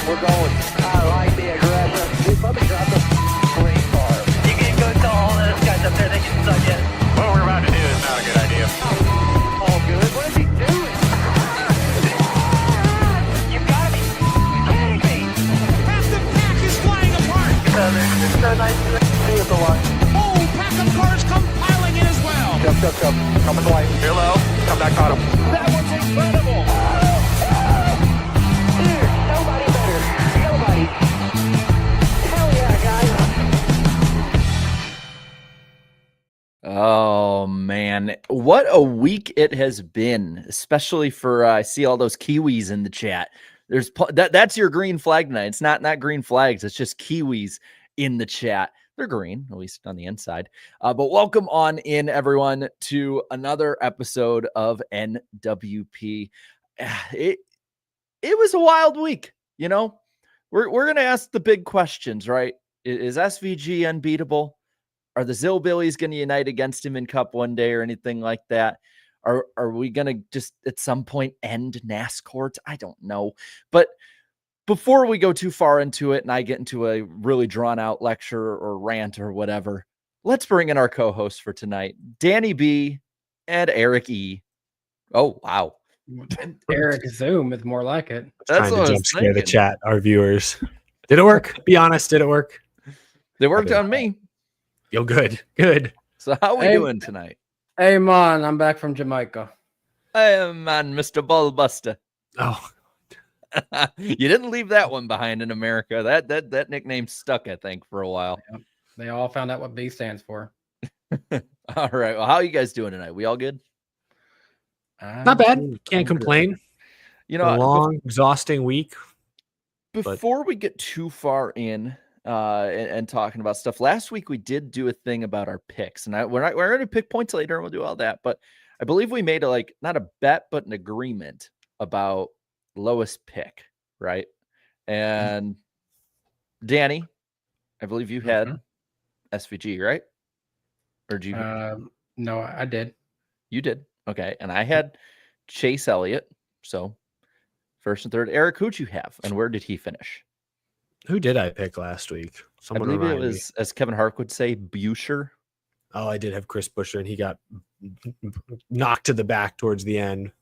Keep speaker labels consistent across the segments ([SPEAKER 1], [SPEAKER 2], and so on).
[SPEAKER 1] We're going. I like the aggressive. Dude, let me drop the green bar. You can go to all those guys up there. They can suck it.
[SPEAKER 2] What we're about to do is not a good idea.
[SPEAKER 1] All good. What is he doing? You gotta be kidding me.
[SPEAKER 3] Half the pack is flying apart.
[SPEAKER 1] It's so nice to see at the line.
[SPEAKER 3] Oh, pack of cars come piling in as well.
[SPEAKER 1] Come. Coming white.
[SPEAKER 2] Hello. Come back, caught him.
[SPEAKER 3] That was incredible.
[SPEAKER 1] Dude, nobody better. Nobody. Hell yeah, guys.
[SPEAKER 4] Oh man, what a week it has been, especially for I see all those Kiwis in the chat. There's that's your green flag tonight. It's not green flags, it's just Kiwis in the chat. They're green, at least on the inside. But welcome on in, everyone, to another episode of NWP. It was a wild week, you know. We're gonna ask the big questions, right? Is SVG unbeatable? Are the Zillbillies going to unite against him in Cup one day or anything like that? Are we going to just at some point end NASCOURT? I don't know. But before we go too far into it and I get into a really drawn out lecture or rant or whatever, let's bring in our co-hosts for tonight, Danny B and Eric E. Oh, wow.
[SPEAKER 5] Eric Zoom is more like it.
[SPEAKER 4] That's
[SPEAKER 6] Trying
[SPEAKER 4] what
[SPEAKER 6] to
[SPEAKER 4] I
[SPEAKER 6] jump
[SPEAKER 4] was
[SPEAKER 6] scare the
[SPEAKER 4] thinking.
[SPEAKER 6] chat, our viewers. Did it work? Be honest, did it work?
[SPEAKER 4] They worked on me.
[SPEAKER 6] Yo, good. Good.
[SPEAKER 4] So how we
[SPEAKER 5] Hey.
[SPEAKER 4] doing tonight?
[SPEAKER 5] Hey, man, I'm back from Jamaica.
[SPEAKER 4] I am man, Mr. Ballbuster.
[SPEAKER 6] Oh,
[SPEAKER 4] You didn't leave that one behind in America. That nickname stuck, I think, for a while.
[SPEAKER 5] They all found out what B stands for.
[SPEAKER 4] All right. Well, how are you guys doing tonight? We all good?
[SPEAKER 6] not bad. Can't complain.
[SPEAKER 4] You
[SPEAKER 6] A
[SPEAKER 4] know,
[SPEAKER 6] long, exhausting week.
[SPEAKER 4] before we get too far in and talking about stuff, last week we did do a thing about our picks, and we're going to pick points later, and we'll do all that. But I believe we made not a bet, but an agreement about lowest pick, right? And Danny, I believe you had SVG, right? Or did you?
[SPEAKER 5] No, I did.
[SPEAKER 4] You did. Okay. And I had Chase Elliott. So first and third. Eric, who'd you have? And where did he finish?
[SPEAKER 6] Who did I pick last week?
[SPEAKER 4] I believe it was, as Kevin Hark would say, Busher.
[SPEAKER 6] Oh, I did have Chris Buescher, and he got knocked to the back towards the end.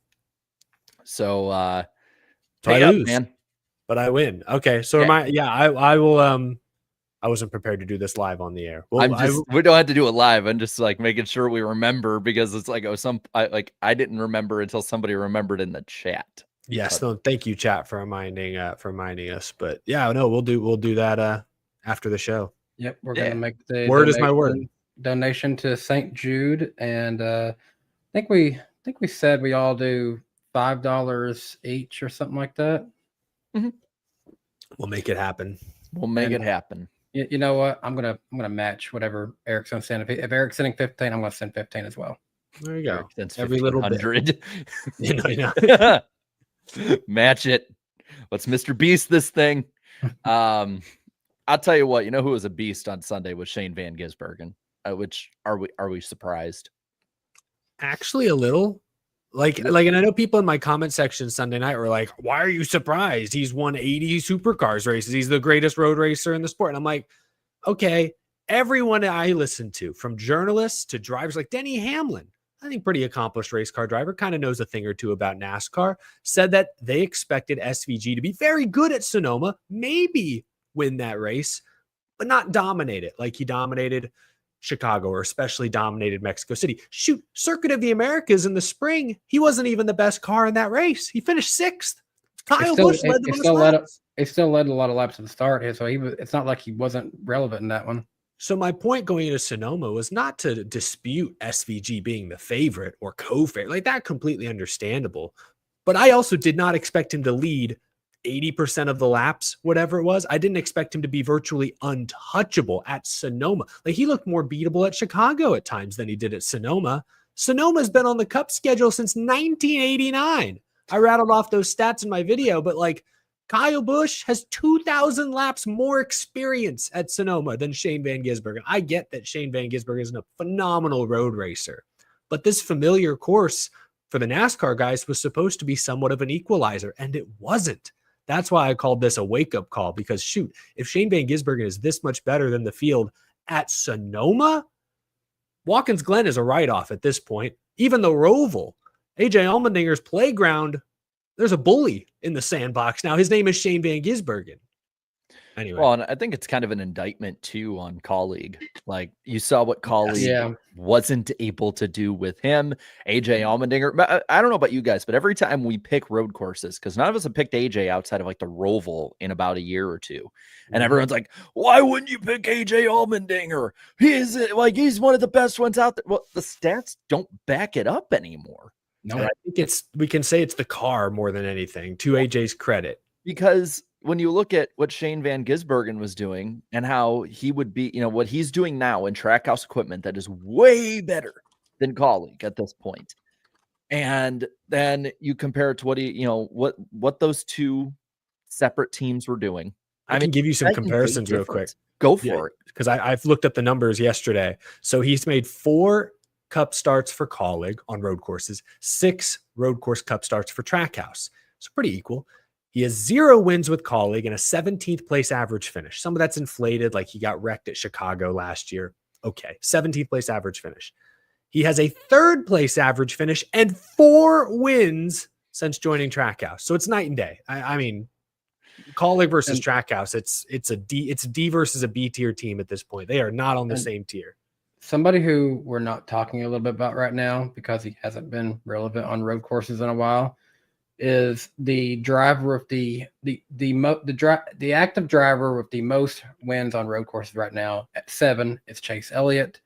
[SPEAKER 4] So,
[SPEAKER 6] I
[SPEAKER 4] pay up,
[SPEAKER 6] lose,
[SPEAKER 4] man.
[SPEAKER 6] but I win. Okay, so I will. I wasn't prepared to do this live on the air. Well,
[SPEAKER 4] we don't have to do it live. I'm just like making sure we remember, because it's like, I didn't remember until somebody remembered in the chat.
[SPEAKER 6] yes, no, thank you, chat, for reminding us. But yeah, no, we'll do that after the show.
[SPEAKER 5] Yep, we're gonna make the
[SPEAKER 6] Word is my word.
[SPEAKER 5] donation to St. Jude, and I think we said we all do $5 each or something like that.
[SPEAKER 6] We'll make it happen.
[SPEAKER 4] We'll make it happen.
[SPEAKER 5] You know what? I'm gonna match whatever Eric's gonna send. If Eric's sending 15, I'm gonna send 15 as well.
[SPEAKER 6] There you go.
[SPEAKER 4] That's
[SPEAKER 6] Every little bit.
[SPEAKER 4] 100.
[SPEAKER 6] You know.
[SPEAKER 4] Match it. Let's Mr. Beast this thing. I'll tell you what, you know who was a beast on Sunday was Shane Van Gisbergen. Which are we surprised?
[SPEAKER 6] Actually, a little. And I know people in my comment section Sunday night were like, "Why are you surprised? He's won 80 supercars races. He's the greatest road racer in the sport." And I'm like, okay, everyone I listen to, from journalists to drivers like Denny Hamlin, I think pretty accomplished race car driver, kind of knows a thing or two about NASCAR, said that they expected SVG to be very good at Sonoma, maybe win that race, but not dominate it like he dominated Chicago, or especially dominated Mexico City. Shoot, Circuit of the Americas in the spring, he wasn't even the best car in that race. He finished 6th. Kyle Busch led the most laps.
[SPEAKER 5] He still led a lot of laps at the start here, so it's not like he wasn't relevant in that one.
[SPEAKER 6] So my point going into Sonoma was not to dispute SVG being the favorite or co-favorite. Like, that completely understandable. But I also did not expect him to lead 80% of the laps, whatever it was. I didn't expect him to be virtually untouchable at Sonoma. Like, he looked more beatable at Chicago at times than he did at Sonoma. Sonoma's been on the Cup schedule since 1989. I rattled off those stats in my video, but like, Kyle Busch has 2,000 laps more experience at Sonoma than Shane Van Gisbergen. I get that Shane Van Gisbergen is a phenomenal road racer, but this familiar course for the NASCAR guys was supposed to be somewhat of an equalizer, and it wasn't. That's why I called this a wake-up call, because shoot, if Shane Van Gisbergen is this much better than the field at Sonoma, Watkins Glen is a write-off at this point. Even the Roval, AJ Allmendinger's playground, there's a bully in the sandbox now. His name is Shane Van Gisbergen. Anyway.
[SPEAKER 4] Well, and I think it's kind of an indictment too on colleague. Like you saw what colleague wasn't able to do with him. AJ Allmendinger. I don't know about you guys, but every time we pick road courses, because none of us have picked AJ outside of like the Roval in about a year or two, and everyone's like, "Why wouldn't you pick AJ Allmendinger? He's one of the best ones out there." Well, the stats don't back it up anymore.
[SPEAKER 6] No, I think we can say it's the car more than anything, to AJ's credit,
[SPEAKER 4] because when you look at what Shane Van Gisbergen was doing and how he would be, what he's doing now in Trackhouse equipment that is way better than colleague at this point. And then you compare it to what those two separate teams were doing.
[SPEAKER 6] I can give you some comparisons real quick.
[SPEAKER 4] Go for it.
[SPEAKER 6] Because I've looked up the numbers yesterday. So he's made 4 Cup starts for colleague on road courses, 6 road course Cup starts for Trackhouse. So pretty equal. He has 0 wins with colleague and a 17th place average finish. Some of that's inflated, like he got wrecked at Chicago last year. Okay, 17th place average finish. He has a 3rd place average finish and 4 wins since joining Trackhouse. So it's night and day. I mean, colleague versus Trackhouse, it's a D versus a B tier team at this point. They are not on the same tier.
[SPEAKER 5] Somebody who we're not talking a little bit about right now because he hasn't been relevant on road courses in a while is the driver of the active driver with the most wins on road courses right now at 7. It's Chase Elliott,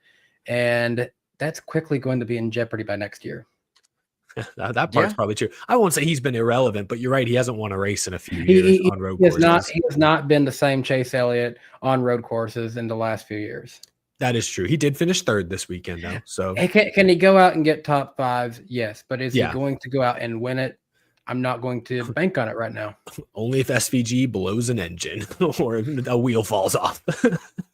[SPEAKER 5] and that's quickly going to be in jeopardy by next year.
[SPEAKER 6] That part's probably true. I won't say he's been irrelevant, but you're right. He hasn't won a race in a few years on road courses.
[SPEAKER 5] He has not been the same Chase Elliott on road courses in the last few years.
[SPEAKER 6] That is true. He did finish 3rd this weekend, though. So
[SPEAKER 5] can he go out and get top 5s? Yes, but is he going to go out and win it? I'm not going to bank on it right now.
[SPEAKER 6] Only if SVG blows an engine or a wheel falls off.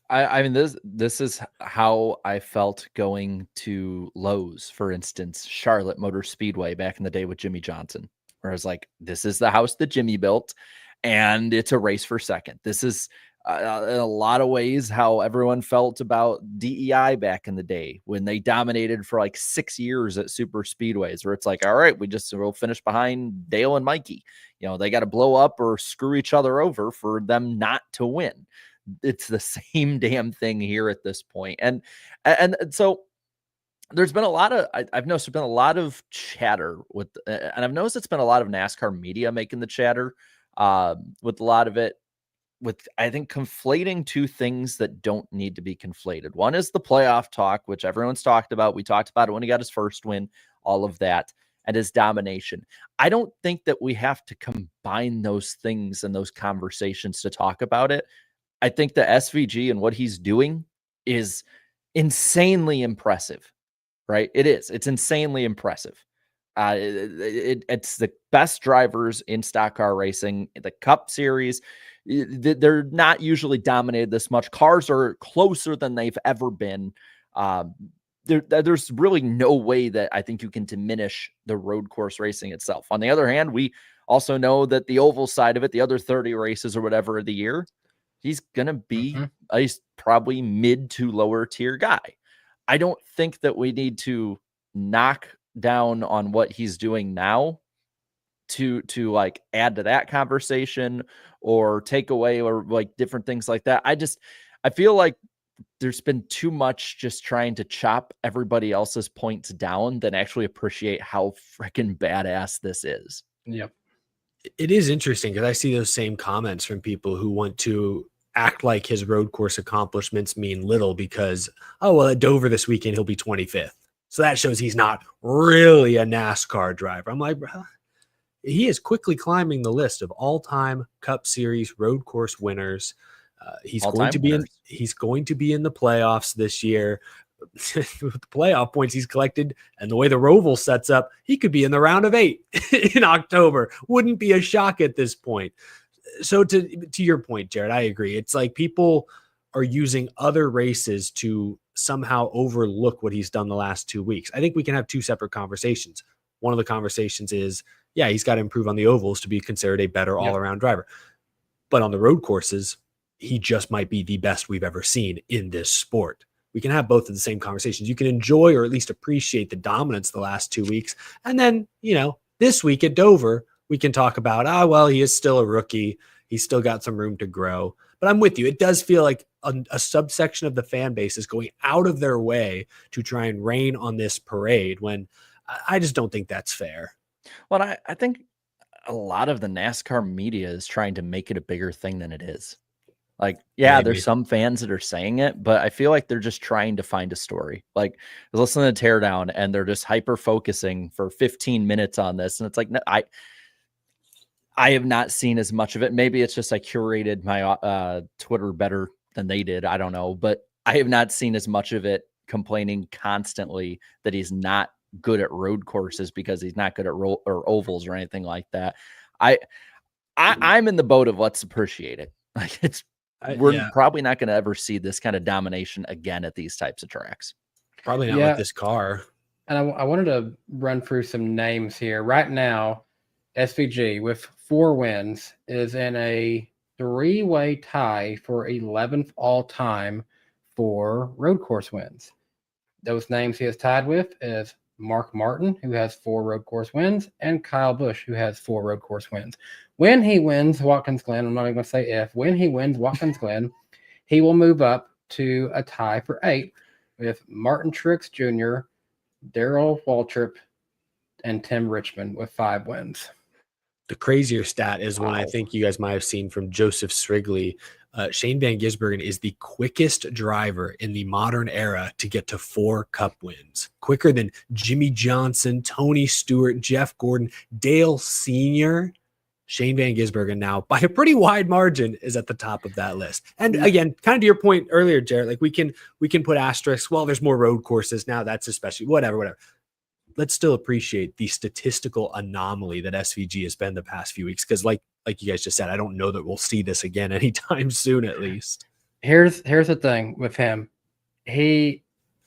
[SPEAKER 4] I mean, this is how I felt going to Lowe's, for instance, Charlotte Motor Speedway back in the day with Jimmy Johnson, where I was like, this is the house that Jimmy built, and it's a race for second. This is in a lot of ways how everyone felt about DEI back in the day when they dominated for like 6 years at super speedways, where it's like, all right, we'll finish behind Dale and Mikey. They got to blow up or screw each other over for them not to win. It's the same damn thing here at this point. And so there's been a lot of, I've noticed there's been a lot of chatter and I've noticed it's been a lot of NASCAR media making the chatter with a lot of it, with, I think, conflating two things that don't need to be conflated. One is the playoff talk, which everyone's talked about. We talked about it when he got his first win, all of that, and his domination. I don't think that we have to combine those things and those conversations to talk about it. I think the SVG and what he's doing is insanely impressive, right? It is. It's insanely impressive. It's the best drivers in stock car racing, the Cup Series. They're not usually dominated this much. Cars are closer than they've ever been. There's really no way that I think you can diminish the road course racing itself. On the other hand, we also know that the oval side of it, the other 30 races or whatever of the year, he's going to be a probably mid to lower tier guy. I don't think that we need to knock down on what he's doing now to like add to that conversation or take away or like different things like that. I feel like there's been too much just trying to chop everybody else's points down than actually appreciate how freaking badass this is.
[SPEAKER 5] Yep.
[SPEAKER 6] It is interesting because I see those same comments from people who want to act like his road course accomplishments mean little because, oh, well, at Dover this weekend, he'll be 25th. So that shows he's not really a NASCAR driver. I'm like, bro, he is quickly climbing the list of all-time Cup Series road course winners. He's going to be in the playoffs this year. With the playoff points he's collected and the way the Roval sets up, he could be in the round of 8 in October. Wouldn't be a shock at this point. So to your point, Jared, I agree. It's like people are using other races to somehow overlook what he's done the last 2 weeks. I think we can have two separate conversations. One of the conversations is Yeah, he's got to improve on the ovals to be considered a better all-around driver. But on the road courses, he just might be the best we've ever seen in this sport. We can have both of the same conversations. You can enjoy or at least appreciate the dominance the last 2 weeks. And then, this week at Dover, we can talk about, well, he is still a rookie. He's still got some room to grow. But I'm with you. It does feel like a subsection of the fan base is going out of their way to try and rain on this parade when I just don't think that's fair.
[SPEAKER 4] Well, I think a lot of the NASCAR media is trying to make it a bigger thing than it is. Like,
[SPEAKER 6] Maybe.
[SPEAKER 4] there's some fans that are saying it, but I feel like they're just trying to find a story. Like, I was listening to Teardown, and they're just hyper focusing for 15 minutes on this, and it's like, no, I have not seen as much of it. Maybe it's just I curated my Twitter better than they did. I don't know, but I have not seen as much of it complaining constantly that he's not good at road courses because he's not good at or ovals or anything like that. I'm in the boat of let's appreciate it. Like we're probably not going to ever see this kind of domination again at these types of tracks.
[SPEAKER 6] Probably not with this car.
[SPEAKER 5] And I wanted to run through some names here. Right now, SVG with 4 wins is in a 3-way tie for 11th all time for road course wins. Those names he is tied with is Mark Martin, who has 4 road course wins, and Kyle Busch, who has 4 road course wins. When he wins Watkins Glen, I'm not even going to say if, when he wins Watkins Glen, he will move up to a tie for 8 with Martin Truex Jr., Darrell Waltrip, and Tim Richmond with 5 wins.
[SPEAKER 6] The crazier stat is one I think you guys might have seen from Joseph Strigley. Shane Van Gisbergen is the quickest driver in the modern era to get to 4 Cup wins. Quicker than Jimmy Johnson, Tony Stewart, Jeff Gordon, Dale Sr. Shane Van Gisbergen now, by a pretty wide margin, is at the top of that list. And again, kind of to your point earlier, Jared, like we can put asterisks. Well, there's more road courses now. That's especially whatever. Let's still appreciate the statistical anomaly that SVG has been the past few weeks. Because like you guys just said, I don't know that we'll see this again anytime soon, at least.
[SPEAKER 5] Here's the thing with him. I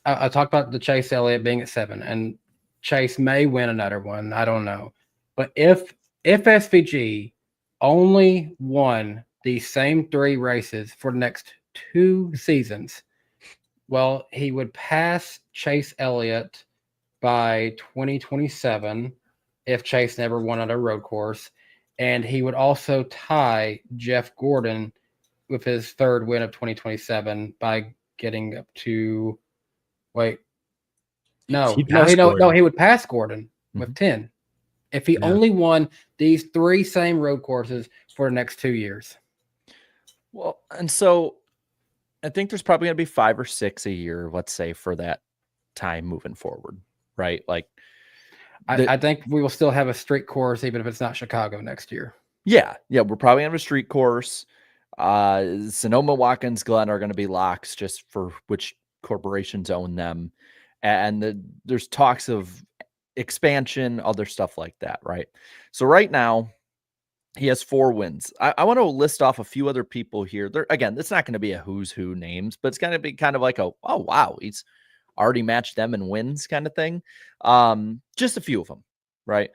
[SPEAKER 5] talked about the Chase Elliott being at 7, and Chase may win another one. I don't know. But if SVG only won these same 3 races for the next 2 seasons, well, he would pass Chase Elliott by 2027 if Chase never won on a road course. And he would also tie Jeff Gordon with his 3rd win of 2027 by getting up to he would pass Gordon with 10 if he only won these 3 same road courses for the next 2 years.
[SPEAKER 4] Well, and so I think there's probably going to be 5 or 6 a year, let's say, for that time moving forward. Right. Like,
[SPEAKER 5] I think we will still have a street course, even if it's not Chicago next year.
[SPEAKER 4] Yeah. We're probably going to have a street course. Sonoma, Watkins Glen are going to be locks just for which corporations own them. And there's talks of expansion, other stuff like that. Right. So right now he has 4 wins. I want to list off a few other people here. Again, it's not going to be a who's who names, but it's going to be kind of like oh, wow, he's already matched them in wins kind of thing. Just a few of them, right?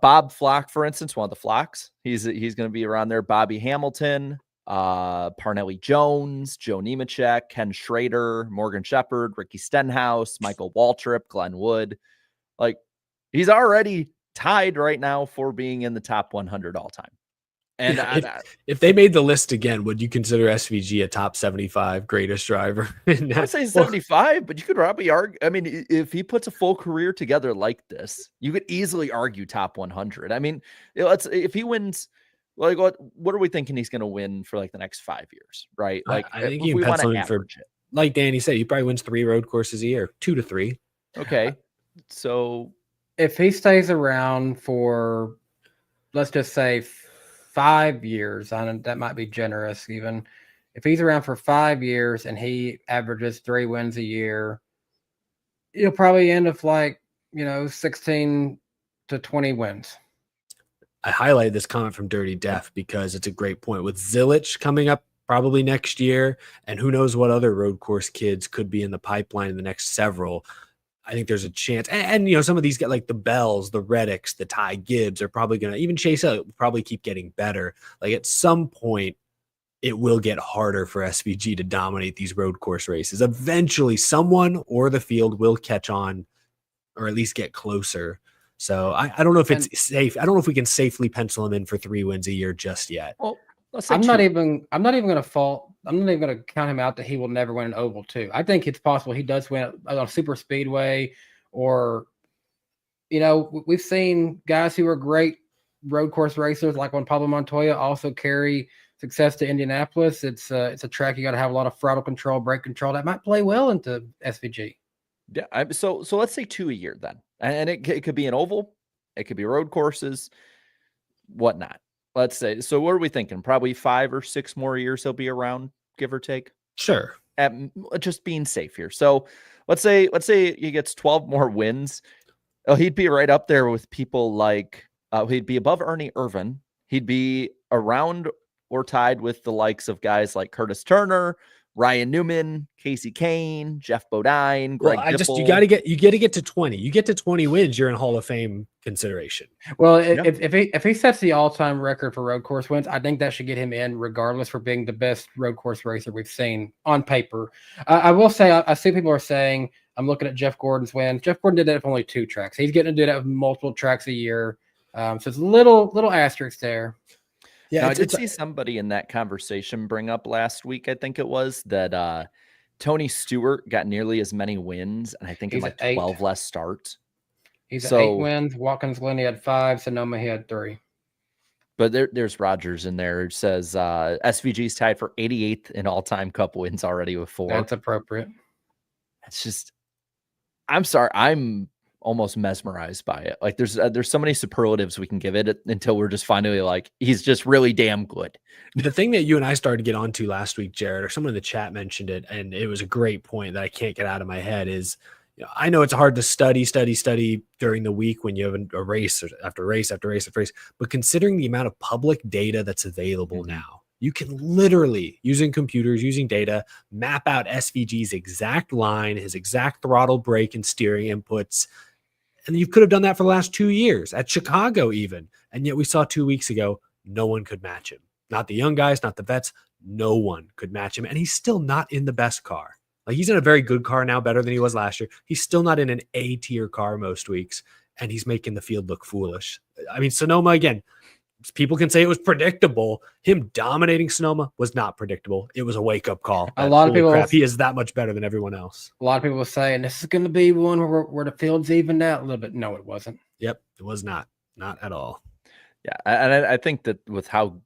[SPEAKER 4] Bob Flock, for instance, one of the Flocks. He's going to be around there. Bobby Hamilton, Parnelli Jones, Joe Nemechek, Ken Schrader, Morgan Shepherd, Ricky Stenhouse, Michael Waltrip, Glenn Wood. Like, he's already tied right now for being in the top 100 all time. And
[SPEAKER 6] if they made the list again, would you consider SVG a top 75 greatest driver?
[SPEAKER 4] I'd say 75, but you could probably argue. I mean, if he puts a full career together like this, you could easily argue top 100. I mean, if he wins, like what are we thinking he's going to win for like the next 5 years, right? Like
[SPEAKER 6] I think you can pencil in for, like Danny said, he probably wins 3 road courses a year, 2 to 3.
[SPEAKER 4] Okay, so
[SPEAKER 5] if he stays around for, let's just say 5 years, that might be generous even. If he's around for 5 years and he averages 3 wins a year, he'll probably end up 16 to 20 wins.
[SPEAKER 6] I highlighted this comment from Dirty Def because it's a great point. With Zilich coming up probably next year, and who knows what other road course kids could be in the pipeline in the next several, I think there's a chance. And you know, some of these get like the Bells, the Reddicks, the Ty Gibbs are probably going to, even Chase will probably keep getting better. Like at some point, it will get harder for SVG to dominate these road course races. Eventually, someone or the field will catch on, or at least get closer. So I don't know if it's safe. I don't know if we can safely pencil him in for 3 wins a year just yet.
[SPEAKER 4] Well, let's say
[SPEAKER 5] I'm
[SPEAKER 4] two.
[SPEAKER 5] not even going to count him out that he will never win an oval too. I think it's possible he does win on a super speedway, or, you know, we've seen guys who are great road course racers, like when Pablo Montoya, also carry success to Indianapolis. It's a track you got to have a lot of throttle control, brake control. That might play well into SVG.
[SPEAKER 4] Yeah. So let's say 2 a year then, and it could be an oval, it could be road courses, whatnot. Let's say. So what are we thinking? Probably 5 or 6 more years he'll be around, give or take.
[SPEAKER 6] Sure.
[SPEAKER 4] At just being safe here. So let's say he gets 12 more wins. Oh, he'd be right up there with people like he'd be above Ernie Irvan. He'd be around or tied with the likes of guys like Curtis Turner, Ryan Newman, Casey Kane, Jeff Bodine, Greg Giffin.
[SPEAKER 6] You got to get to 20. You get to 20 wins, you're in Hall of Fame consideration.
[SPEAKER 5] Well, if he sets the all-time record for road course wins, I think that should get him in, regardless, for being the best road course racer we've seen on paper. I will say, I see people are saying, I'm looking at Jeff Gordon's wins. Jeff Gordon did that with only 2 tracks. He's getting to do that with multiple tracks a year. So it's a little asterisk there.
[SPEAKER 4] Yeah, now, I did see somebody in that conversation bring up last week, I think it was, that Tony Stewart got nearly as many wins, and I think in like 12 less starts.
[SPEAKER 5] He's at 8 wins. Watkins Glen, he had 5. Sonoma, he had 3.
[SPEAKER 4] But there's Rogers in there who says SVG's tied for 88th in all-time Cup wins already with 4.
[SPEAKER 5] That's appropriate.
[SPEAKER 4] It's just, I'm sorry, I'm almost mesmerized by it. Like there's so many superlatives we can give it until we're just finally like, he's just really damn good.
[SPEAKER 6] The thing that you and I started to get onto last week, Jared, or someone in the chat mentioned it, and it was a great point that I can't get out of my head, is, you know, I know it's hard to study during the week when you have a race after race after race after race, but considering the amount of public data that's available now, you can literally, using computers, using data, map out SVG's exact line, his exact throttle, brake, and steering inputs. And you could have done that for the last 2 years at Chicago even. And yet we saw 2 weeks ago, no one could match him. Not the young guys, not the vets. No one could match him. And he's still not in the best car. Like, he's in a very good car now, better than he was last year. He's still not in an A-tier car most weeks. And he's making the field look foolish. I mean, Sonoma, again, people can say it was predictable. Him dominating Sonoma was not predictable. It was a wake-up call.
[SPEAKER 5] A lot of people,
[SPEAKER 6] he is that much better than everyone else.
[SPEAKER 5] A lot of people were saying this is going to be one where the field's evened out a little bit. No, it wasn't.
[SPEAKER 6] Yep, it was not at all.
[SPEAKER 4] Yeah, and I think that with how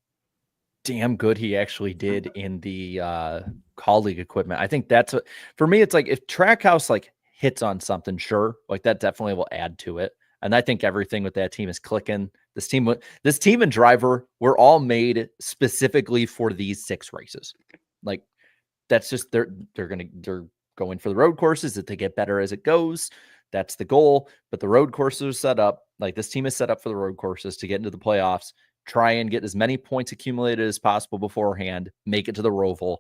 [SPEAKER 4] damn good he actually did in the call league equipment, I think that's what, for me, it's like if Trackhouse like hits on something, sure, like that definitely will add to it. And I think everything with that team is clicking. This team and driver were all made specifically for these 6 races. Like that's just they're going for the road courses that they get better as it goes. That's the goal. But the road courses are set up, like this team is set up for the road courses to get into the playoffs, try and get as many points accumulated as possible beforehand, make it to the Roval,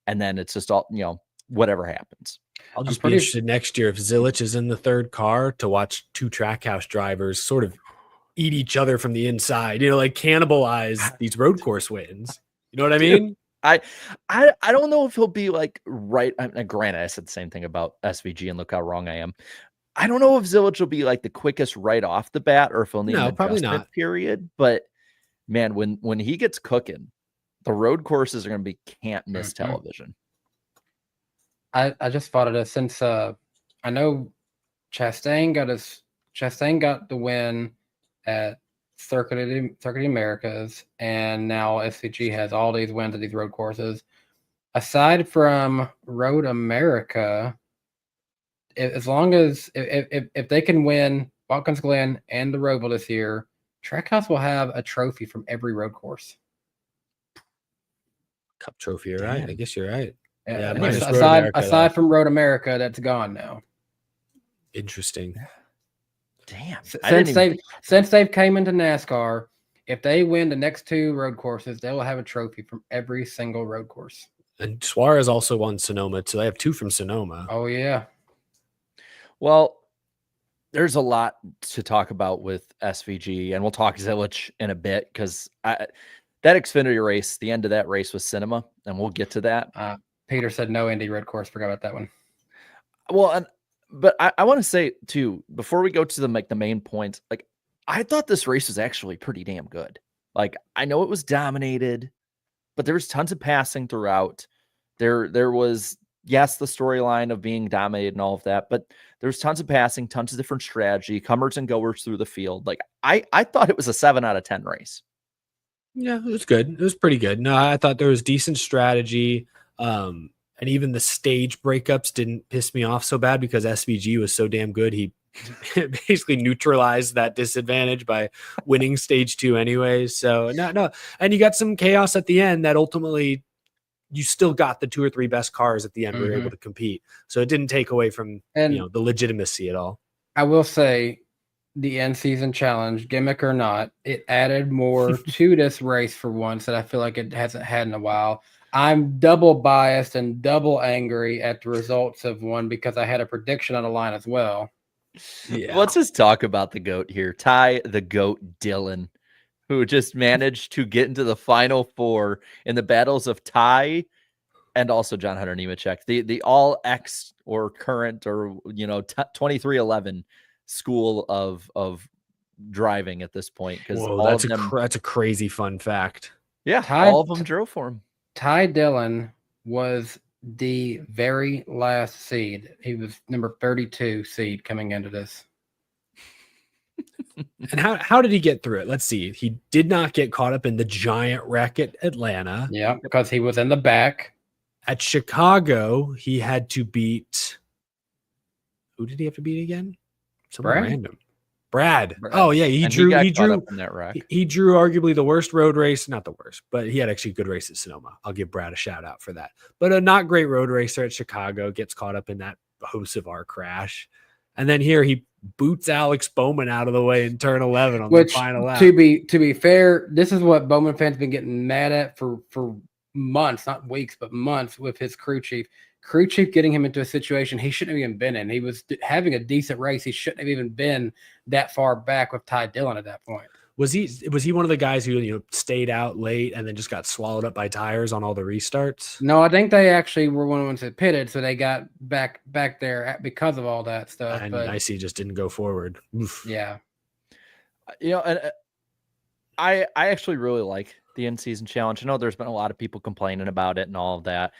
[SPEAKER 4] and then it's just all, you know, whatever happens.
[SPEAKER 6] I'll just be interested next year if Zilich is in the 3rd car to watch 2 Trackhouse drivers sort of eat each other from the inside, you know, like cannibalize these road course wins. You know what I mean?
[SPEAKER 4] I don't know if he'll be like right. Granted, I said the same thing about SVG, and look how wrong I am. I don't know if Zilich will be like the quickest right off the bat, or if he'll need an adjustment period. But man, when he gets cooking, the road courses are going to be can't miss television.
[SPEAKER 5] I just thought of this since I know Chastain got the win at Circuit of the Americas, and now SVG has all these wins at these road courses. Aside from Road America, as long as if they can win Watkins Glen and the Roval this year, Trackhouse will have a trophy from every road course.
[SPEAKER 6] Cup trophy, you're right. I guess you're right.
[SPEAKER 5] Yeah, aside from Road America, that's gone now.
[SPEAKER 6] Interesting.
[SPEAKER 4] Damn.
[SPEAKER 5] Since they've came into NASCAR, if they win the next 2 road courses, they will have a trophy from every single road course.
[SPEAKER 6] And Suarez also won Sonoma, so they have 2 from Sonoma.
[SPEAKER 5] Oh yeah.
[SPEAKER 4] Well, there's a lot to talk about with SVG, and we'll talk Zillich in a bit because that Xfinity race, the end of that race was cinema, and we'll get to that.
[SPEAKER 5] Peter said no Indy road course. Forgot about that one.
[SPEAKER 4] Well, but I want to say too, before we go to the main points, like I thought this race was actually pretty damn good. Like I know it was dominated, but there was tons of passing throughout. There was, yes, the storyline of being dominated and all of that, but there's tons of passing, tons of different strategy, comers and goers through the field. Like I thought it was a 7 out of 10 race.
[SPEAKER 6] Yeah, it was good. It was pretty good. No, I thought there was decent strategy. And even the stage breakups didn't piss me off so bad because SVG was so damn good. He basically neutralized that disadvantage by winning stage 2 anyways. So no. And you got some chaos at the end that ultimately you still got the 2 or 3 best cars at the end. We were able to compete. So it didn't take away from the legitimacy at all.
[SPEAKER 5] I will say the end season challenge, gimmick or not, it added more to this race for once that I feel like it hasn't had in a while. I'm double biased and double angry at the results of one because I had a prediction on the line as well.
[SPEAKER 4] Yeah. Let's just talk about the GOAT here. Ty the GOAT Dillon, who just managed to get into the final 4 in the battles of Ty and also John Hunter Nemechek, the all ex or current or 2311 school of driving at this point. Because
[SPEAKER 6] that's a crazy fun fact.
[SPEAKER 4] Yeah, all of them drove for him.
[SPEAKER 5] Ty Dillon was the very last seed. He was number 32 seed coming into this.
[SPEAKER 6] And how did he get through it? Let's see. He did not get caught up in the giant wreck at Atlanta.
[SPEAKER 5] Yeah, because he was in the back.
[SPEAKER 6] At Chicago, he had to beat. Who did he have to beat again? Someone random. Brad. Oh yeah, he drew in that wreck. He drew arguably the worst road race, not the worst, but he had actually a good race at Sonoma. I'll give Brad a shout out for that. But a not great road racer at Chicago gets caught up in that Hocevar crash. And then here he boots Alex Bowman out of the way in turn 11 on the final lap.
[SPEAKER 5] To be fair, this is what Bowman fans been getting mad at for months, not weeks, but months with his crew chief. Crew chief getting him into a situation he shouldn't have even been in. He was having a decent race. He shouldn't have even been that far back with Ty Dillon at that point.
[SPEAKER 6] Was he one of the guys who stayed out late and then just got swallowed up by tires on all the restarts?
[SPEAKER 5] No, I think they actually were one of the ones that pitted, so they got back there because of all that stuff.
[SPEAKER 6] And Nicey just didn't go forward. Oof.
[SPEAKER 5] Yeah,
[SPEAKER 4] and I actually really like the in-season challenge. I know there's been a lot of people complaining about it and all of that,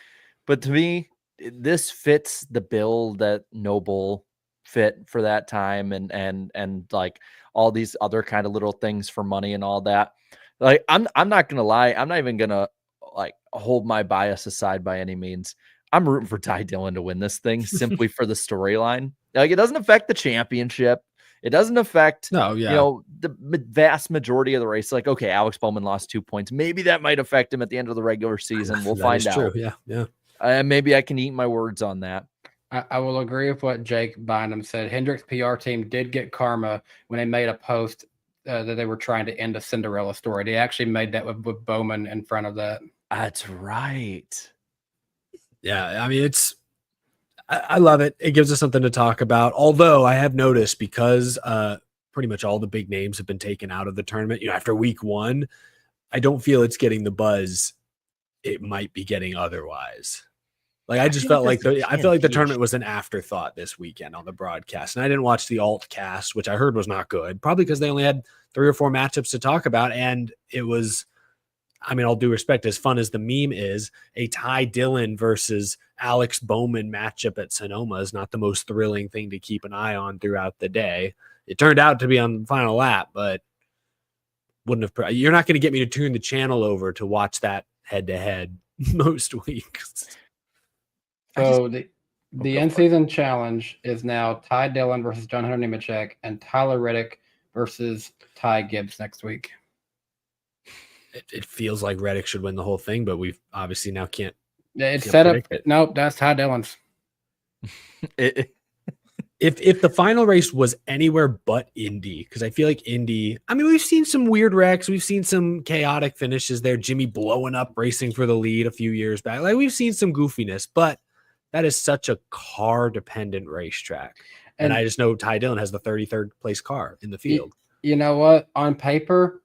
[SPEAKER 4] but to me, this fits the bill that Noble fit for that time and like all these other kind of little things for money and all that. Like I'm not gonna lie, I'm not even gonna like hold my bias aside by any means. I'm rooting for Ty Dillon to win this thing simply for the storyline. Like it doesn't affect the championship. It doesn't affect the vast majority of the race. Like, okay, Alex Bowman lost 2 points. Maybe that might affect him at the end of the regular season. We'll find out. True.
[SPEAKER 6] Yeah.
[SPEAKER 4] Maybe I can eat my words on that.
[SPEAKER 5] I will agree with what Jake Bynum said. Hendrick's PR team did get karma when they made a post that they were trying to end a Cinderella story. They actually made that with Bowman in front of that.
[SPEAKER 4] That's right.
[SPEAKER 6] Yeah, I mean, I love it. It gives us something to talk about. Although I have noticed because pretty much all the big names have been taken out of the tournament, after week 1, I don't feel it's getting the buzz it might be getting otherwise. Like I just felt like the tournament was an afterthought this weekend on the broadcast, and I didn't watch the alt cast, which I heard was not good, probably because they only had 3 or 4 matchups to talk about, and it was, I mean, all due respect, as fun as the meme is, a Ty Dillon versus Alex Bowman matchup at Sonoma is not the most thrilling thing to keep an eye on throughout the day. It turned out to be on the final lap, but you're not going to get me to turn the channel over to watch that head to head most weeks.
[SPEAKER 5] So the in-season challenge is now Ty Dillon versus John Hunter Nemechek and Tyler Reddick versus Ty Gibbs next week.
[SPEAKER 6] It feels like Reddick should win the whole thing, but we've obviously now can't.
[SPEAKER 5] It's set up. Nope, that's Ty Dillon's.
[SPEAKER 6] If the final race was anywhere but Indy, because I feel like Indy, I mean, we've seen some weird wrecks. We've seen some chaotic finishes there. Jimmy blowing up, racing for the lead a few years back. Like we've seen some goofiness, but that is such a car-dependent racetrack. And I just know Ty Dillon has the 33rd place car in the field.
[SPEAKER 5] You know what? On paper,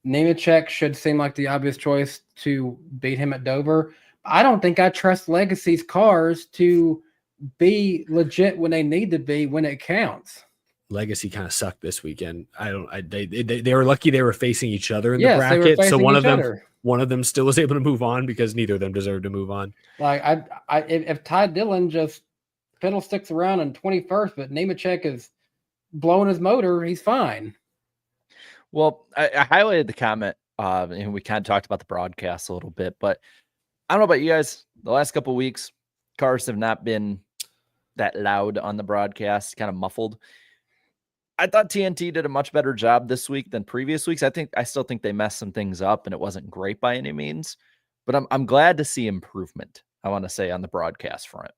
[SPEAKER 5] Nemechek should seem like the obvious choice to beat him at Dover. I don't think I trust Legacy's cars to be legit when they need to be when it counts.
[SPEAKER 6] Legacy kind of sucked this weekend. They were lucky they were facing each other in the
[SPEAKER 5] Yes, they were
[SPEAKER 6] bracket. So
[SPEAKER 5] facing
[SPEAKER 6] one of them still was able to move on because neither of them deserved to move on.
[SPEAKER 5] Like if Ty Dillon just fiddlesticks around in 21st, but Nemechek is blowing his motor, he's fine.
[SPEAKER 4] Well, I highlighted the comment, and we kind of talked about the broadcast a little bit, but I don't know about you guys. The last couple of weeks, cars have not been that loud on the broadcast, kind of muffled. I thought TNT did a much better job this week than previous weeks. I still think they messed some things up, and it wasn't great by any means. But I'm glad to see improvement, I want to say, on the broadcast front.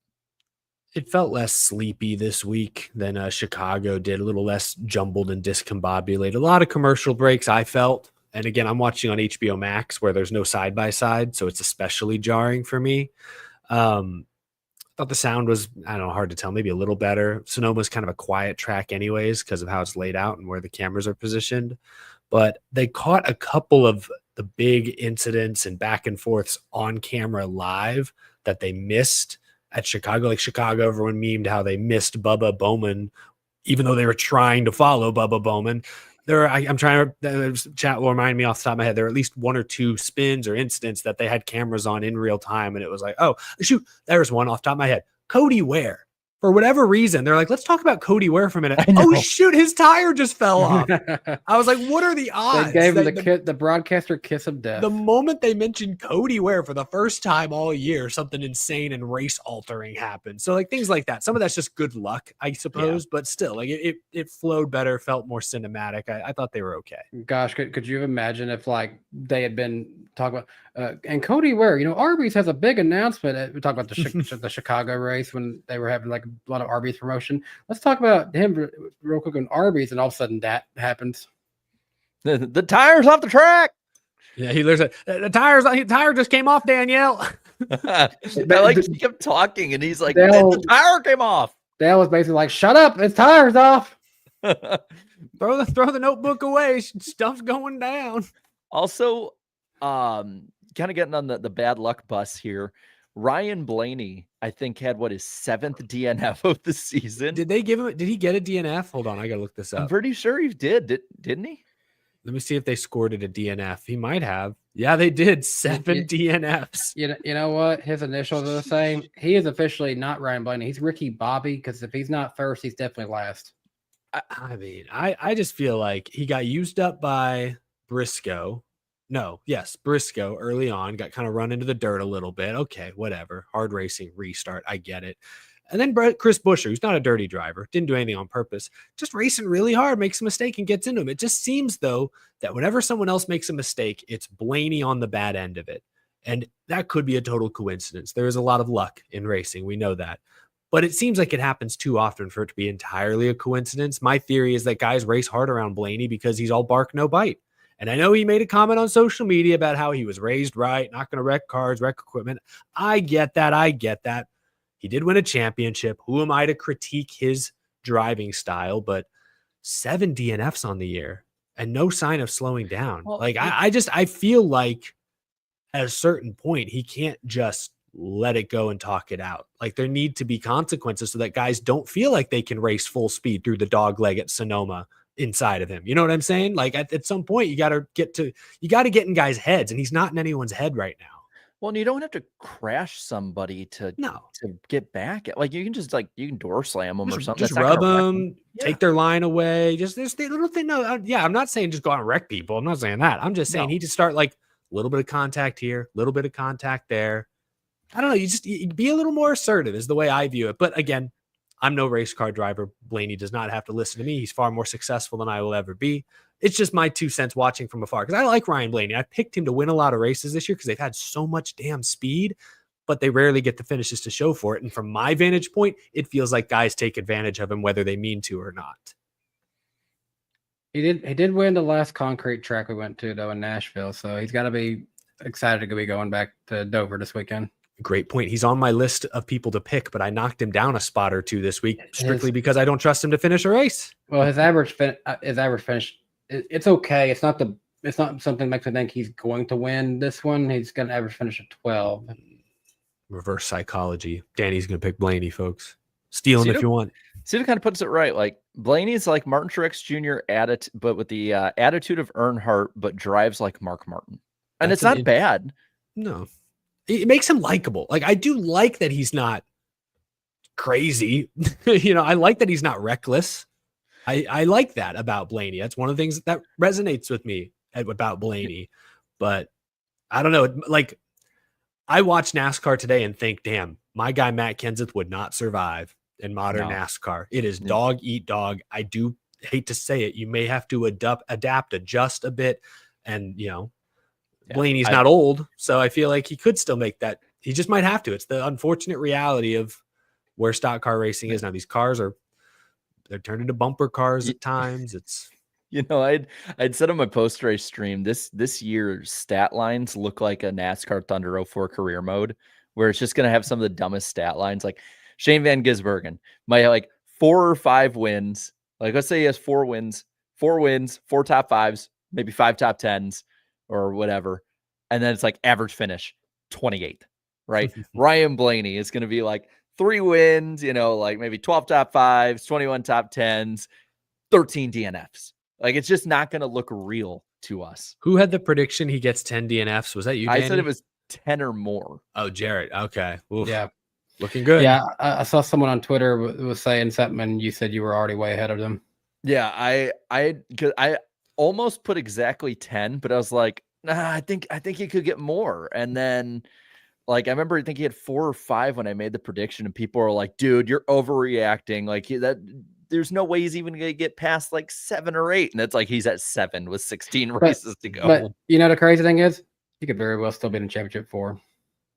[SPEAKER 6] It felt less sleepy this week than Chicago did, a little less jumbled and discombobulated. A lot of commercial breaks, I felt. And again, I'm watching on HBO Max where there's no side-by-side, so it's especially jarring for me. Thought the sound was, I don't know, hard to tell, maybe a little better. Sonoma's kind of a quiet track anyways because of how it's laid out and where the cameras are positioned. But they caught a couple of the big incidents and back and forths on camera live that they missed at Chicago. Like Chicago, everyone memed how they missed Bubba Bowman, even though they were trying to follow Bubba Bowman. I'm trying to, chat will remind me off the top of my head, there are at least one or two spins or incidents that they had cameras on in real time. And it was like, oh, shoot, there's one off the top of my head. Cody Ware. For whatever reason, they're like, let's talk about Cody Ware for a minute. Oh, shoot, his tire just fell off. I was like, what are the odds?
[SPEAKER 5] They gave him the broadcaster kiss of death.
[SPEAKER 6] The moment they mentioned Cody Ware for the first time all year, something insane and race altering happened. So like things like that. Some of that's just good luck, I suppose, but still, like it flowed better, felt more cinematic. I thought they were okay.
[SPEAKER 5] Gosh, could you imagine if like they had been talking about and Cody Ware, Arby's has a big announcement. We talked about the Chicago race when they were having like a lot of Arby's promotion. Let's talk about him real quick on Arby's, and all of a sudden that happens.
[SPEAKER 4] The tire's off the track.
[SPEAKER 6] Yeah, he looks at the tire just came off, Danielle.
[SPEAKER 4] I like he kept talking, and he's like, the tire came off.
[SPEAKER 5] Dale was basically like, "Shut up, his tire's off."
[SPEAKER 6] throw the notebook away. Stuff's going down.
[SPEAKER 4] Also, kind of getting on the bad luck bus here. Ryan Blaney, I think, had his 7th DNF of the season.
[SPEAKER 6] Did they give him? Did he get a DNF? Hold on, I gotta look this up.
[SPEAKER 4] I'm pretty sure he didn't he?
[SPEAKER 6] Let me see if they scored it a DNF. He might have. Yeah, they did. 7 DNFs.
[SPEAKER 5] You know what? His initials are the same. He is officially not Ryan Blaney. He's Ricky Bobby, because if he's not first, he's definitely last.
[SPEAKER 6] I mean, I just feel like he got used up by Briscoe. Briscoe early on got kind of run into the dirt a little bit. Okay, whatever. Hard racing, restart. I get it. And then Chris Buescher, who's not a dirty driver, didn't do anything on purpose, just racing really hard, makes a mistake and gets into him. It just seems, though, that whenever someone else makes a mistake, it's Blaney on the bad end of it. And that could be a total coincidence. There is a lot of luck in racing. We know that. But it seems like it happens too often for it to be entirely a coincidence. My theory is that guys race hard around Blaney because he's all bark, no bite. And I know he made a comment on social media about how he was raised right, not going to wreck cars, wreck equipment. I get that. He did win a championship. Who am I to critique his driving style? But 7 DNFs on the year and no sign of slowing down. Well, I feel like at a certain point, he can't just let it go and talk it out. Like there need to be consequences so that guys don't feel like they can race full speed through the dog leg at Sonoma inside of him. You know what I'm saying? Like at some point you got to get in guys' heads, and he's not in anyone's head right now.
[SPEAKER 4] Well, and you don't have to crash somebody to get back. Like you can just you can door slam them or something.
[SPEAKER 6] Just rub them, take their line away. Just this little thing. No, I'm not saying just go out and wreck people. I'm not saying that. I'm just saying he just start like a little bit of contact here, a little bit of contact there. I don't know. You be a little more assertive is the way I view it. But again, I'm no race car driver. Blaney does not have to listen to me. He's far more successful than I will ever be. It's just my 2 cents watching from afar, because I like Ryan Blaney. I picked him to win a lot of races this year because they've had so much damn speed, but they rarely get the finishes to show for it. And from my vantage point, it feels like guys take advantage of him, whether they mean to or not.
[SPEAKER 5] He did win the last concrete track we went to, though, in Nashville. So he's got to be excited to be going back to Dover this weekend.
[SPEAKER 6] Great point. He's on my list of people to pick, but I knocked him down a spot or two this week strictly because I don't trust him to finish a race.
[SPEAKER 5] Well, his average finish, it's okay. It's not something that makes me think he's going to win this one. He's got an average finish of 12.
[SPEAKER 6] Reverse psychology. Danny's going to pick Blaney, folks. Steal him if you want.
[SPEAKER 4] Steve kind of puts it right. Like Blaney's like Martin Truex Jr. but with the attitude of Earnhardt, but drives like Mark Martin. And it's not bad.
[SPEAKER 6] No. It makes him likable. Like, I do like that he's not crazy. I like that he's not reckless. I like that about Blaney. That's one of the things that resonates with me about Blaney. But I don't know. Like, I watch NASCAR today and think, damn, my guy Matt Kenseth would not survive in modern NASCAR. It is dog eat dog. I do hate to say it. You may have to adapt, adjust a bit. And, Blaney's not old, so I feel like he could still make that. He just might have to. It's the unfortunate reality of where stock car racing is now. These cars they're turned into bumper cars at times. It's
[SPEAKER 4] I'd said on my post race stream this year's stat lines look like a NASCAR Thunder 04 career mode, where it's just gonna have some of the dumbest stat lines. Like Shane Van Gisbergen might have like 4 or 5 wins. Like let's say he has 4 wins, 4 top 5s, maybe 5 top 10s. Or whatever. And then it's like average finish 28th, right? Ryan Blaney is going to be like 3 wins, like maybe 12 top 5s, 21 top 10s, 13 DNFs. Like it's just not going to look real to us.
[SPEAKER 6] Who had the prediction he gets 10 DNFs? Was that you, Danny?
[SPEAKER 4] I said it was 10 or more.
[SPEAKER 6] Oh, Jarrett. Okay. Oof.
[SPEAKER 5] Yeah.
[SPEAKER 6] Looking good.
[SPEAKER 5] Yeah. I saw someone on Twitter was saying something and you said you were already way ahead of them.
[SPEAKER 4] Yeah. I almost put exactly 10, but I was like, nah, I think he could get more. And then like, I remember I think he had 4 or 5 when I made the prediction and people were like, dude, you're overreacting. Like there's no way he's even going to get past like 7 or 8. And it's like, he's at 7 with 16 races to go.
[SPEAKER 5] But the crazy thing is he could very well still be in championship 4.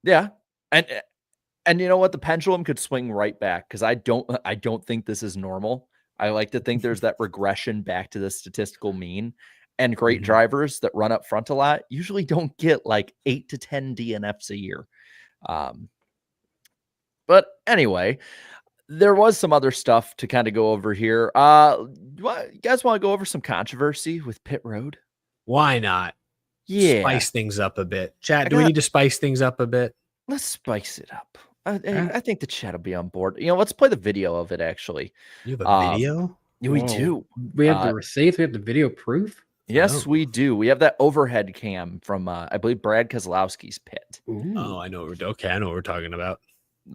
[SPEAKER 4] Yeah. And you know what? The pendulum could swing right back. Cause I don't think this is normal. I like to think there's that regression back to the statistical mean, and great drivers that run up front a lot usually don't get like 8 to 10 DNFs a year. But anyway, there was some other stuff to kind of go over here. You guys want to go over some controversy with Pit Road?
[SPEAKER 6] Why not?
[SPEAKER 4] Yeah.
[SPEAKER 6] Spice things up a bit. Chat, do we need to spice things up a bit?
[SPEAKER 4] Let's spice it up. I think the chat will be on board. Let's play the video of it, actually.
[SPEAKER 6] You have a video?
[SPEAKER 4] We do.
[SPEAKER 5] We have the receipts. We have the video proof.
[SPEAKER 4] Yes, we do. We have that overhead cam from, I believe, Brad Keselowski's pit.
[SPEAKER 5] Ooh.
[SPEAKER 6] Oh, I know what we're talking about.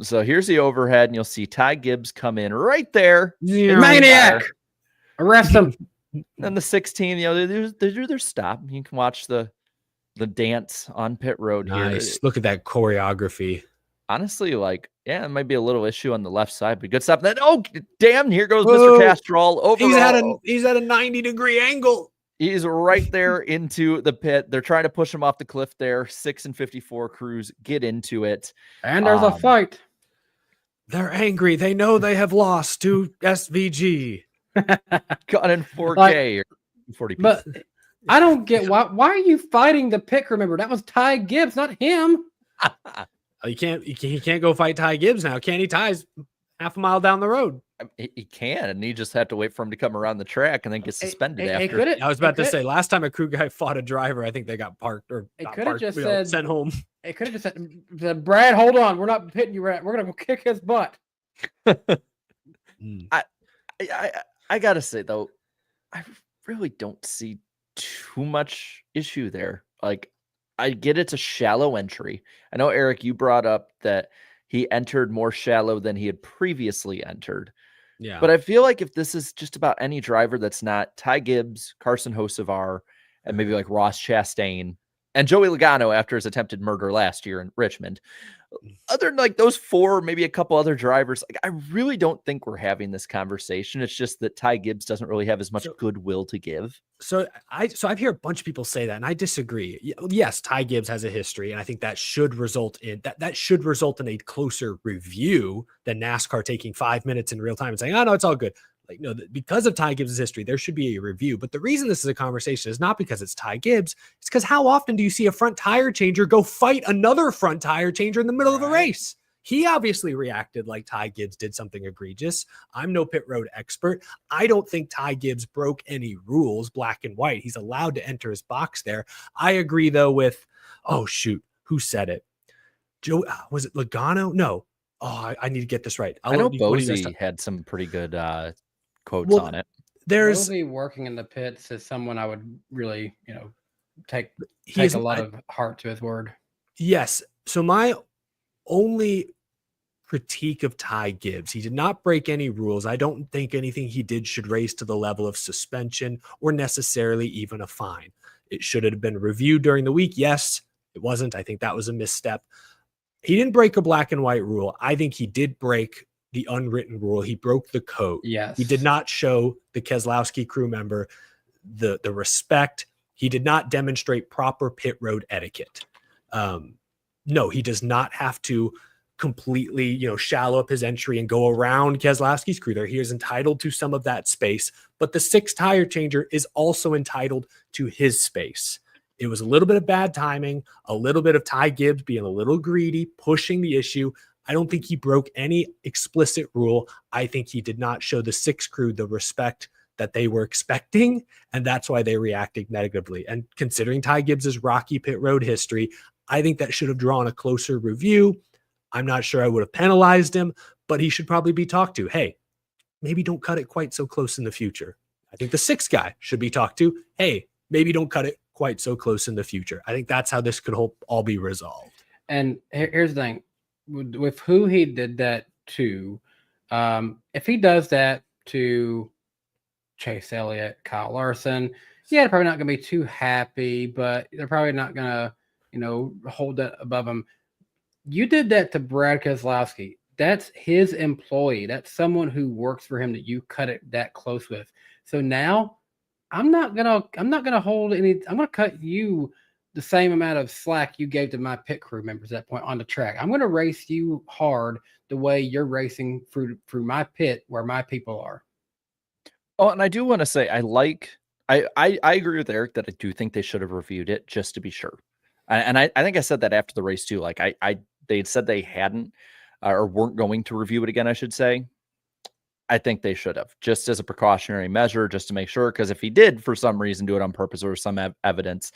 [SPEAKER 4] So here's the overhead, and you'll see Ty Gibbs come in right there.
[SPEAKER 5] Maniac! Arrest him.
[SPEAKER 4] And the 16, they do their stop. You can watch the dance on pit road here.
[SPEAKER 6] Nice. Look at that choreography.
[SPEAKER 4] Honestly, like, yeah, it might be a little issue on the left side, but good stuff. And then, oh, damn, here goes Mr. Castrol.
[SPEAKER 6] He's at a 90-degree angle.
[SPEAKER 4] He's right there into the pit. They're trying to push him off the cliff there. 6 and 54 crews get into it.
[SPEAKER 5] And there's a fight.
[SPEAKER 6] They're angry. They know they have lost to SVG.
[SPEAKER 4] Caught in 4K or 40p.
[SPEAKER 5] But I don't get why are you fighting the pit? Remember, that was Ty Gibbs, not him.
[SPEAKER 6] He can't go fight Ty Gibbs now, can he? Ty's half a mile down the road.
[SPEAKER 4] He can, and he just have to wait for him to come around the track and then get suspended after.
[SPEAKER 6] I was about to say, last time a crew guy fought a driver, I think they got parked or sent home.
[SPEAKER 5] It could have just said, Brad, hold on, we're not pitting you right. We're gonna go kick his butt.
[SPEAKER 4] I gotta say though, I really don't see too much issue there. Like, I get it's a shallow entry. I know, Eric, you brought up that he entered more shallow than he had previously entered.
[SPEAKER 6] Yeah.
[SPEAKER 4] But I feel like if this is just about any driver that's not Ty Gibbs, Carson Hocevar, and maybe like Ross Chastain and Joey Logano after his attempted murder last year in Richmond, other than like those 4, maybe a couple other drivers, like I really don't think we're having this conversation. It's just that Ty Gibbs doesn't really have as much goodwill to give.
[SPEAKER 6] So I've heard a bunch of people say that, and I disagree. Yes, Ty Gibbs has a history, and I think that should result in a closer review than NASCAR taking 5 minutes in real time and saying, "Oh no, it's all good." Like, no, because of Ty Gibbs' history, there should be a review. But the reason this is a conversation is not because it's Ty Gibbs. It's because how often do you see a front tire changer go fight another front tire changer in the middle of a race? He obviously reacted like Ty Gibbs did something egregious. I'm no pit road expert. I don't think Ty Gibbs broke any rules, black and white. He's allowed to enter his box there. I agree, though, with, oh, shoot, who said it? Joe, was it Logano? No. Oh, I need to get this right.
[SPEAKER 4] I know Bozy had some pretty good quotes on it.
[SPEAKER 5] There's Bozy working in the pits is someone I would really, take a lot of heart to his word.
[SPEAKER 6] Yes. So my only critique of Ty Gibbs, he did not break any rules. I don't think anything he did should raise to the level of suspension or necessarily even a fine. It should have been reviewed during the week. Yes, it wasn't. I think that was a misstep. He didn't break a black and white rule. I think he did break the unwritten rule. He broke the code.
[SPEAKER 5] Yes.
[SPEAKER 6] He did not show the Keselowski crew member the respect. He did not demonstrate proper pit road etiquette. No, he does not have to completely, shallow up his entry and go around Keselowski's crew there. He is entitled to some of that space, but the 6th tire changer is also entitled to his space. It was a little bit of bad timing, a little bit of Ty Gibbs being a little greedy, pushing the issue. I don't think he broke any explicit rule. I think he did not show the 6 crew the respect that they were expecting, and that's why they reacted negatively. And considering Ty Gibbs's rocky pit road history, I think that should have drawn a closer review. I'm not sure I would have penalized him, but he should probably be talked to. Hey, maybe don't cut it quite so close in the future. I think the 6th guy should be talked to. Hey, maybe don't cut it quite so close in the future. I think that's how this could all be resolved.
[SPEAKER 5] And here's the thing. With who he did that to, if he does that to Chase Elliott, Kyle Larson, they're probably not going to be too happy, but they're probably not going to, hold that above him. You did that to Brad Keselowski. That's his employee. That's someone who works for him that you cut it that close with. So now I'm not gonna hold any. I'm gonna cut you the same amount of slack you gave to my pit crew members at that point on the track. I'm gonna race you hard the way you're racing through my pit where my people are.
[SPEAKER 4] Oh, and I do want to say I agree with Eric that I do think they should have reviewed it just to be sure. And I think I said that after the race too. Like they said they hadn't or weren't going to review it again, I should say. I think they should have, just as a precautionary measure, just to make sure. Because if he did, for some reason, do it on purpose or some evidence,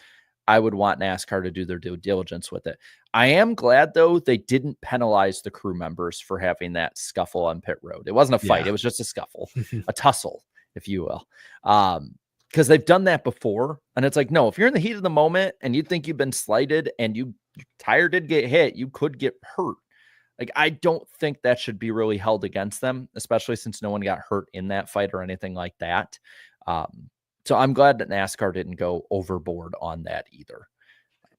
[SPEAKER 4] I would want NASCAR to do their due diligence with it. I am glad, though, they didn't penalize the crew members for having that scuffle on pit road. It wasn't a fight. It was just a scuffle, a tussle, if you will. Because they've done that before. And it's like, no, if you're in the heat of the moment and you think you've been slighted and your tire did get hit, you could get hurt. Like, I don't think that should be really held against them, especially since no one got hurt in that fight or anything like that. So I'm glad that NASCAR didn't go overboard on that either.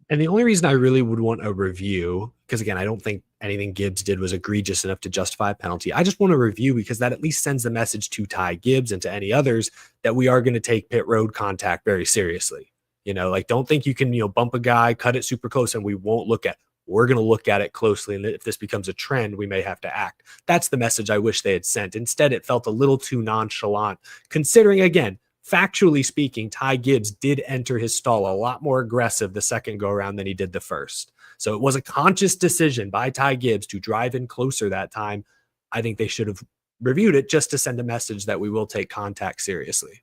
[SPEAKER 6] And the only reason I really would want a review, because again, I don't think anything Gibbs did was egregious enough to justify a penalty. I just want a review because that at least sends the message to Ty Gibbs and to any others that we are going to take pit road contact very seriously. Don't think you can, bump a guy, cut it super close, and we won't look at. We're going to look at it closely. And if this becomes a trend, we may have to act. That's the message I wish they had sent. Instead, it felt a little too nonchalant, considering, again, factually speaking, Ty Gibbs did enter his stall a lot more aggressive the second go around than he did the first. So it was a conscious decision by Ty Gibbs to drive in closer that time. I think they should have reviewed it just to send a message that we will take contact seriously.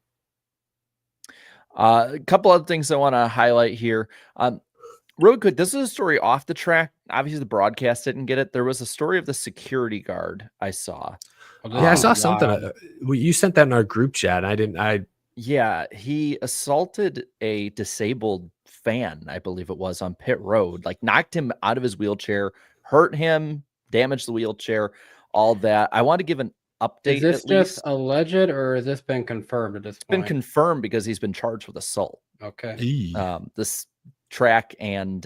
[SPEAKER 4] A couple other things I want to highlight here. Real quick, this is a story off the track. Obviously, the broadcast didn't get it. There was a story of the security guard I saw.
[SPEAKER 6] Yeah, I saw something. You sent that in our group chat.
[SPEAKER 4] Yeah, he assaulted a disabled fan, I believe it was, on pit road. Like, knocked him out of his wheelchair, hurt him, damaged the wheelchair, all that. I want to give an update.
[SPEAKER 5] Is this just alleged, or has this been confirmed at this point?
[SPEAKER 4] It's been confirmed because he's been charged with assault.
[SPEAKER 5] Okay.
[SPEAKER 4] This track and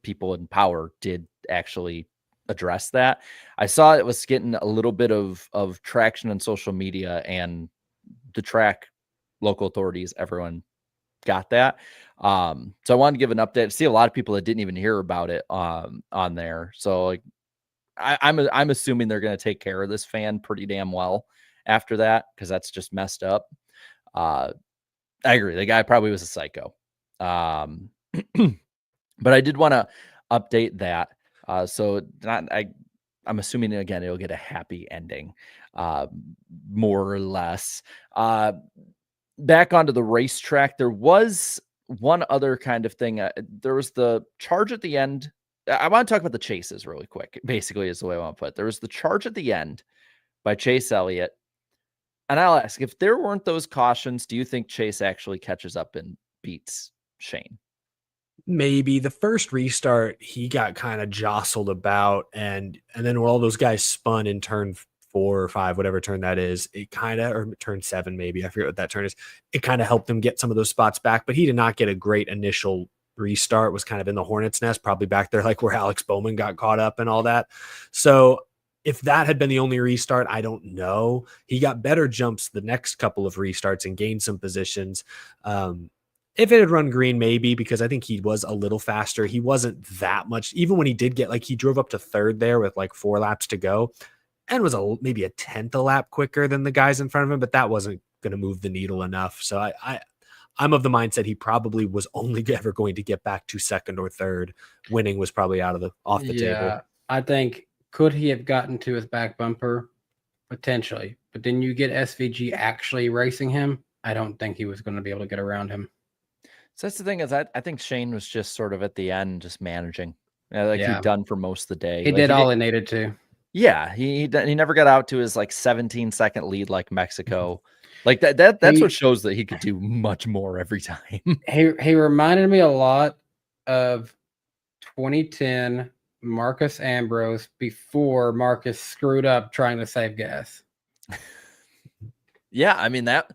[SPEAKER 4] people in power did actually address that. I saw it was getting a little bit of traction on social media, and the track, local authorities, everyone got that. So I wanted to give an update. I see a lot of people that didn't even hear about it on there. So like, I'm assuming they're going to take care of this fan pretty damn well. after that, because that's just messed up. I agree. The guy probably was a psycho. But I did want to update that. So I'm assuming again it'll get a happy ending, more or less. Back onto the racetrack, there was one other kind of thing. There was the charge at the end. I want to talk about the chases really quick. Basically, is the way I want to put it. There was the charge at the end by Chase Elliott. And I'll ask, if there weren't those cautions, do you think Chase actually catches up and beats Shane?
[SPEAKER 6] Maybe the first restart, he got kind of jostled about, and then when all those guys spun in turn 4 or 5, whatever turn that is, it kind of, or turn 7 maybe, I forget what that turn is, it kind of helped him get some of those spots back, but he did not get a great initial restart, was kind of in the hornet's nest, probably back there like where Alex Bowman got caught up and all that. So if that had been the only restart, I don't know. He got better jumps the next couple of restarts and gained some positions. If it had run green, maybe, because I think he was a little faster. He wasn't that much. Even when he did get, like, he drove up to third there with like 4 laps to go and was maybe a tenth a lap quicker than the guys in front of him, but that wasn't going to move the needle enough. So I'm of the mindset he probably was only ever going to get back to second or third. Winning was probably off the table.
[SPEAKER 5] I think, could he have gotten to his back bumper? Potentially. But then you get SVG actually racing him. I don't think he was going to be able to get around him.
[SPEAKER 4] So that's the thing, is I think Shane was just sort of at the end, just managing. He'd done for most of the day.
[SPEAKER 5] He did all he needed to. Yeah,
[SPEAKER 4] he never got out to his like 17-second lead like Mexico. Like that's what shows that he could do much more every time.
[SPEAKER 5] He reminded me a lot of 2010 Marcus Ambrose before Marcus screwed up trying to save gas.
[SPEAKER 4] Yeah, I mean that.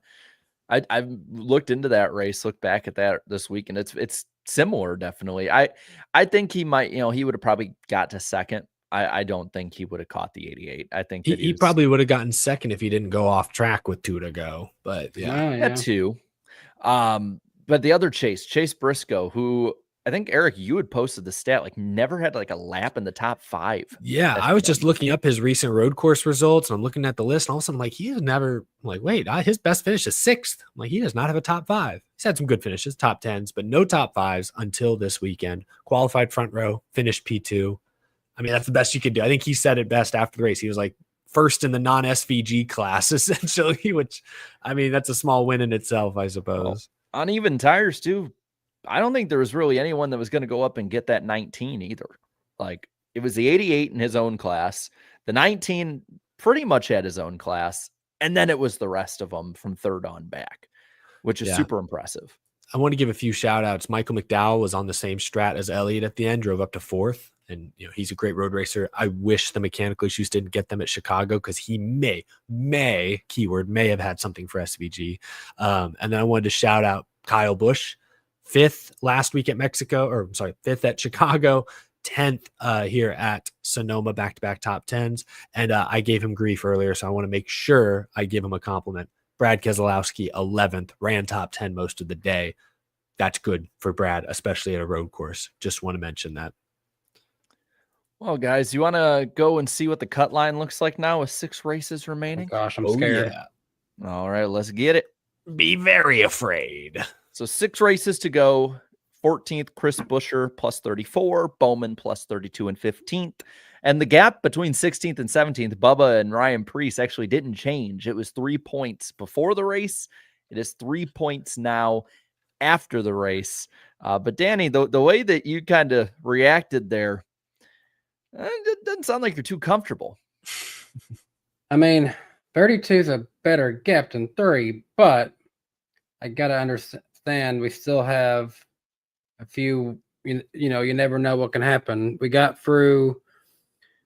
[SPEAKER 4] I've looked into that race, looked back at that this week, and it's similar, definitely. I think he might, he would have probably got to second. I don't think he would have caught the 88. I think that
[SPEAKER 6] he probably would have gotten second if he didn't go off track with 2 to go. But
[SPEAKER 4] that too. But the other Chase Briscoe, who I think, Eric, you had posted the stat, like never had like a lap in the top 5.
[SPEAKER 6] Yeah, I was just looking up his recent road course results, and I'm looking at the list, and all of a sudden, like, he has never, I'm like, wait, his best finish is 6th. I'm like, he does not have a top 5. He's had some good finishes, top 10s, but no top 5s until this weekend. Qualified front row, finished P2. I mean, that's the best you could do. I think he said it best after the race. He was like first in the non-SVG class, essentially, which, I mean, that's a small win in itself, I suppose.
[SPEAKER 4] Well, on even tires, too. I don't think there was really anyone that was going to go up and get that 19 either. Like, it was the 88 in his own class. The 19 pretty much had his own class. And then it was the rest of them from third on back, which is super impressive.
[SPEAKER 6] I want to give a few shout outs. Michael McDowell was on the same strat as Elliott at the end, drove up to 4th. And, he's a great road racer. I wish the mechanical issues didn't get them at Chicago, because he may have had something for SVG. And then I wanted to shout out Kyle Busch. 5th last week at Mexico, 5th at Chicago, 10th here at Sonoma, back-to-back top 10s. And I gave him grief earlier, so I want to make sure I give him a compliment. Brad Keselowski, 11th, ran top 10 most of the day. That's good for Brad, especially at a road course. Just want to mention that.
[SPEAKER 4] Well, guys, you want to go and see what the cut line looks like now with 6 races remaining?
[SPEAKER 5] Oh, gosh, I'm scared.
[SPEAKER 4] Yeah. All right, let's get it.
[SPEAKER 6] Be very afraid.
[SPEAKER 4] So 6 races to go. 14th, Chris Buescher plus 34, Bowman plus 32 and 15th. And the gap between 16th and 17th, Bubba and Ryan Preece, actually didn't change. It was 3 points before the race. It is 3 points now after the race. But Danny, the way that you kind of reacted there, it doesn't sound like you're too comfortable.
[SPEAKER 5] I mean, 32 is a better gap than 3, but I got to understand we still have a few, you never know what can happen. We got through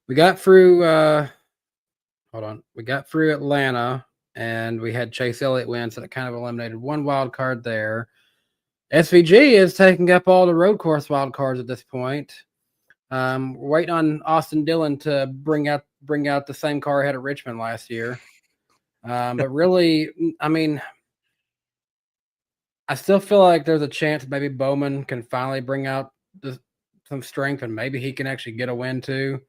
[SPEAKER 5] Atlanta, and we had Chase Elliott win, so that kind of eliminated one wild card there. SVG is taking up all the road course wild cards at this point. We're waiting on Austin Dillon to bring out the same car he had at Richmond last year. But really, I mean, I still feel like there's a chance maybe Bowman can finally bring out some strength, and maybe he can actually get a win too.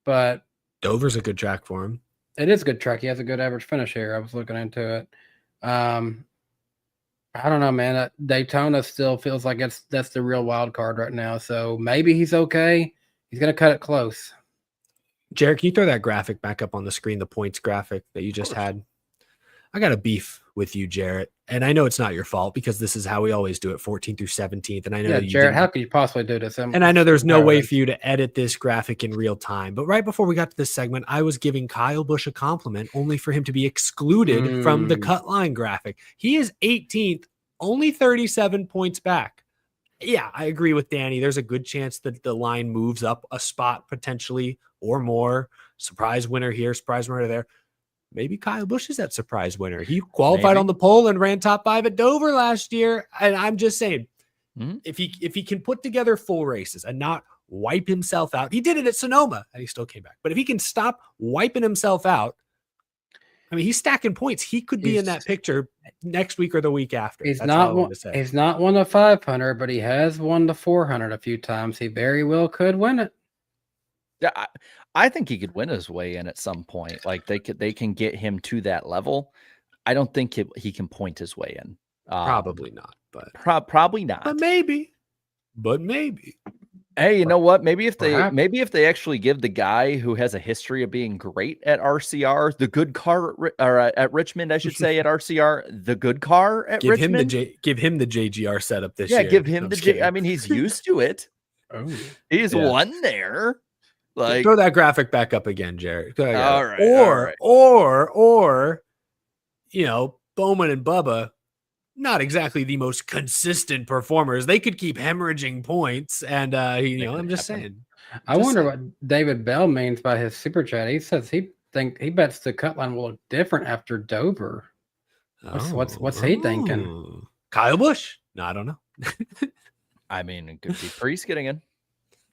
[SPEAKER 5] But
[SPEAKER 6] Dover's a good track for him.
[SPEAKER 5] It is a good track. He has a good average finish here. I was looking into it. I don't know, man. Daytona still feels like that's the real wild card right now. So maybe he's okay. He's gonna cut it close.
[SPEAKER 6] Jared, can you throw that graphic back up on the screen, the points graphic that you just had? I got a beef with you, Jarrett, and I know it's not your fault because this is how we always do it, 14th through 17th. And I know,
[SPEAKER 5] Jarrett, how could you possibly do this?
[SPEAKER 6] And I know there's no way for you to edit this graphic in real time. But right before we got to this segment, I was giving Kyle Busch a compliment, only for him to be excluded from the cut line graphic. He is 18th, only 37 points back. Yeah, I agree with Danny. There's a good chance that the line moves up a spot potentially or more. Surprise winner here, surprise winner there. Maybe Kyle Busch is that surprise winner. He qualified on the pole and ran top 5 at Dover last year. And I'm just saying, if he can put together full races and not wipe himself out, he did it at Sonoma and he still came back. But if he can stop wiping himself out, I mean, he's stacking points. He could be in that picture next week or the week after.
[SPEAKER 5] He's not won the 500, but he has won the 400 a few times. He very well could win it.
[SPEAKER 4] Yeah, I think he could win his way in at some point. Like they can get him to that level. I don't think he can point his way in.
[SPEAKER 6] Probably not, but
[SPEAKER 4] probably not.
[SPEAKER 6] But maybe.
[SPEAKER 4] Hey, you know what? Maybe if they actually give the guy who has a history of being great at RCR, the good car at Richmond, I should say, at RCR, the good car at Richmond.
[SPEAKER 6] Give him the JGR setup this year.
[SPEAKER 4] Yeah, give him I mean, he's used to it. He's won there. Like,
[SPEAKER 6] throw that graphic back up again, Jared.
[SPEAKER 4] All right.
[SPEAKER 6] Or, you know, Bowman and Bubba, not exactly the most consistent performers. They could keep hemorrhaging points, and I'm just saying.
[SPEAKER 5] I wonder what David Bell means by his super chat. He says he bets the cut line will look different after Dover. What's he thinking?
[SPEAKER 6] Kyle Busch? No, I don't know.
[SPEAKER 4] I mean, it could be Priest getting in.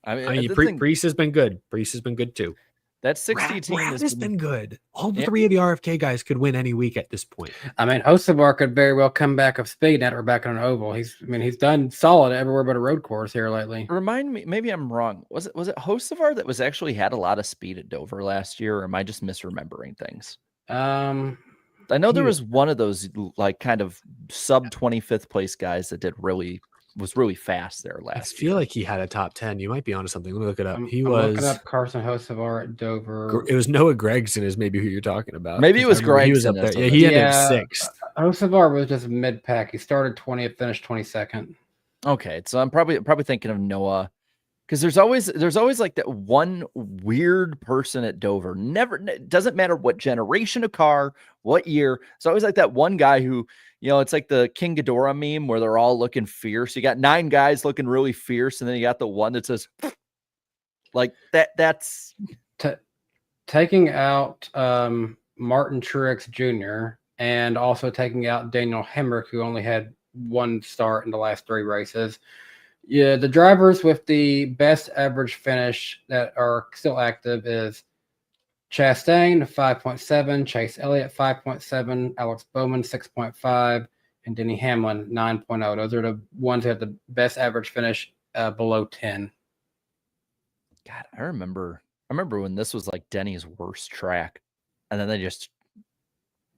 [SPEAKER 4] I mean,
[SPEAKER 6] Priest has been good. Priest has been good too.
[SPEAKER 4] That 60 team
[SPEAKER 6] has been good. All three of the RFK guys could win any week at this point.
[SPEAKER 5] I mean, Hocevar could very well come back of speed now that we're back on an oval. He's done solid everywhere but a road course here lately.
[SPEAKER 4] Remind me, maybe I'm wrong. Was it Hocevar that was actually had a lot of speed at Dover last year, or am I just misremembering things? I know there was one of those like kind of sub 25th place guys that was really fast there last year.
[SPEAKER 6] I feel like he had a top 10. You might be onto something. Let me look it up.
[SPEAKER 5] I'm looking up Carson Hocevar at Dover.
[SPEAKER 6] It was Noah Gregson is maybe who you're talking about.
[SPEAKER 4] Maybe it was Gregson.
[SPEAKER 6] He was up there. Yeah, he ended 6th.
[SPEAKER 5] Hocevar was just mid-pack. He started 20th, finished 22nd.
[SPEAKER 4] Okay, so I'm probably thinking of Noah, because there's always like that one weird person at Dover. Doesn't matter what generation of car, what year. It's always like that one guy who, you know, it's like the King Ghidorah meme where they're all looking fierce. You got 9 guys looking really fierce, and then you got the one that says like that. That's
[SPEAKER 5] taking out Martin Truex Jr. and also taking out Daniel Hemrick, who only had 1 start in the last 3 races. Yeah, the drivers with the best average finish that are still active is Chastain 5.7, Chase Elliott 5.7, Alex Bowman 6.5, and Denny Hamlin 9.0. Those are the ones that have the best average finish below 10.
[SPEAKER 4] God, I remember when this was like Denny's worst track, and then they just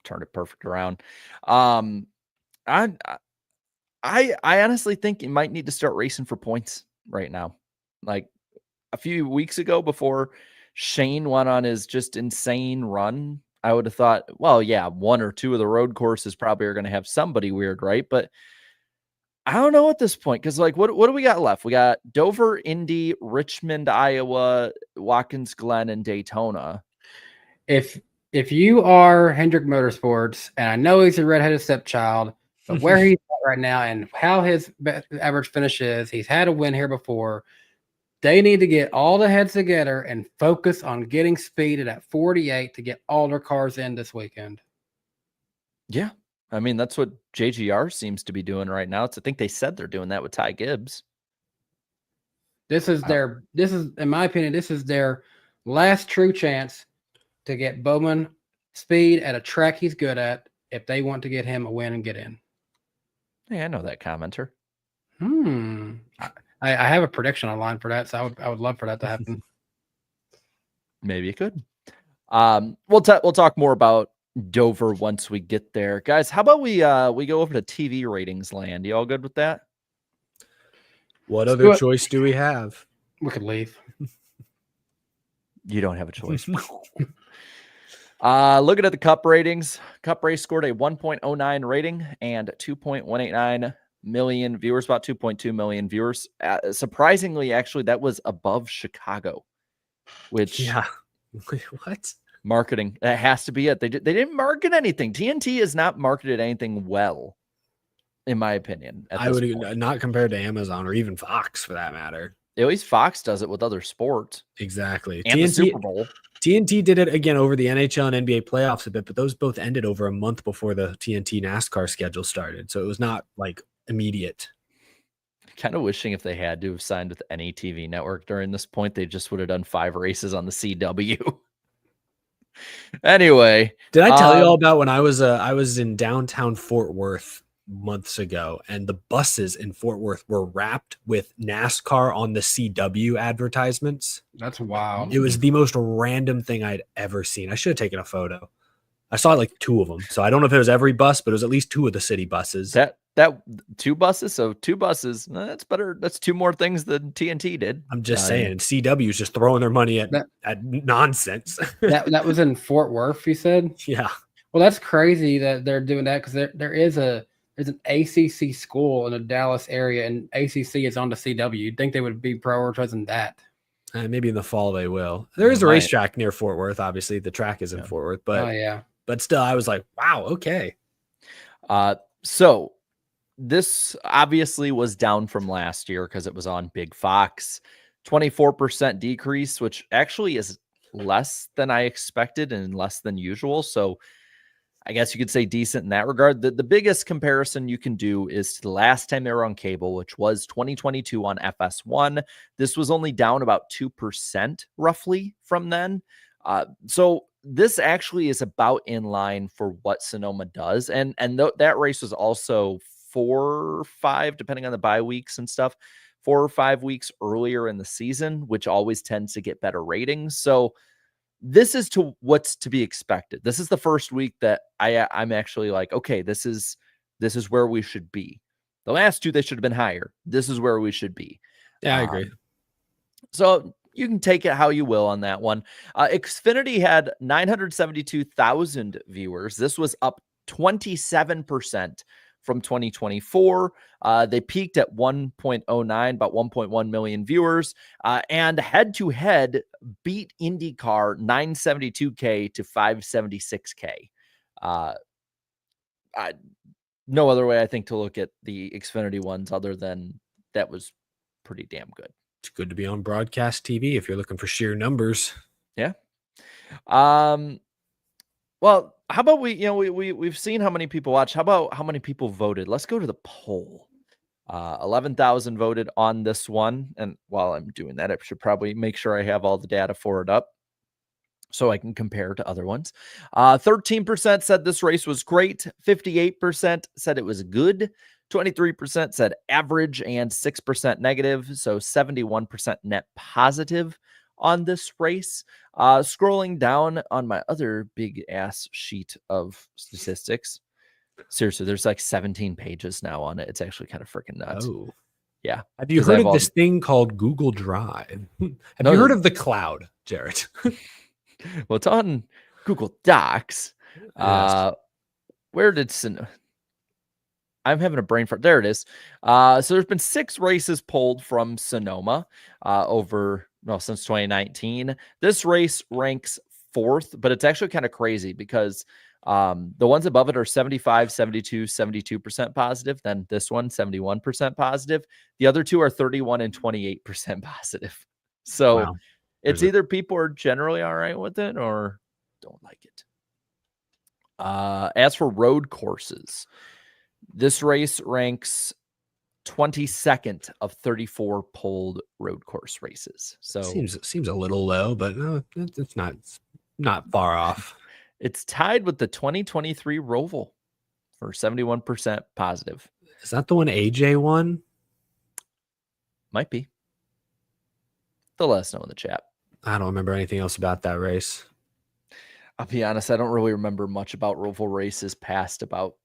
[SPEAKER 4] turned it perfect around. I honestly think you might need to start racing for points right now. Like a few weeks ago, before Shane went on his just insane run, I would have thought, well, yeah, 1 or 2 of the road courses probably are going to have somebody weird, right? But I don't know at this point, because like, what do we got left? We got Dover, Indy, Richmond, Iowa, Watkins Glen, and Daytona.
[SPEAKER 5] If you are Hendrick Motorsports, and I know he's a redheaded stepchild, but where he's at right now and how his average finish is, he's had a win here before. They need to get all the heads together and focus on getting speed at 48 to get all their cars in this weekend. Yeah.
[SPEAKER 4] I mean, that's what JGR seems to be doing right now. I think they said they're doing that with Ty Gibbs.
[SPEAKER 5] This is in my opinion, this is their last true chance to get Bowman speed at a track he's good at if they want to get him a win and get in.
[SPEAKER 4] Hey, I know that commenter.
[SPEAKER 5] I have a prediction online for that, so I would love for that to happen.
[SPEAKER 4] Maybe it could. We'll talk more about Dover once we get there, guys. How about we go over to TV ratings land? You all good with that?
[SPEAKER 6] What
[SPEAKER 5] Let's
[SPEAKER 6] other
[SPEAKER 5] do it.
[SPEAKER 6] choice do we have?
[SPEAKER 5] We could leave.
[SPEAKER 4] You don't have a choice. Looking at the Cup ratings, Cup race scored a 1.09 rating and 2.189 million viewers, about 2.2 million viewers. Surprisingly, actually, that was above Chicago, which
[SPEAKER 6] Yeah. What?
[SPEAKER 4] marketing, that has to be it. They didn't market anything. TNT has not marketed anything well, in my opinion.
[SPEAKER 6] I would not compared to Amazon or even Fox for that matter.
[SPEAKER 4] At least Fox does it with other sports.
[SPEAKER 6] Exactly.
[SPEAKER 4] And the Super Bowl.
[SPEAKER 6] TNT did it again over the NHL and NBA playoffs a bit, but those both ended over a month before the TNT NASCAR schedule started. So it was not like immediate.
[SPEAKER 4] Kind of wishing if they had to have signed with any TV network during this point, they just would have done 5 races on the CW. Anyway,
[SPEAKER 6] did I tell you all about when I was in downtown Fort Worth months ago, and the buses in Fort Worth were wrapped with NASCAR on the CW advertisements?
[SPEAKER 5] That's wild.
[SPEAKER 6] It was the most random thing I'd ever seen. I should have taken a photo. I saw like 2 of them, so I don't know if it was every bus, but it was at least 2 of the city buses.
[SPEAKER 4] That 2 buses, so 2 buses. That's better. That's 2 more things than TNT did.
[SPEAKER 6] I'm just saying, CW is just throwing their money at nonsense.
[SPEAKER 5] that was in Fort Worth, you said?
[SPEAKER 6] Yeah.
[SPEAKER 5] Well, that's crazy that they're doing that, because there's an ACC school in the Dallas area, and ACC is on the CW. You'd think they would be prioritizing that.
[SPEAKER 6] Maybe in the fall they will. There is a racetrack near Fort Worth. Obviously, the track is in Fort Worth, but still, I was like, wow, okay.
[SPEAKER 4] So this obviously was down from last year because it was on Big Fox. 24% decrease, which actually is less than I expected and less than usual. So I guess you could say decent in that regard. The biggest comparison you can do is to the last time they were on cable, which was 2022 on FS1. This was only down about 2% roughly from then. So this actually is about in line for what Sonoma does. And that race was also 4 or 5, depending on the bye weeks and stuff, 4 or 5 weeks earlier in the season, which always tends to get better ratings. So this is what's to be expected. This is the first week that I'm actually like, okay, this is where we should be. The last 2, they should have been higher. This is where we should be.
[SPEAKER 6] Yeah, I agree.
[SPEAKER 4] So you can take it how you will on that one. Xfinity had 972,000 viewers. This was up 27% from 2024. They peaked at 1.09, about 1.1 million viewers, and head-to-head beat IndyCar 972K to 576K. No other way, I think, to look at the Xfinity ones other than that was pretty damn good.
[SPEAKER 6] It's good to be on broadcast TV if you're looking for sheer numbers.
[SPEAKER 4] Yeah. Well, how about we've seen how many people watch. How about how many people voted? Let's go to the poll. 11,000 voted on this one. And while I'm doing that, I should probably make sure I have all the data for it up so I can compare to other ones. 13% said this race was great. 58% said it was good. 23% said average and 6% negative. So 71% net positive on this race. Scrolling down on my other big ass sheet of statistics. Seriously, there's like 17 pages now on it. It's actually kind of freaking nuts.
[SPEAKER 6] Oh,
[SPEAKER 4] yeah.
[SPEAKER 6] Have you heard of this thing called Google Drive? Have you heard of the cloud, Jared?
[SPEAKER 4] Well, it's on Google Docs.
[SPEAKER 6] Yes.
[SPEAKER 4] Where did I'm having a brain fart. There it is. So there's been 6 races pulled from Sonoma since 2019. This race ranks 4th, but it's actually kind of crazy because the ones above it are 75, 72, 72% positive. Then this one, 71% positive. The other 2 are 31 and 28% positive. So
[SPEAKER 6] Wow.
[SPEAKER 4] it's either people are generally all right with it or don't like it. As for road courses, this race ranks 22nd of 34 pulled road course races. So
[SPEAKER 6] seems a little low, but no, it's not far off.
[SPEAKER 4] It's tied with the 2023 Roval for 71% positive.
[SPEAKER 6] Is that the one AJ won?
[SPEAKER 4] Might be. They'll let us know in the chat.
[SPEAKER 6] I don't remember anything else about that race.
[SPEAKER 4] I'll be honest, I don't really remember much about Roval races past about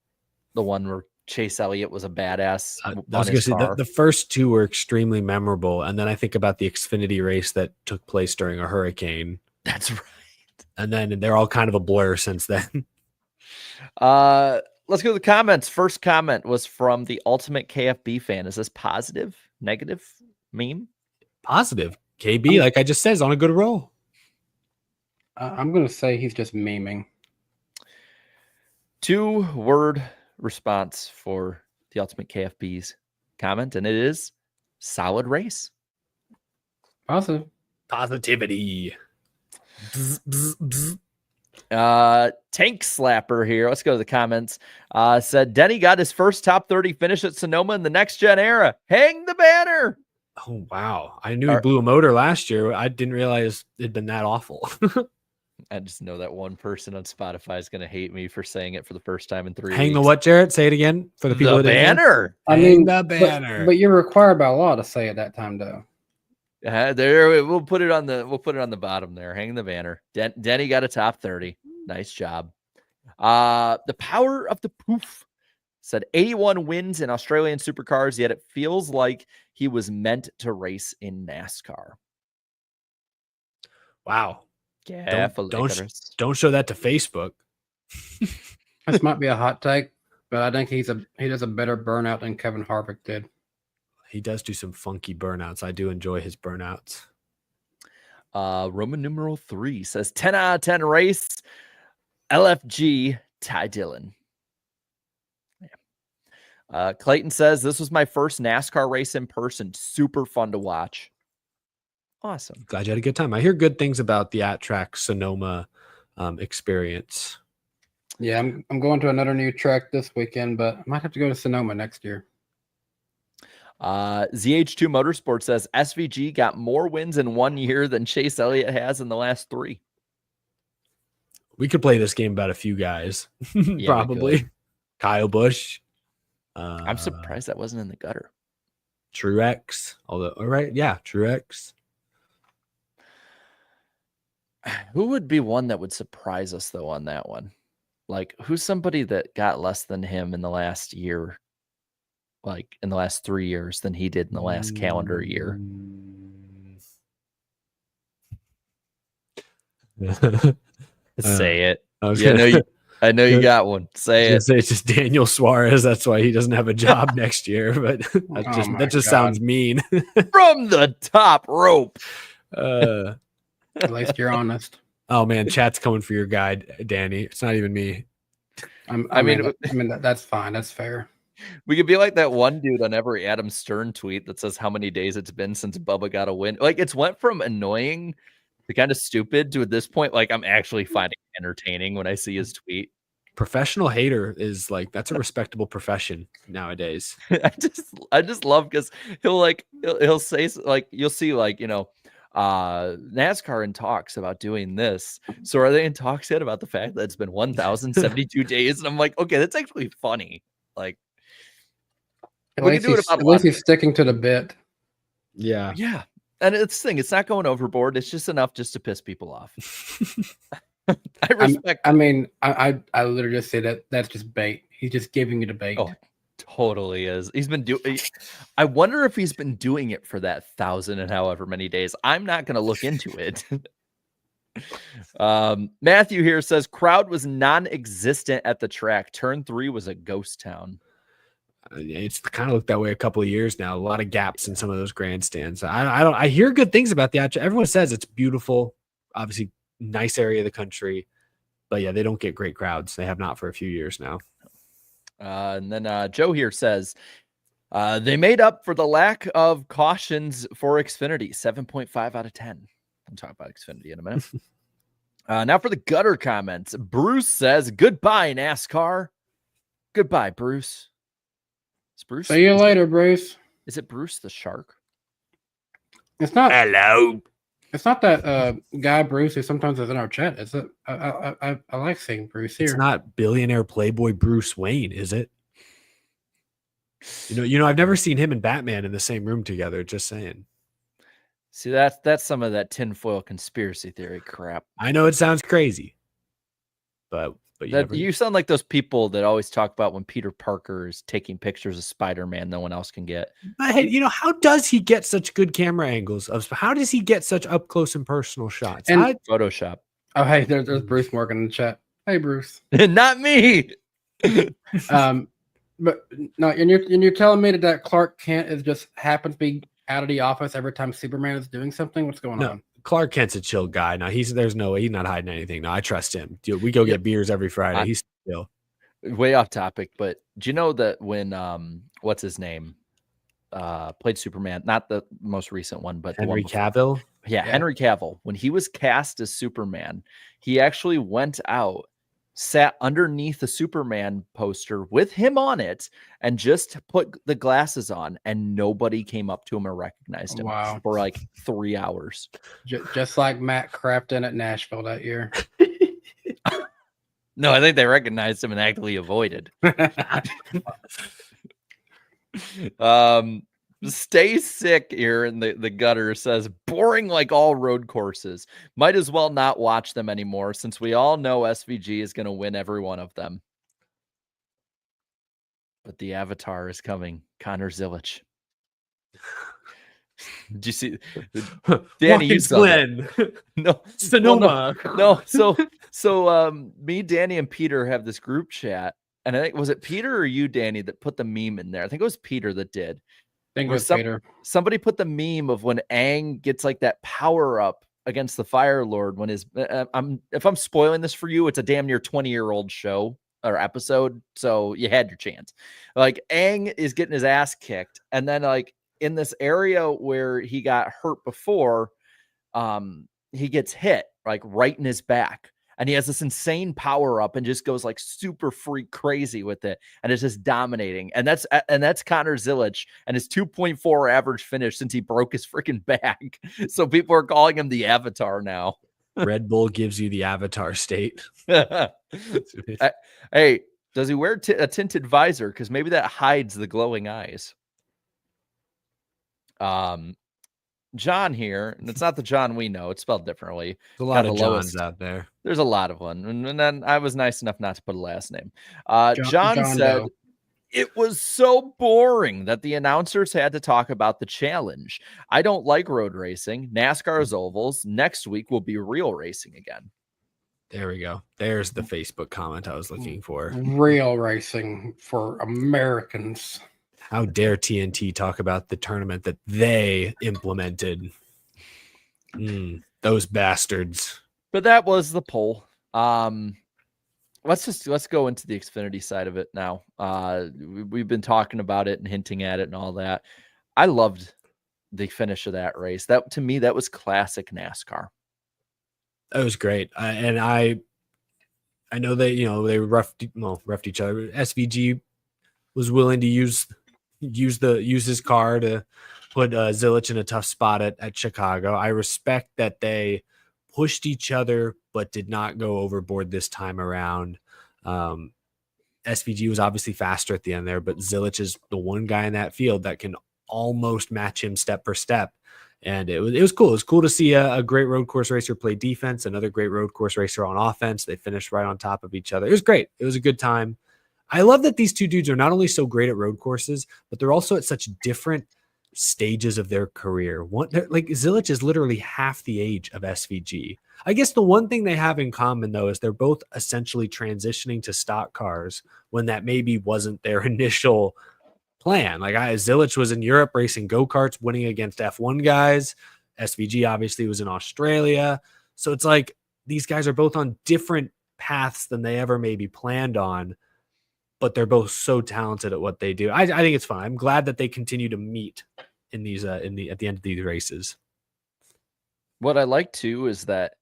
[SPEAKER 4] the one where Chase Elliott was a badass
[SPEAKER 6] I
[SPEAKER 4] on
[SPEAKER 6] was going to
[SPEAKER 4] his
[SPEAKER 6] say
[SPEAKER 4] car.
[SPEAKER 6] the first two were extremely memorable. And then I think about the Xfinity race that took place during a hurricane.
[SPEAKER 4] That's right.
[SPEAKER 6] And then they're all kind of a blur since then.
[SPEAKER 4] Let's go to the comments. First comment was from the Ultimate KFB fan. Is this positive, negative meme?
[SPEAKER 6] Positive. KB, like I just said, is on a good roll.
[SPEAKER 5] I'm going to say he's just memeing.
[SPEAKER 4] 2-word response for the Ultimate KFB's comment, and it is solid race.
[SPEAKER 5] Positive.
[SPEAKER 6] Positivity. Bzz, bzz, bzz.
[SPEAKER 4] Tank Slapper here. Let's go to the comments. Said Denny got his first top 30 finish at Sonoma in the next gen era. Hang the banner.
[SPEAKER 6] Oh, wow. I knew he blew a motor last year. I didn't realize it'd been that awful.
[SPEAKER 4] I just know that one person on Spotify is going to hate me for saying it for the first time in 3
[SPEAKER 6] Hang
[SPEAKER 4] weeks.
[SPEAKER 6] the what, Jarrett? Say it again for the people
[SPEAKER 4] The
[SPEAKER 6] that didn't hear.
[SPEAKER 4] banner.
[SPEAKER 5] I
[SPEAKER 6] Hang
[SPEAKER 5] mean,
[SPEAKER 6] the banner.
[SPEAKER 5] But you're required by law to say it that time, though.
[SPEAKER 4] There, we'll put it on the bottom there. Hang the banner. Denny got a top 30. Nice job. The power of the poof said 81 wins in Australian supercars, yet it feels like he was meant to race in NASCAR.
[SPEAKER 6] Wow.
[SPEAKER 4] Yeah,
[SPEAKER 6] Don't show that to Facebook.
[SPEAKER 5] This might be a hot take, but I think he does a better burnout than Kevin Harvick did.
[SPEAKER 6] He does do some funky burnouts. I do enjoy his burnouts.
[SPEAKER 4] Roman numeral 3 says 10 out of 10 race. LFG Ty Dillon. Yeah. Clayton says this was my first NASCAR race in person. Super fun to watch. Awesome.
[SPEAKER 6] Glad you had a good time. I hear good things about the at-track Sonoma experience.
[SPEAKER 5] Yeah, I'm going to another new track this weekend, but I might have to go to Sonoma next year.
[SPEAKER 4] ZH2 Motorsport says SVG got more wins in 1 year than Chase Elliott has in the last 3.
[SPEAKER 6] We could play this game about a few guys.
[SPEAKER 4] Yeah,
[SPEAKER 6] probably. Kyle Busch.
[SPEAKER 4] I'm surprised that wasn't in the gutter.
[SPEAKER 6] Truex. Although, all right. Yeah, Truex.
[SPEAKER 4] Who would be one that would surprise us, though, on that one? Like, who's somebody that got less than him in the last year? Like, in the last 3 years than he did in the last calendar year? Say it. I know you got one. Say it.
[SPEAKER 6] It's just Daniel Suarez. That's why he doesn't have a job next year. But that just sounds mean.
[SPEAKER 4] From the top rope.
[SPEAKER 5] At least you're honest.
[SPEAKER 6] Oh man, chat's coming for your guy, Danny. It's not even me.
[SPEAKER 5] I mean, that's fine. That's fair.
[SPEAKER 4] We could be like that one dude on every Adam Stern tweet that says how many days it's been since Bubba got a win. Like, it's went from annoying to kind of stupid to, at this point, like, I'm actually finding it entertaining when I see his tweet.
[SPEAKER 6] Professional hater is like, that's a respectable profession nowadays.
[SPEAKER 4] I just love, because he'll say, like, you'll see, like, NASCAR in talks about doing this. So are they in talks yet about the fact that it's been 1,072 days? And I'm like, okay, that's actually funny. Like,
[SPEAKER 5] at least he's sticking to the bit.
[SPEAKER 6] Yeah.
[SPEAKER 4] Yeah. And it's the thing, it's not going overboard. It's just enough just to piss people off. I respect.
[SPEAKER 5] I mean, I literally just say that's just bait. He's just giving you the bait.
[SPEAKER 4] Oh, totally is. He's been doing. I wonder if he's been doing it for that 1,000 and however many days. I'm not going to look into it. Matthew here says crowd was non-existent at the track. Turn 3 was a ghost town.
[SPEAKER 6] It's kind of looked that way a couple of years now. A lot of gaps in some of those grandstands. I hear good things about the actual. Everyone says it's beautiful. Obviously, nice area of the country. But yeah, they don't get great crowds. They have not for a few years now.
[SPEAKER 4] And then Joe here says they made up for the lack of cautions for Xfinity. 7.5 out of 10. I'll talk about Xfinity in a minute. Now for the gutter comments. Bruce says, goodbye, NASCAR. Goodbye, Bruce. Is Bruce?
[SPEAKER 5] See you later, Bruce.
[SPEAKER 4] Is it Bruce the Shark?
[SPEAKER 5] It's not.
[SPEAKER 6] Hello.
[SPEAKER 5] It's not that guy Bruce who sometimes is in our chat. It's I like seeing Bruce here.
[SPEAKER 6] It's not billionaire playboy Bruce Wayne, is it? You know, I've never seen him and Batman in the same room together. Just saying.
[SPEAKER 4] See, that's some of that tinfoil conspiracy theory crap.
[SPEAKER 6] I know it sounds crazy. but
[SPEAKER 4] You sound like those people that always talk about when Peter Parker is taking pictures of Spider-Man no one else can get.
[SPEAKER 6] But hey, how does he get such good camera angles? How does he get such up close and personal shots?
[SPEAKER 5] And
[SPEAKER 4] Photoshop.
[SPEAKER 5] oh, hey, there's Bruce Morgan in the chat. Hey, Bruce.
[SPEAKER 4] Not me.
[SPEAKER 5] But no, and you're telling me that Clark Kent is just happens to be out of the office every time Superman is doing something? What's going on?
[SPEAKER 6] Clark Kent's a chill guy. Now there's no way he's not hiding anything. No, I trust him. Dude, we go get beers every Friday. He's chill.
[SPEAKER 4] Way off topic, but do you know that when what's his name played Superman, not the most recent one, but
[SPEAKER 6] Henry
[SPEAKER 4] the one
[SPEAKER 6] Cavill?
[SPEAKER 4] Yeah, Henry Cavill. When he was cast as Superman, he actually went out, sat underneath a Superman poster with him on it, and just put the glasses on, and nobody came up to him or recognized him for like 3 hours.
[SPEAKER 5] Just like Matt Crafton at Nashville that year.
[SPEAKER 4] No, I think they recognized him and actively avoided. Stay sick here in the gutter says, boring like all road courses. Might as well not watch them anymore since we all know SVG is going to win every one of them. But the Avatar is coming. Connor Zilich. Did you see? Danny, you saw that. No,
[SPEAKER 6] Sonoma.
[SPEAKER 4] No. So me, Danny, and Peter have this group chat. And I think, was it Peter or you, Danny, that put the meme in there? I think it was Peter that did.
[SPEAKER 5] I think it was Peter. Somebody
[SPEAKER 4] put the meme of when Aang gets like that power up against the Fire Lord when his if I'm spoiling this for you, it's a damn near 20-year-old show or episode, so you had your chance. Like Aang is getting his ass kicked, and then like in this area where he got hurt before, he gets hit like right in his back. And he has this insane power up and just goes like super freak crazy with it. And it's just dominating. And that's Connor Zilich and his 2.4 average finish since he broke his freaking back. So people are calling him the Avatar now.
[SPEAKER 6] Red Bull gives you the Avatar state.
[SPEAKER 4] Hey, does he wear a tinted visor? Because maybe that hides the glowing eyes. John here, and it's not the John we know, it's spelled differently.
[SPEAKER 6] There's a lot of Johns out there.
[SPEAKER 4] There's a lot of them. And then I was nice enough not to put a last name. John said, it was so boring that the announcers had to talk about the challenge. I don't like road racing. NASCAR's ovals. Next week will be real racing again.
[SPEAKER 6] There we go. There's the Facebook comment I was looking for.
[SPEAKER 5] Real racing for Americans.
[SPEAKER 6] How dare TNT talk about the tournament that they implemented? Those bastards.
[SPEAKER 4] But that was the poll. Let's go into the Xfinity side of it now. We've been talking about it and hinting at it and all that. I loved the finish of that race. That to me, that was classic NASCAR. That
[SPEAKER 6] was great. And I know they, they roughed each other. SVG was willing to use his car to put Zilich in a tough spot at Chicago. I respect that they pushed each other, but did not go overboard this time around. SVG was obviously faster at the end there, but Zilich is the one guy in that field that can almost match him step for step. And it was cool. It was cool to see a great road course racer play defense, another great road course racer on offense. They finished right on top of each other. It was great. It was a good time. I love that these two dudes are not only so great at road courses, but they're also at such different stages of their career. Like Zilich is literally half the age of SVG. I guess the one thing they have in common, though, is they're both essentially transitioning to stock cars when that maybe wasn't their initial plan. Like Zilich was in Europe racing go-karts, winning against F1 guys. SVG obviously was in Australia. So it's like these guys are both on different paths than they ever maybe planned on, but they're both so talented at what they do. I think it's fun. I'm glad that they continue to meet in these at the end of these races.
[SPEAKER 4] What I like too is that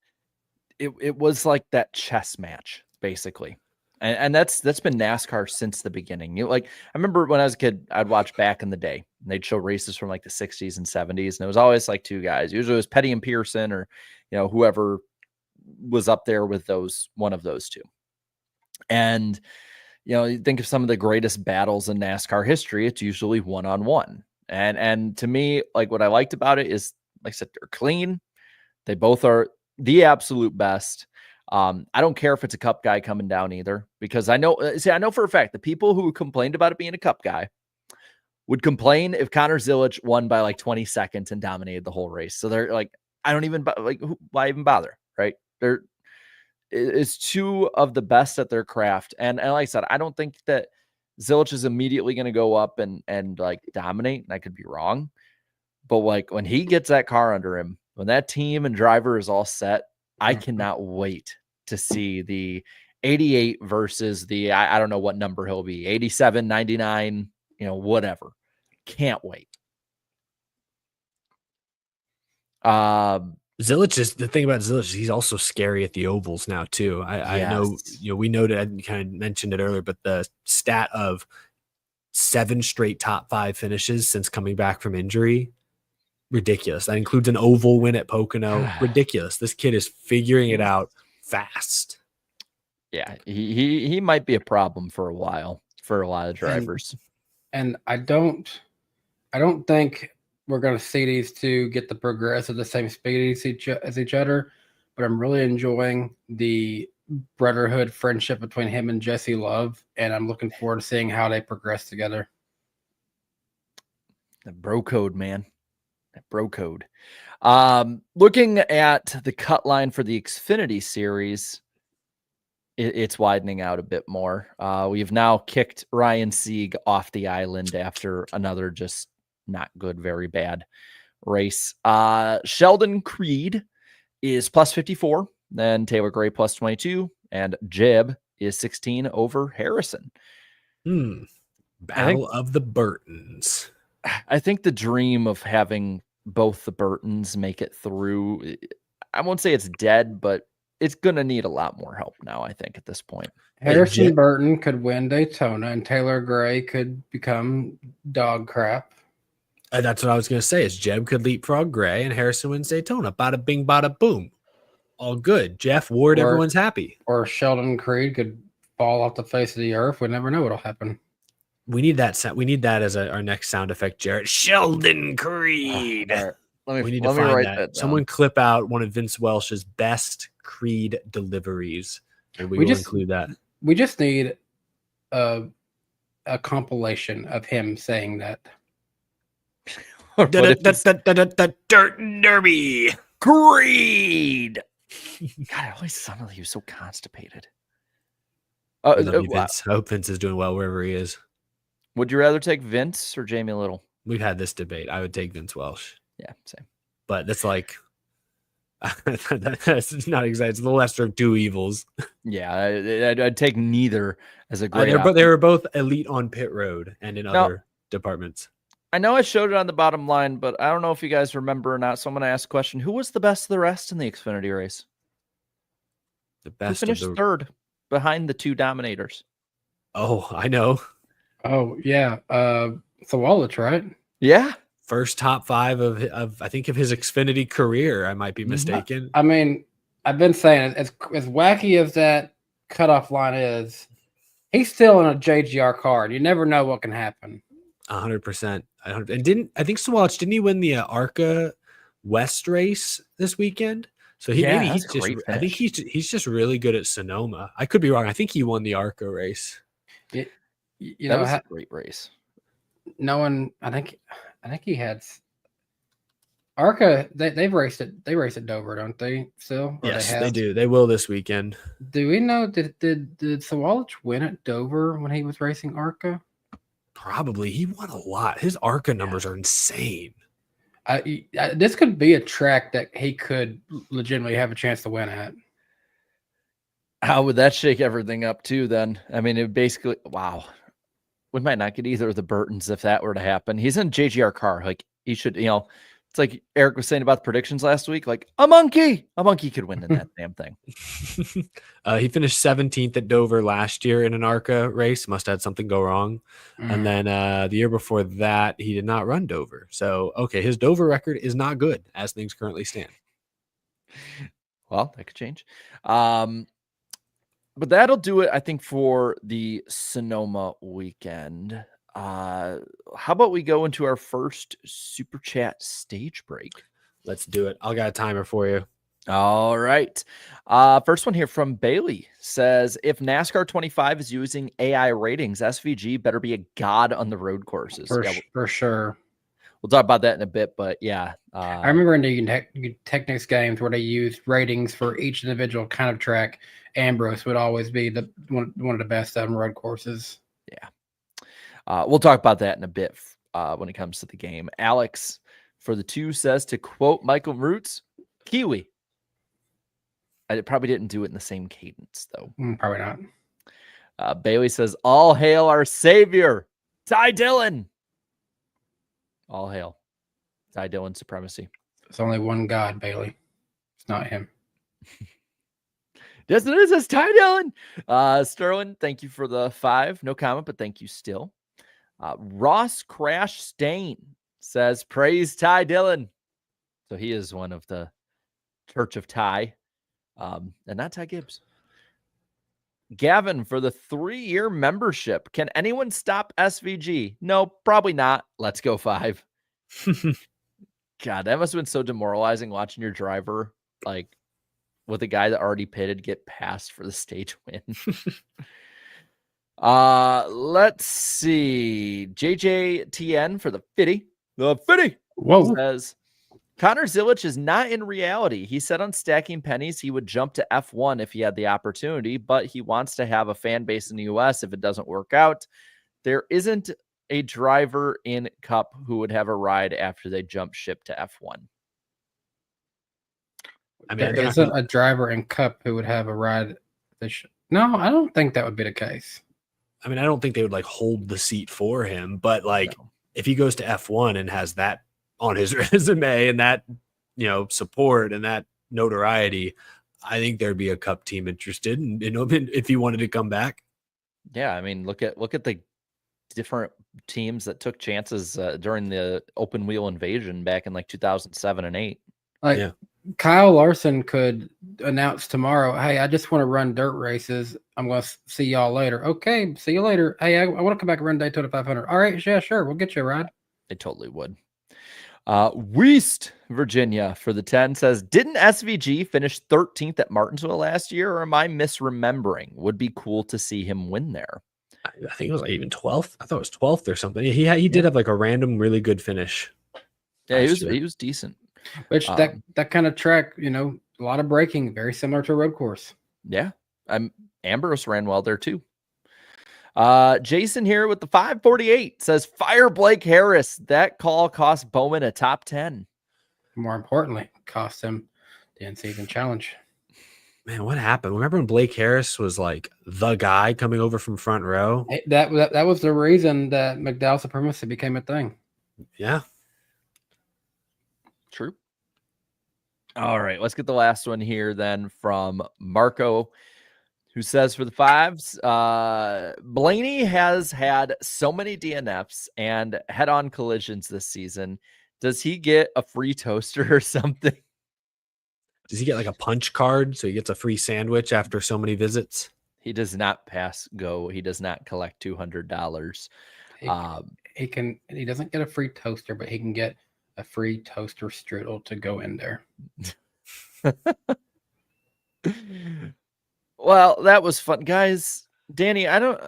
[SPEAKER 4] it was like that chess match, basically. And that's been NASCAR since the beginning. I remember when I was a kid, I'd watch back in the day, and they'd show races from like the 60s and 70s, and it was always like two guys. Usually it was Petty and Pearson, or whoever was up there with one of those two. And you think of some of the greatest battles in NASCAR history, it's usually one-on-one. And to me, like what I liked about it is, like I said, they're clean. They both are the absolute best. I don't care if it's a cup guy coming down either, because I know for a fact the people who complained about it being a cup guy would complain if Connor Zilic won by like 20 seconds and dominated the whole race. So they're like, I don't even why even bother, right? It's two of the best at their craft. And like I said, I don't think that Zilic is immediately going to go up and like dominate. And I could be wrong, but like when he gets that car under him, when that team and driver is all set, I cannot wait to see the 88 versus the, I don't know what number he'll be, 87, 99, whatever. Can't wait.
[SPEAKER 6] Zilic is the thing about Zilic is he's also scary at the ovals now too. I know, we noted, I kind of mentioned it earlier, but the stat of 7 straight top 5 finishes since coming back from injury, ridiculous. That includes an oval win at Pocono. Ridiculous. This kid is figuring it out fast.
[SPEAKER 4] Yeah, he might be a problem for a while for a lot of drivers.
[SPEAKER 5] And I don't think we're going to see these two get the progress at the same speed as each other, but I'm really enjoying the brotherhood friendship between him and Jesse Love, and I'm looking forward to seeing how they progress together.
[SPEAKER 4] The bro code, man. That bro code. Looking at the cut line for the Xfinity series, it's widening out a bit more. We've now kicked Ryan Sieg off the island after another just not good, very bad race. Sheldon Creed is plus 54, then Taylor Gray plus 22, and Jeb is 16 over Harrison.
[SPEAKER 6] Battle of the Burtons.
[SPEAKER 4] I think the dream of having both the Burtons make it through, I won't say it's dead, but it's going to need a lot more help now, I think, at this point.
[SPEAKER 5] Harrison Burton could win Daytona, and Taylor Gray could become dog crap.
[SPEAKER 6] That's what I was going to say, is Jeb could leapfrog Gray, and Harrison wins Daytona. Bada bing, bada boom. All good. Jeff Ward, everyone's happy.
[SPEAKER 5] Or Sheldon Creed could fall off the face of the earth. We never know what'll happen.
[SPEAKER 6] We need that. We need that as our next sound effect, Jarrett. Sheldon Creed.
[SPEAKER 4] All right.
[SPEAKER 6] We need to find that. Someone clip out one of Vince Welsh's best Creed deliveries, and we will include that.
[SPEAKER 5] We just need a compilation of him saying that.
[SPEAKER 6] The Dirt Derby.
[SPEAKER 4] Creed. God, I always suddenly he was so constipated.
[SPEAKER 6] I hope Vince is doing well wherever he is. Would
[SPEAKER 4] you rather take Vince or Jamie Little?
[SPEAKER 6] We've had this debate. I would take Vince Welsh.
[SPEAKER 4] Yeah, same.
[SPEAKER 6] But that's like, that's not exactly. It's the lesser of two evils.
[SPEAKER 4] Yeah, I'd take neither as a great.
[SPEAKER 6] They were both elite on pit road and in other departments.
[SPEAKER 4] I know I showed it on the bottom line, but I don't know if you guys remember or not. So I'm going to ask a question: who was the best of the rest in the Xfinity race?
[SPEAKER 6] The best.
[SPEAKER 4] Who finished third behind the two dominators?
[SPEAKER 6] Oh, I know.
[SPEAKER 5] Oh yeah, Sawalich, right?
[SPEAKER 4] Yeah,
[SPEAKER 6] first top 5 of I think of his Xfinity career. I might be mistaken.
[SPEAKER 5] I mean, I've been saying as wacky as that cutoff line is, he's still in a JGR car. And you never know what can happen.
[SPEAKER 6] 100%. And I think Sawalich didn't he win the ARCA West race this weekend? So I think he's just really good at Sonoma. I could be wrong. I think he won the ARCA race.
[SPEAKER 4] That was a great race.
[SPEAKER 5] No one, I think he had ARCA. They've raced it. They race at Dover, don't they? Still,
[SPEAKER 6] yes, they do. They will this weekend.
[SPEAKER 5] Do we know? Did Sawalich win at Dover when he was racing ARCA?
[SPEAKER 6] Probably. He won a lot. His ARCA numbers are insane.
[SPEAKER 5] This could be a track that he could legitimately have a chance to win at.
[SPEAKER 4] How would that shake everything up too? Then I mean, it basically we might not get either of the Burtons if that were to happen. He's in a JGR car. Like he should, it's like Eric was saying about the predictions last week. Like a monkey could win in that damn thing.
[SPEAKER 6] He finished 17th at Dover last year in an ARCA race. Must have had something go wrong. And then the year before that, he did not run Dover. So, okay, his Dover record is not good as things currently stand.
[SPEAKER 4] Well, that could change. But that'll do it, I think, for the Sonoma weekend. How about we go into our first Super Chat stage break?
[SPEAKER 6] Let's do it. I'll got a timer for you.
[SPEAKER 4] All right. First one here from Bailey says, if NASCAR 25 is using AI ratings, SVG better be a god on the road courses.
[SPEAKER 5] For sure.
[SPEAKER 4] We'll talk about that in a bit, but yeah.
[SPEAKER 5] I remember in the Technics games where they used ratings for each individual kind of track. Ambrose would always be one of the best on road courses.
[SPEAKER 4] Yeah. We'll talk about that in a bit when it comes to the game. Alex for the 2 says, to quote Michael Roots, Kiwi. I probably didn't do it in the same cadence, though.
[SPEAKER 5] Probably not.
[SPEAKER 4] Bailey says, all hail our savior, Ty Dillon. All hail. Ty Dillon supremacy.
[SPEAKER 5] It's only one God, Bailey. It's not him.
[SPEAKER 4] Yes, it is. It's Ty Dillon. Sterling, thank you for the 5. No comment, but thank you still. Ross Crash Stain says, praise Ty Dillon. So he is one of the Church of Ty. And not Ty Gibbs. Gavin for the 3-year membership. Can anyone stop SVG? No, probably not. Let's go 5. God, that must have been so demoralizing watching your driver, like with a guy that already pitted, get passed for the stage win. Let's see. JJTN for the 50. The 50.
[SPEAKER 5] Whoa.
[SPEAKER 4] Says, Connor Zilich is not in reality. He said on Stacking Pennies he would jump to F1 if he had the opportunity, but he wants to have a fan base in the U.S. if it doesn't work out. There isn't a driver in Cup who would have a ride after they jump ship to F1.
[SPEAKER 6] I mean,
[SPEAKER 5] There isn't a driver in Cup who would have a ride. No, I don't think that would be the case.
[SPEAKER 6] I mean, I don't think they would like hold the seat for him, but like if he goes to F1 and has that on his resume and that, support and that notoriety, I think there'd be a Cup team interested in if he wanted to come back.
[SPEAKER 4] Yeah, I mean, look at the different teams that took chances during the open wheel invasion back in like 2007 and 8.
[SPEAKER 5] Like Kyle Larson could announce tomorrow, hey, I just want to run dirt races. I'm going to see y'all later. Okay, see you later. Hey, I want to come back and run Daytona 500. All right, yeah, sure. We'll get you a ride.
[SPEAKER 4] They totally would. West Virginia for the 10 says, didn't SVG finish 13th at Martinsville last year, or am I misremembering? Would be cool to see him win there.
[SPEAKER 6] I think it was like even 12th. I thought it was 12th or something. He did have like a random really good finish.
[SPEAKER 4] Yeah, he was decent.
[SPEAKER 5] Which that kind of track, a lot of braking, very similar to a road course.
[SPEAKER 4] Yeah. Ambrose ran well there too. Jason here with the 548 says, fire Blake Harris. That call cost Bowman a top 10.
[SPEAKER 5] More importantly, cost him the in-season challenge.
[SPEAKER 6] Man, what happened? Remember when Blake Harris was like the guy coming over from front row?
[SPEAKER 5] That was the reason that McDowell supremacy became a thing.
[SPEAKER 6] Yeah.
[SPEAKER 4] True. All right, let's get the last one here then from Marco, who says for the 5s, Blaney has had so many DNFs and head-on collisions this season. Does he get a free toaster or something?
[SPEAKER 6] Does he get like a punch card so he gets a free sandwich after so many visits?
[SPEAKER 4] He does not pass go. He does not collect $200.
[SPEAKER 5] He doesn't get a free toaster, but he can get a free toaster strudel to go in there.
[SPEAKER 4] Well, that was fun, guys. Danny, I don't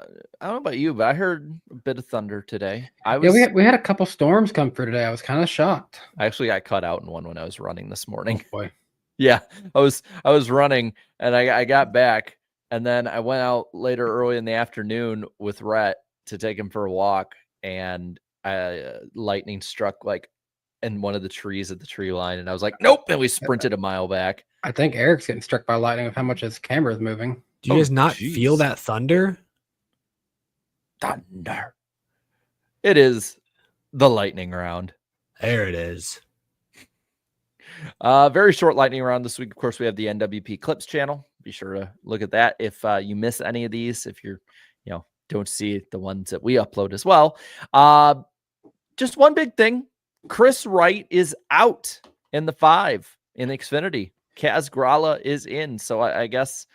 [SPEAKER 4] know about you, but I heard a bit of thunder today.
[SPEAKER 5] We had a couple storms come through today. I was kind of shocked.
[SPEAKER 4] I actually got cut out in one when I was running this morning.
[SPEAKER 5] Oh, boy.
[SPEAKER 4] Yeah, I was running and I got back, and then I went out later early in the afternoon with Rhett to take him for a walk, and lightning struck like in one of the trees at the tree line, and I was like, nope, and we sprinted a mile back.
[SPEAKER 5] I think Eric's getting struck by lightning of how much his camera is moving.
[SPEAKER 6] Do you guys not feel that thunder?
[SPEAKER 4] Thunder. It is the lightning round.
[SPEAKER 6] There it is.
[SPEAKER 4] Very short lightning round this week. Of course, we have the NWP Clips channel. Be sure to look at that if you miss any of these. If you're, don't see the ones that we upload as well. Just one big thing. Chris Wright is out in the 5 in Xfinity. Kaz Grala is in. So I guess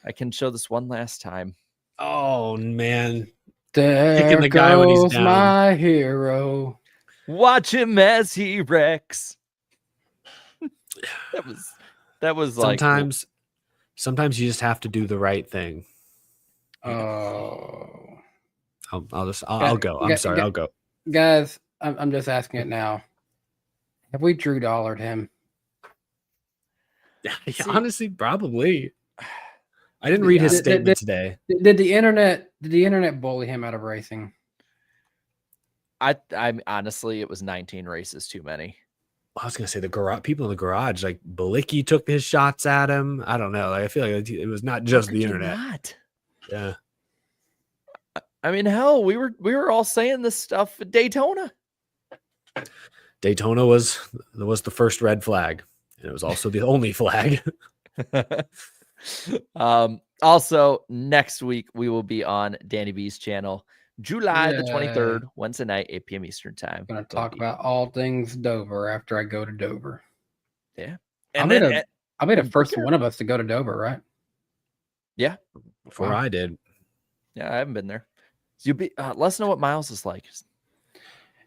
[SPEAKER 4] I can show this one last time.
[SPEAKER 6] Oh, man.
[SPEAKER 5] There
[SPEAKER 6] the guy when he's
[SPEAKER 5] goes
[SPEAKER 6] down.
[SPEAKER 5] my hero.
[SPEAKER 4] Watch him as he wrecks. That was like
[SPEAKER 6] sometimes you just have to do the right thing.
[SPEAKER 5] Oh,
[SPEAKER 6] I'll go. I'm sorry. I'll go.
[SPEAKER 5] guys. I'm just asking it now. Have we Drew dollared him?
[SPEAKER 6] Honestly, probably. I didn't read his statement today.
[SPEAKER 5] Did the internet bully him out of racing?
[SPEAKER 4] I honestly, it was 19 races too many.
[SPEAKER 6] I was gonna say the garage people in the garage, like Balicki took his shots at him. I don't know. Like, I feel like it was not just the internet.
[SPEAKER 4] Not?
[SPEAKER 6] Yeah.
[SPEAKER 4] I mean, hell, we were all saying this stuff at Daytona.
[SPEAKER 6] Daytona was the first red flag, and it was also the only flag.
[SPEAKER 4] Also, next week we will be on Danny B's channel, July the 23rd, Wednesday night, 8 p.m. Eastern time.
[SPEAKER 5] I'm gonna talk about all things Dover after I go to Dover.
[SPEAKER 4] Yeah,
[SPEAKER 5] and I'll be the first one of us to go to Dover, right?
[SPEAKER 4] Yeah,
[SPEAKER 6] before I did.
[SPEAKER 4] Yeah, I haven't been there. So you'll be let us know what Miles is like.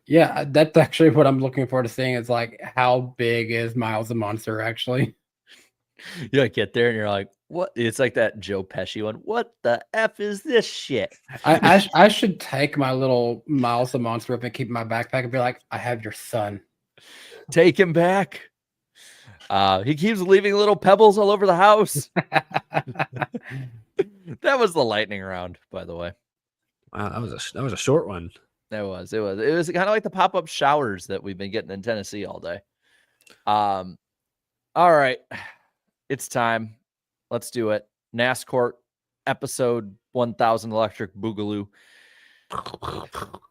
[SPEAKER 5] Yeah, that's actually what I'm looking forward to seeing. Is like, how big is Miles the Monster actually?
[SPEAKER 4] You like get there and you're like, what? It's like that Joe Pesci one. What the F is this shit?
[SPEAKER 5] I should take my little Miles the Monster up and keep in my backpack and be like, I have your son.
[SPEAKER 4] Take him back. He keeps leaving little pebbles all over the house. That was the lightning round, by the way.
[SPEAKER 6] Wow, that was a short one.
[SPEAKER 4] It was kind of like the pop-up showers that we've been getting in Tennessee all day. All right. It's time. Let's do it. NASCOURT episode 1000 Electric Boogaloo.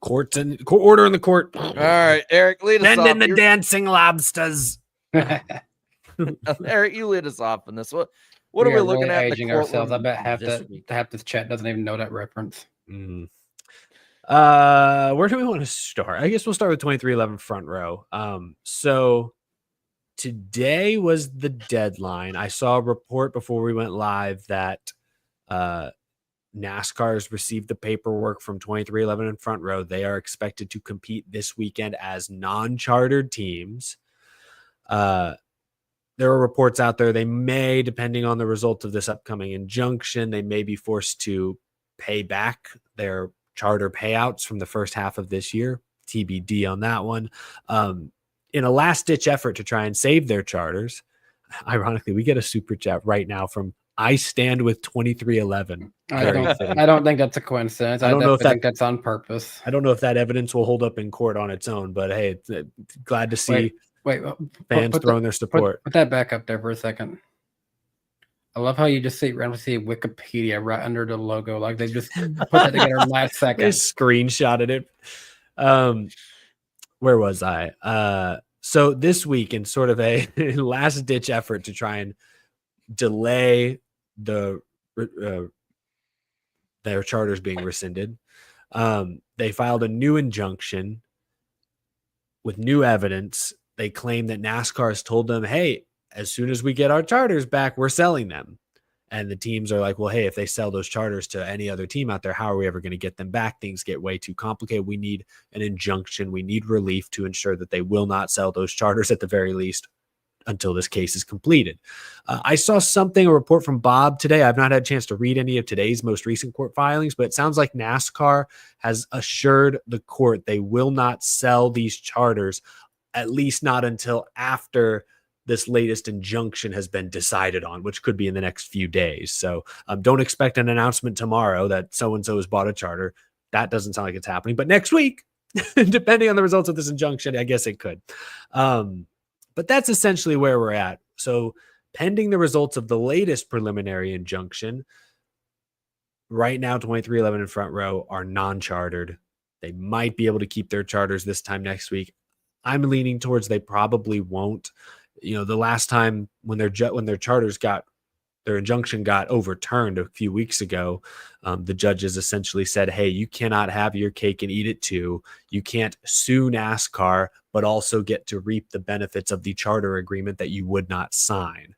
[SPEAKER 6] Order in the court.
[SPEAKER 4] All right, Eric, lead us off.
[SPEAKER 6] Send in the dancing lobsters.
[SPEAKER 4] Eric, you lead us off in this. What are we looking at?
[SPEAKER 5] Aging ourselves. I bet half this chat doesn't even know that reference.
[SPEAKER 6] Mm. Where do we want to start? I guess we'll start with 2311 front row. So today was the deadline. I saw a report before we went live that NASCAR has received the paperwork from 2311 in front row. They are expected to compete this weekend as non-chartered teams. There are reports out there. They may, depending on the result of this upcoming injunction, they may be forced to pay back their charter payouts from the first half of this year. TBD on that one. In a last-ditch effort to try and save their charters, ironically, we get a super chat right now from I Stand with 2311.
[SPEAKER 5] I don't think that's a coincidence. I don't know if think that's on purpose.
[SPEAKER 6] I don't know if that evidence will hold up in court on its own, but hey, glad to see fans throwing their support.
[SPEAKER 5] Put that back up there for a second. I love how you just randomly see Wikipedia right under the logo. Like they just put that together last second.
[SPEAKER 6] They screenshotted it. Where was I? So this week, in sort of a last ditch effort to try and delay their charters being rescinded, they filed a new injunction with new evidence. They claim that NASCAR has told them, hey, as soon as we get our charters back, we're selling them. And the teams are like, well, hey, if they sell those charters to any other team out there, how are we ever going to get them back? Things get way too complicated. We need an injunction. We need relief to ensure that they will not sell those charters at the very least until this case is completed. I saw a report from Bob today. I've not had a chance to read any of today's most recent court filings, but it sounds like NASCAR has assured the court they will not sell these charters, at least not until after this latest injunction has been decided on, which could be in the next few days. So don't expect an announcement tomorrow that so-and-so has bought a charter. That doesn't sound like it's happening. But next week, depending on the results of this injunction, I guess it could. But that's essentially where we're at. So pending the results of the latest preliminary injunction, right now 2311 in front row are non-chartered. They might be able to keep their charters this time next week. I'm leaning towards they probably won't. You know, the last time when their charters their injunction got overturned a few weeks ago, the judges essentially said, hey, you cannot have your cake and eat it too. You can't sue NASCAR, but also get to reap the benefits of the charter agreement that you would not sign.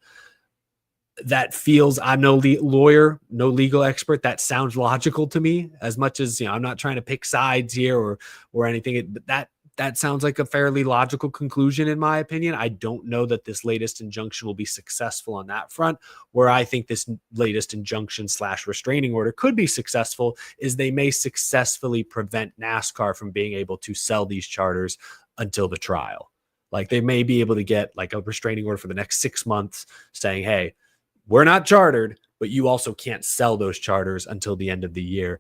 [SPEAKER 6] That feels, I'm no lawyer, no legal expert. That sounds logical to me, as much as, I'm not trying to pick sides here or anything. That that sounds like a fairly logical conclusion, in my opinion. I don't know that this latest injunction will be successful on that front. Where I think this latest injunction / restraining order could be successful is they may successfully prevent NASCAR from being able to sell these charters until the trial. Like they may be able to get like a restraining order for the next 6 months saying, hey, we're not chartered, but you also can't sell those charters until the end of the year.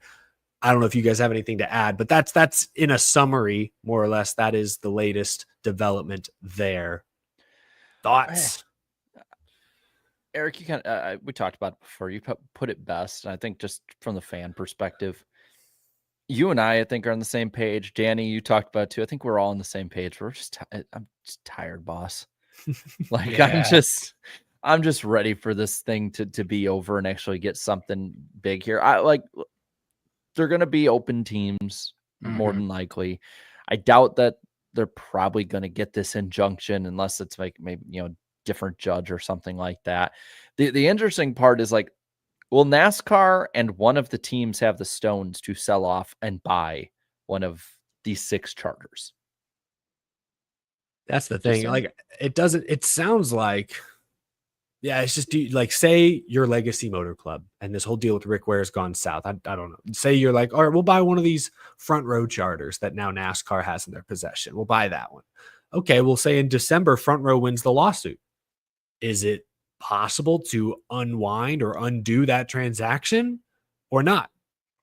[SPEAKER 6] I don't know if you guys have anything to add, but that's in a summary, more or less. That is the latest development there. Thoughts?
[SPEAKER 4] Eric, you kind of we talked about it before. You put it best. I think just from the fan perspective, you and I think, are on the same page. Danny, you talked about it too. I think we're all on the same page. I'm just tired, boss. Like
[SPEAKER 5] Yeah.
[SPEAKER 4] I'm just ready for this thing to be over and actually get something big here. They're going to be open teams more than likely. I doubt that they're probably going to get this injunction unless it's like maybe, different judge or something like that. The interesting part is like, will NASCAR and one of the teams have the stones to sell off and buy one of these 6 charters?
[SPEAKER 6] That's the thing. Like it sounds like, yeah, it's just like, say your Legacy Motor Club and this whole deal with Rick Ware has gone south. I don't know. Say you're like, all right, we'll buy one of these front row charters that now NASCAR has in their possession. We'll buy that one. Okay, we'll say in December, front row wins the lawsuit. Is it possible to unwind or undo that transaction or not?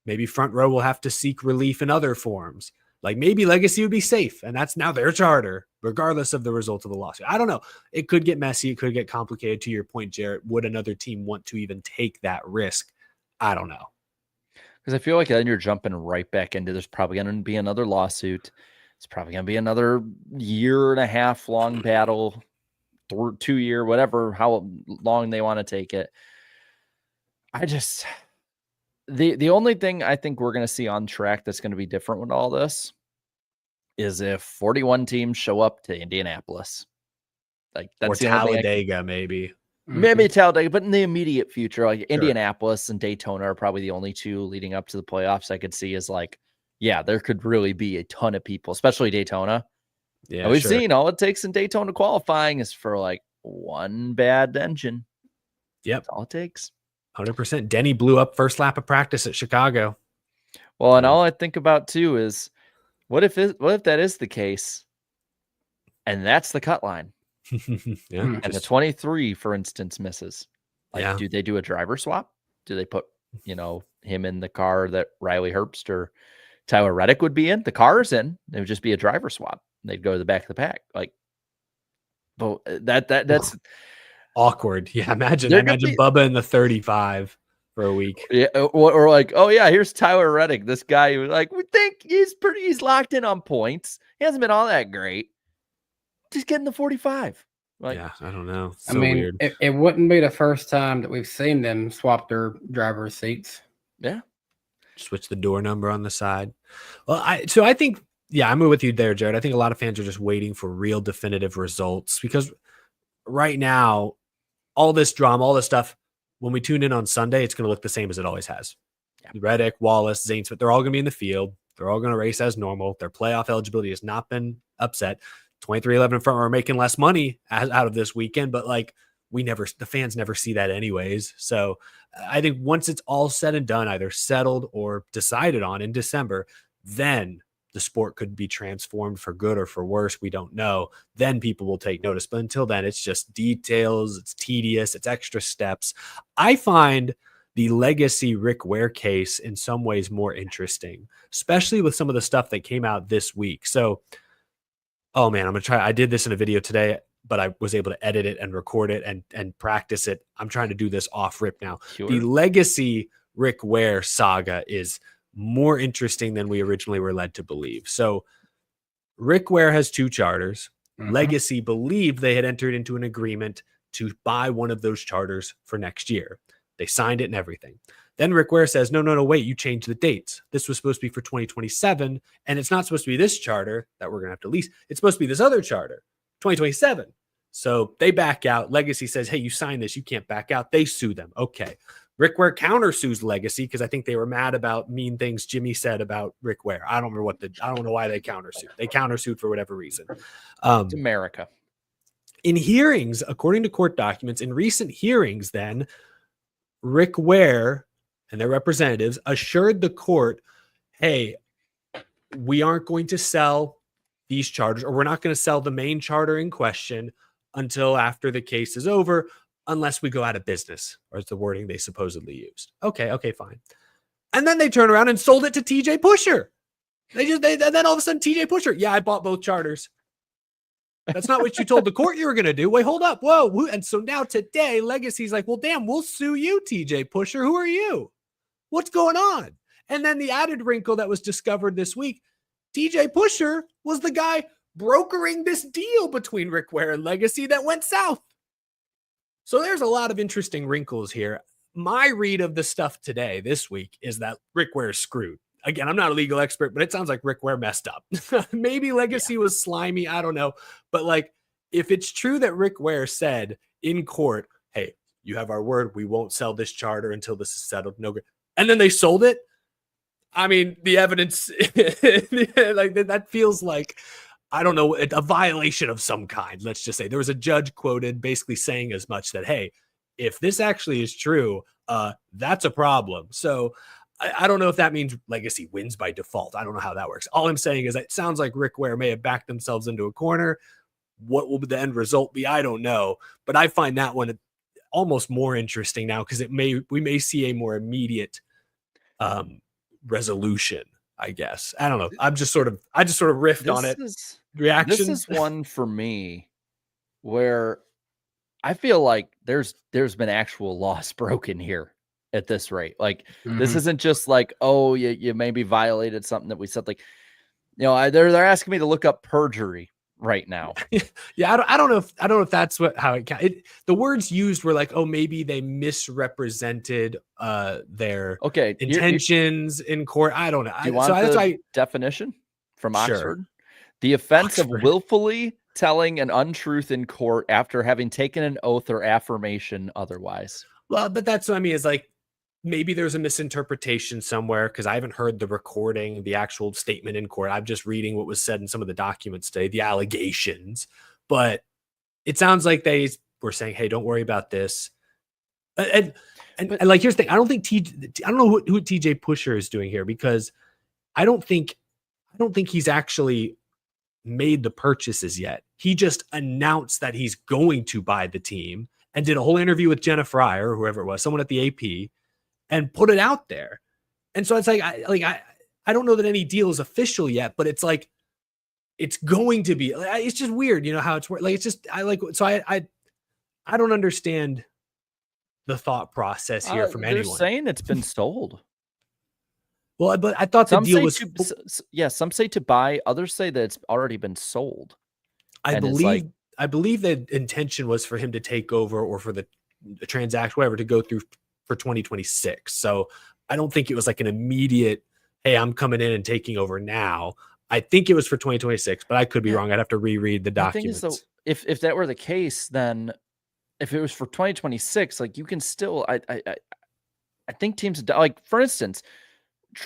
[SPEAKER 6] Maybe front row will have to seek relief in other forms. Like maybe Legacy would be safe and that's now their charter, regardless of the result of the lawsuit. I don't know. It could get messy. It could get complicated. To your point, Jarrett, would another team want to even take that risk? I don't know.
[SPEAKER 4] Because I feel like then you're jumping right back into, there's probably going to be another lawsuit. It's probably going to be another 1.5 year long battle, 2 year, whatever, how long they want to take it. The only thing I think we're going to see on track that's going to be different with all this is if 41 teams show up to Indianapolis. Like that's
[SPEAKER 6] or
[SPEAKER 4] the only
[SPEAKER 6] Talladega, maybe.
[SPEAKER 4] Maybe Talladega, but in the immediate future, like Indianapolis and Daytona are probably the only 2 leading up to the playoffs I could see is like, yeah, there could really be a ton of people, especially Daytona.
[SPEAKER 6] Yeah,
[SPEAKER 4] and we've seen all it takes in Daytona qualifying is for like one bad engine.
[SPEAKER 6] Yep.
[SPEAKER 4] That's all it takes.
[SPEAKER 6] 100%. Denny blew up first lap of practice at Chicago.
[SPEAKER 4] Well, and all I think about too is what if that is the case and that's the cut line?
[SPEAKER 6] Yeah.
[SPEAKER 4] And the 23, for instance, misses. Like,
[SPEAKER 6] Yeah.
[SPEAKER 4] do they do a driver swap? Do they put, him in the car that Riley Herbst or Tyler Reddick would be in? The car's in. It would just be a driver swap. They'd go to the back of the pack. Like, but that's
[SPEAKER 6] awkward. Yeah. Imagine Bubba in the 35 for a week.
[SPEAKER 4] Yeah. Or like, oh yeah, here's Tyler Reddick. This guy who like, we think he's locked in on points. He hasn't been all that great. Just getting the 45. Like,
[SPEAKER 6] yeah, I don't know. So
[SPEAKER 5] I mean,
[SPEAKER 6] weird.
[SPEAKER 5] It wouldn't be the first time that we've seen them swap their driver's seats.
[SPEAKER 4] Yeah.
[SPEAKER 6] Switch the door number on the side. Well, I think, yeah, I'm with you there, Jared. I think a lot of fans are just waiting for real definitive results because right now, all this drama, all this stuff, when we tune in on Sunday, it's going to look the same as it always has. Yeah. Reddick, Wallace, Zane Smith, they're all going to be in the field. They're all going to race as normal. Their playoff eligibility has not been upset. 23-11 in front are making less money out of this weekend, but like the fans never see that anyways. So I think once it's all said and done, either settled or decided on in December, then the sport could be transformed for good or for worse. We don't know. Then people will take notice. But until then, it's just details. It's tedious. It's extra steps. I find the Legacy Rick Ware case in some ways more interesting, especially with some of the stuff that came out this week. So, oh man, I'm going to try. I did this in a video today, but I was able to edit it and record it and practice it. I'm trying to do this off rip now.
[SPEAKER 4] Sure.
[SPEAKER 6] The Legacy Rick Ware saga is more interesting than we originally were led to believe. So Rick Ware has 2 charters. Legacy believed they had entered into an agreement to buy one of those charters for next year. They signed it and everything. Then Rick Ware says, no, wait, you changed the dates. This was supposed to be for 2027, and it's not supposed to be this charter that we're going to have to lease. It's supposed to be this other charter, 2027. So they back out. Legacy says, hey, you signed this. You can't back out. They sue them. Okay. Rick Ware countersues Legacy because I think they were mad about mean things Jimmy said about Rick Ware. I don't know why they countersued. They countersued for whatever reason.
[SPEAKER 4] It's America.
[SPEAKER 6] In hearings, according to court documents, in recent hearings, then Rick Ware and their representatives assured the court, hey, we aren't going to sell these charters, or we're not going to sell the main charter in question until after the case is over, unless we go out of business, or it's the wording they supposedly used. Okay, fine. And then they turn around and sold it to TJ Pusher. And then all of a sudden, TJ Pusher, yeah, I bought both charters. That's not what you told the court you were going to do. Wait, hold up. Whoa. And so now today, Legacy's like, well, damn, we'll sue you, TJ Pusher. Who are you? What's going on? And then the added wrinkle that was discovered this week, TJ Pusher was the guy brokering this deal between Rick Ware and Legacy that went south. So there's a lot of interesting wrinkles here. My read of the stuff today, this week, is that Rick Ware's screwed. Again, I'm not a legal expert, but it sounds like Rick Ware messed up. Maybe Legacy was slimy. I don't know. But like, if it's true that Rick Ware said in court, hey, you have our word, we won't sell this charter until this is settled. No, and then they sold it. I mean, the evidence, like that feels like, I don't know, a violation of some kind. Let's just say there was a judge quoted basically saying as much that, hey, if this actually is true, that's a problem. So I don't know if that means Legacy wins by default. I don't know how that works. All I'm saying is that it sounds like Rick Ware may have backed themselves into a corner. What will the end result be? I don't know. But I find that one almost more interesting now because we may see a more immediate resolution, I guess. I don't know. I just sort of riffed on it. Reaction.
[SPEAKER 4] This is one for me where I feel like there's been actual laws broken here at this rate. Like this isn't just like, oh, you maybe violated something that we said. Like, they're asking me to look up perjury right now.
[SPEAKER 6] Yeah, I don't know if that's the words used were like, oh, maybe they misrepresented their intentions in court. I don't know.
[SPEAKER 4] Do you want the definition from Oxford? Sure. The offense of willfully telling an untruth in court after having taken an oath or affirmation otherwise.
[SPEAKER 6] Well, but that's what I mean is like, maybe there's a misinterpretation somewhere because I haven't heard the recording, the actual statement in court. I'm just reading what was said in some of the documents today, the allegations. But it sounds like they were saying, hey, don't worry about this. And like, here's the thing. I don't know who TJ Pusher is doing here because I don't think he's actually made the purchases yet. He just announced that he's going to buy the team and did a whole interview with Jenna Fryer or whoever it was, someone at the AP, and put it out there. And so it's like, I don't know that any deal is official yet, but it's like, it's going to be, it's just weird, how it's like, it's just, I don't understand the thought process here from anyone.
[SPEAKER 4] They're saying it's been sold.
[SPEAKER 6] Well, but I thought the deal was,
[SPEAKER 4] some say to buy, others say that it's already been sold.
[SPEAKER 6] I believe the intention was for him to take over or for the transaction, whatever, to go through for 2026. So I don't think it was like an immediate, hey, I'm coming in and taking over now. I think it was for 2026, but I could be wrong. I'd have to reread the documents.
[SPEAKER 4] The thing is, though, if that were the case, then if it was for 2026, like you can still, I think teams like, for instance,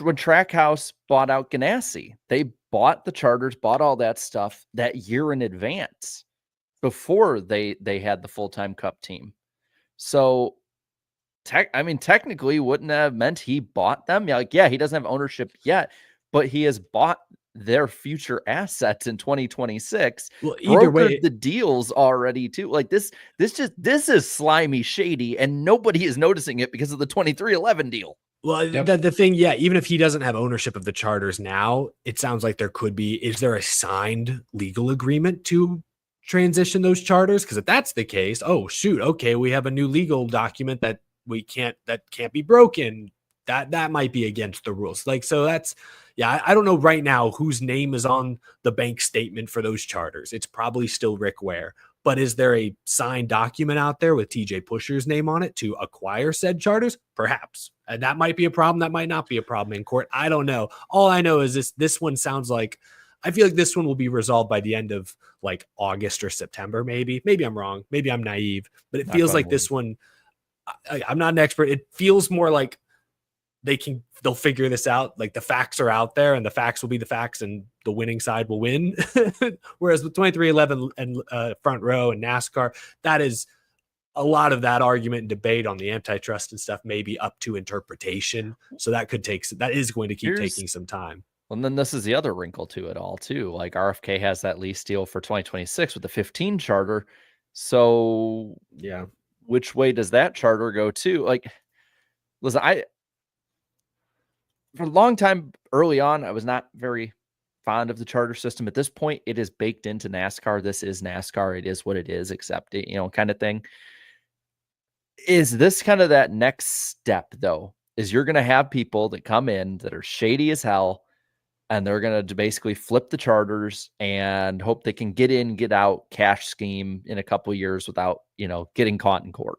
[SPEAKER 4] when Trackhouse bought out Ganassi, they bought the charters, bought all that stuff that year in advance before they had the full-time Cup team. So technically wouldn't have meant he bought them. Yeah, he doesn't have ownership yet, but he has bought their future assets in 2026.
[SPEAKER 6] Well, either way,
[SPEAKER 4] the deals already too. Like this is slimy, shady, and nobody is noticing it because of the 2311 deal.
[SPEAKER 6] Well, the thing, even if he doesn't have ownership of the charters now, it sounds like there could be, is there a signed legal agreement to transition those charters? Because if that's the case, oh shoot, okay, we have a new legal document that can't be broken. That might be against the rules. Like, so that's, I don't know right now whose name is on the bank statement for those charters. It's probably still Rick Ware, but is there a signed document out there with TJ Pusher's name on it to acquire said charters? Perhaps. And that might be a problem. That might not be a problem in court. I don't know. All I know is this one sounds like, I feel like this one will be resolved by the end of like August or September, maybe. Maybe I'm wrong. Maybe I'm naive, but it feels like this one, I'm not an expert. It feels more like they'll figure this out. Like the facts are out there and the facts will be the facts and the winning side will win. Whereas with 2311 and front row and NASCAR, that is a lot of that argument and debate on the antitrust and stuff may be up to interpretation. So that is going to keep taking some time.
[SPEAKER 4] Well, and then this is the other wrinkle to it all too. Like RFK has that lease deal for 2026 with the 15 charter. So
[SPEAKER 6] yeah,
[SPEAKER 4] which way does that charter go to? Like, listen, for a long time early on, I was not very fond of the charter system. At this point, it is baked into NASCAR. This is NASCAR. It is what it is, accept it, kind of thing. Is this kind of that next step, though? Is you're going to have people that come in that are shady as hell, and they're going to basically flip the charters and hope they can get in, get out, cash scheme in a couple of years without, getting caught in court.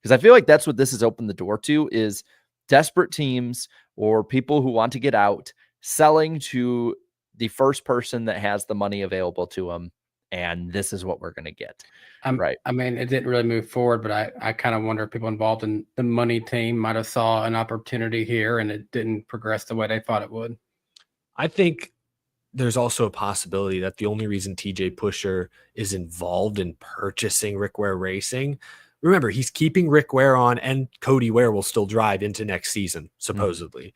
[SPEAKER 4] Because I feel like that's what this has opened the door to, is desperate teams or people who want to get out selling to the first person that has the money available to them. And this is what we're going to get. Right.
[SPEAKER 5] I mean, it didn't really move forward, but I kind of wonder if people involved in the money team might have saw an opportunity here and it didn't progress the way they thought it would.
[SPEAKER 6] I think there's also a possibility that the only reason TJ Pusher is involved in purchasing Rick Ware Racing, remember, he's keeping Rick Ware on and Cody Ware will still drive into next season, supposedly.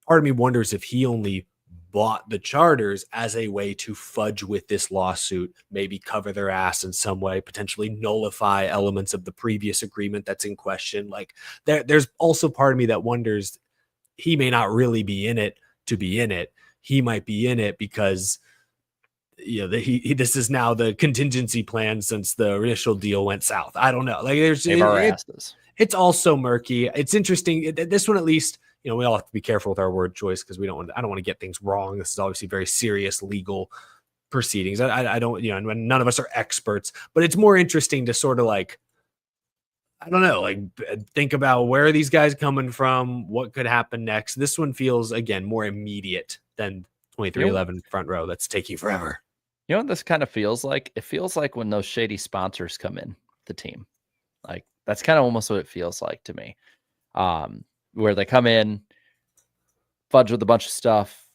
[SPEAKER 6] Part of me wonders if he only bought the charters as a way to fudge with this lawsuit, maybe cover their ass in some way, potentially nullify elements of the previous agreement that's in question. Like there's also part of me that wonders he may not really be in it to be in it. He might be in it because this is now the contingency plan since the initial deal went south. I don't know. Like it's also murky. It's interesting. This one, at least, we all have to be careful with our word choice because I don't want to get things wrong. This is obviously very serious legal proceedings. I don't, none of us are experts, but it's more interesting to sort of like, I don't know, like think about where are these guys coming from? What could happen next? This one feels, again, more immediate than 2311 front row. That's taking forever.
[SPEAKER 4] You know what this kind of feels like? It feels like when those shady sponsors come in the team. Like that's kind of almost what it feels like to me. Where they come in, fudge with a bunch of stuff,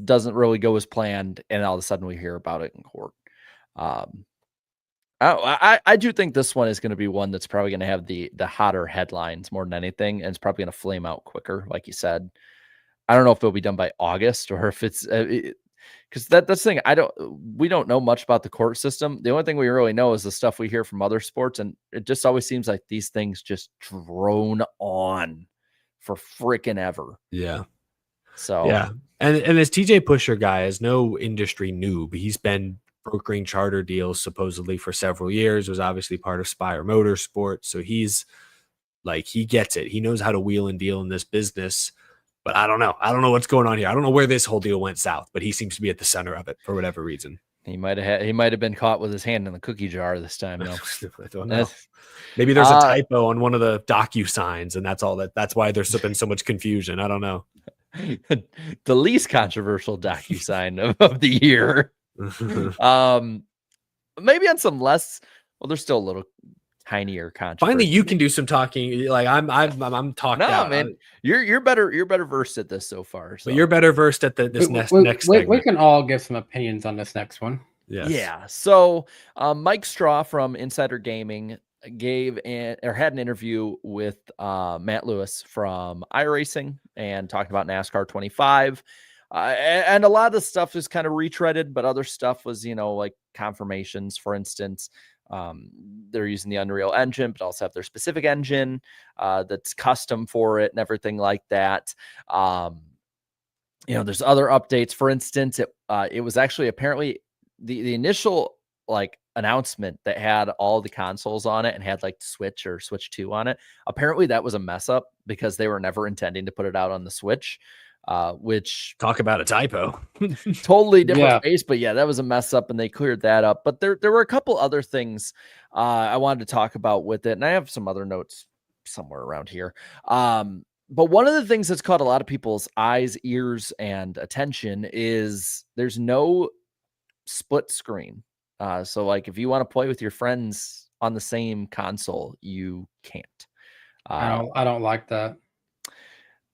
[SPEAKER 4] doesn't really go as planned, and all of a sudden we hear about it in court. I do think this one is going to be one that's probably going to have the hotter headlines more than anything, and it's probably going to flame out quicker, like you said. I don't know if it'll be done by August or if it's because that's the thing. We don't know much about the court system. The only thing we really know is the stuff we hear from other sports, and it just always seems like these things just drone on for freaking ever.
[SPEAKER 6] Yeah.
[SPEAKER 4] So
[SPEAKER 6] yeah, and this TJ Pusher guy is no industry noob. He's been brokering charter deals supposedly for several years. Was obviously part of Spire Motorsports, so he's like he gets it. He knows how to wheel and deal in this business. But I don't know. I don't know what's going on here. I don't know where this whole deal went south, but he seems to be at the center of it for whatever reason.
[SPEAKER 4] He might have been caught with his hand in the cookie jar this time. Though.
[SPEAKER 6] I don't know. Maybe there's a typo on one of the docu-signs, and that's all that's why there's been so much confusion. I don't know.
[SPEAKER 4] The least controversial docu-sign of the year. Maybe on some less. Well, there's still a little tinier controversy.
[SPEAKER 6] Finally, you can do some talking. Like I'm talking.
[SPEAKER 4] No, man, you're better versed at this so far. So.
[SPEAKER 6] But you're better versed at next.
[SPEAKER 5] We can all give some opinions on this next one.
[SPEAKER 6] Yes.
[SPEAKER 4] Yeah. So Mike Straw from Insider Gaming had an interview with Matt Lewis from iRacing and talked about NASCAR 25. And a lot of the stuff is kind of retreaded, but other stuff was, like confirmations, for instance. They're using the Unreal Engine, but also have their specific engine that's custom for it and everything like that. There's other updates. For instance, it was actually apparently the initial announcement that had all the consoles on it and had Switch or Switch 2 on it. Apparently that was a mess up because they were never intending to put it out on the Switch. Which
[SPEAKER 6] talk about a typo.
[SPEAKER 4] Totally different space, but yeah, that was a mess up and they cleared that up. But there were a couple other things I wanted to talk about with it, and I have some other notes somewhere around here. But one of the things that's caught a lot of people's eyes, ears, and attention is there's no split screen. So if you want to play with your friends on the same console, you can't.
[SPEAKER 5] I don't like that.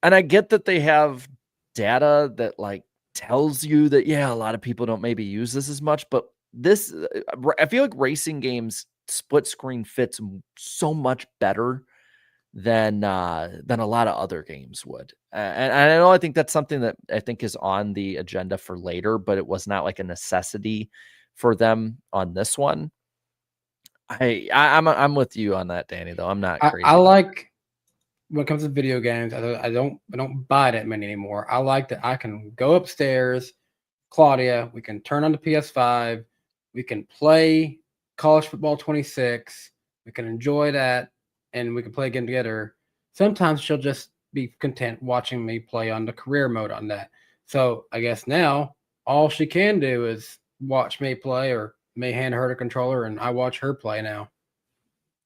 [SPEAKER 4] And I get that they have data that like tells you that, yeah, a lot of people don't maybe use this as much, but this, I feel like racing games split screen fits so much better than a lot of other games would. And I know, I think that's something that I think is on the agenda for later, but it was not like a necessity for them on this one. I'm with you on that, Danny, though. I'm not crazy.
[SPEAKER 5] I like when it comes to video games, I don't buy that many anymore. I like that I can go upstairs, Claudia, we can turn on the PS5, we can play College Football 26, we can enjoy that, and we can play a game together. Sometimes she'll just be content watching me play on the career mode on that. So I guess now all she can do is watch me play, or may hand her the controller and I watch her play now.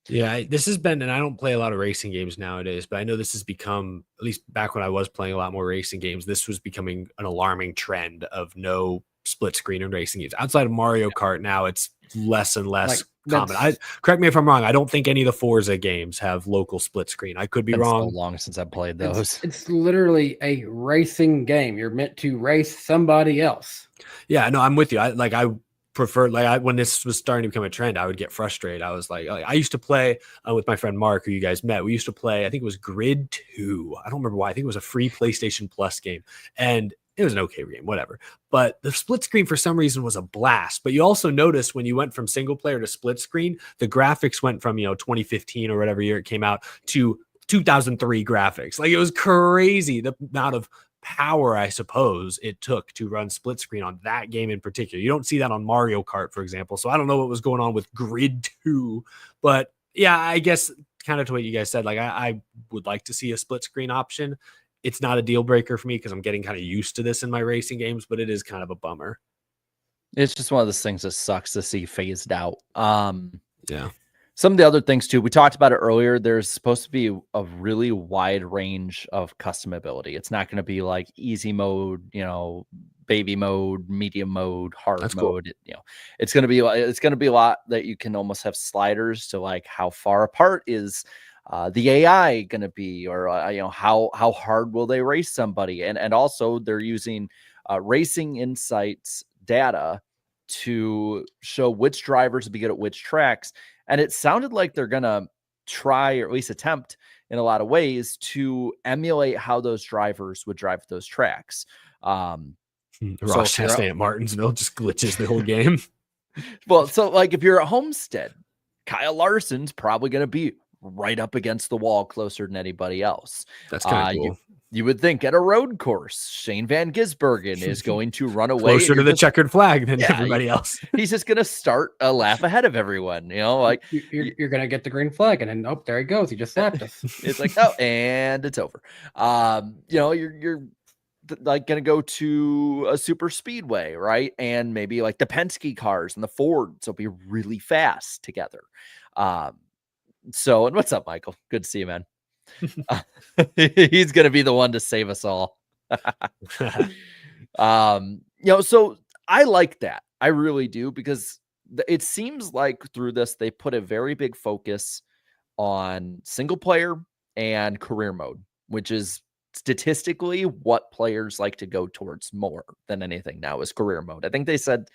[SPEAKER 6] Yeah, this has been, and I don't play a lot of racing games nowadays, but I know this has become, at least back when I was playing a lot more racing games, this was becoming an alarming trend of no split screen in racing games. Outside of Mario Kart now, it's less and less common. Correct me if I'm wrong. I don't think any of the Forza games have local split screen. I could be wrong.
[SPEAKER 4] So long since I've played those.
[SPEAKER 5] It's literally a racing game. You're meant to race somebody else.
[SPEAKER 6] Yeah, no, I'm with you. I prefer, when this was starting to become a trend, I would get frustrated. I was like I used to play with my friend Mark, who you guys met. We used to play, I think it was Grid 2. I don't remember why. I think it was a free PlayStation Plus game, and it was an okay game, whatever. But the split screen for some reason was a blast. But you also noticed when you went from single player to split screen, the graphics went from 2015 or whatever year it came out to 2003 graphics. Like, it was crazy the amount of power, I suppose, it took to run split screen on that game in particular. You don't see that on Mario Kart, for example. So I don't know what was going on with Grid 2, but yeah, I guess kind of to what you guys said, like I would like to see a split screen option. It's not a deal breaker for me because I'm getting kind of used to this in my racing games, but it is kind of a bummer.
[SPEAKER 4] It's just one of those things that sucks to see phased out.
[SPEAKER 6] Yeah.
[SPEAKER 4] Some of the other things too, we talked about it earlier. There's supposed to be a really wide range of customability. It's not going to be like easy mode, baby mode, medium mode, hard
[SPEAKER 6] That's
[SPEAKER 4] mode. Cool. It's going to be a lot that you can almost have sliders to like how far apart is the AI going to be, or how hard will they race somebody, and also they're using Racing Insights data to show which drivers will be good at which tracks. And it sounded like they're going to try, or at least attempt in a lot of ways, to emulate how those drivers would drive those tracks.
[SPEAKER 6] Ross Chastain at Martinsville just glitches the whole game.
[SPEAKER 4] Well, so like if you're at Homestead, Kyle Larson's probably going to be right up against the wall closer than anybody else.
[SPEAKER 6] That's kind of cool.
[SPEAKER 4] You would think at a road course, Shane Van Gisbergen is going to run away
[SPEAKER 6] closer to the checkered flag than everybody else.
[SPEAKER 4] He's just going to start a lap ahead of everyone. Like
[SPEAKER 5] you're going to get the green flag, and then there he goes. He just slapped us.
[SPEAKER 4] It's like, and it's over. You're like going to go to a super speedway, right? And maybe like the Penske cars and the Fords will be really fast together. So, and what's up, Michael? Good to see you, man. He's gonna be the one to save us all. So I like that. I really do, because it seems like through this they put a very big focus on single player and career mode, which is statistically what players like to go towards more than anything now is career mode. I think they said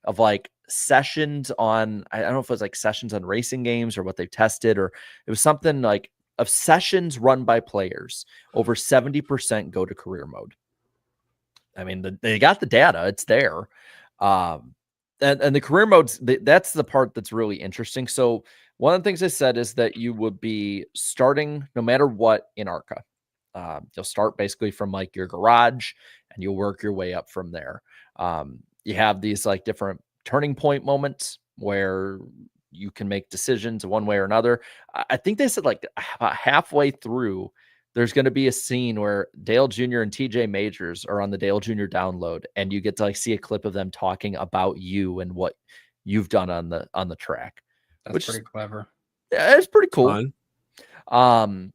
[SPEAKER 4] of like sessions on, I don't know if it was like sessions on racing games or what they've tested, or it was something like of sessions run by players, over 70% go to career mode. I mean, they got the data, it's there. And the career modes, that's the part that's really interesting. So one of the things they said is that you would be starting no matter what in ARCA. You'll start basically from like your garage and you'll work your way up from there. You have these like different turning point moments where you can make decisions one way or another. I think they said like about halfway through, there's going to be a scene where Dale Jr. and TJ Majors are on the Dale Jr. download, and you get to like see a clip of them talking about you and what you've done on the track.
[SPEAKER 5] That's pretty clever.
[SPEAKER 4] Yeah, it's pretty cool.
[SPEAKER 6] Fun.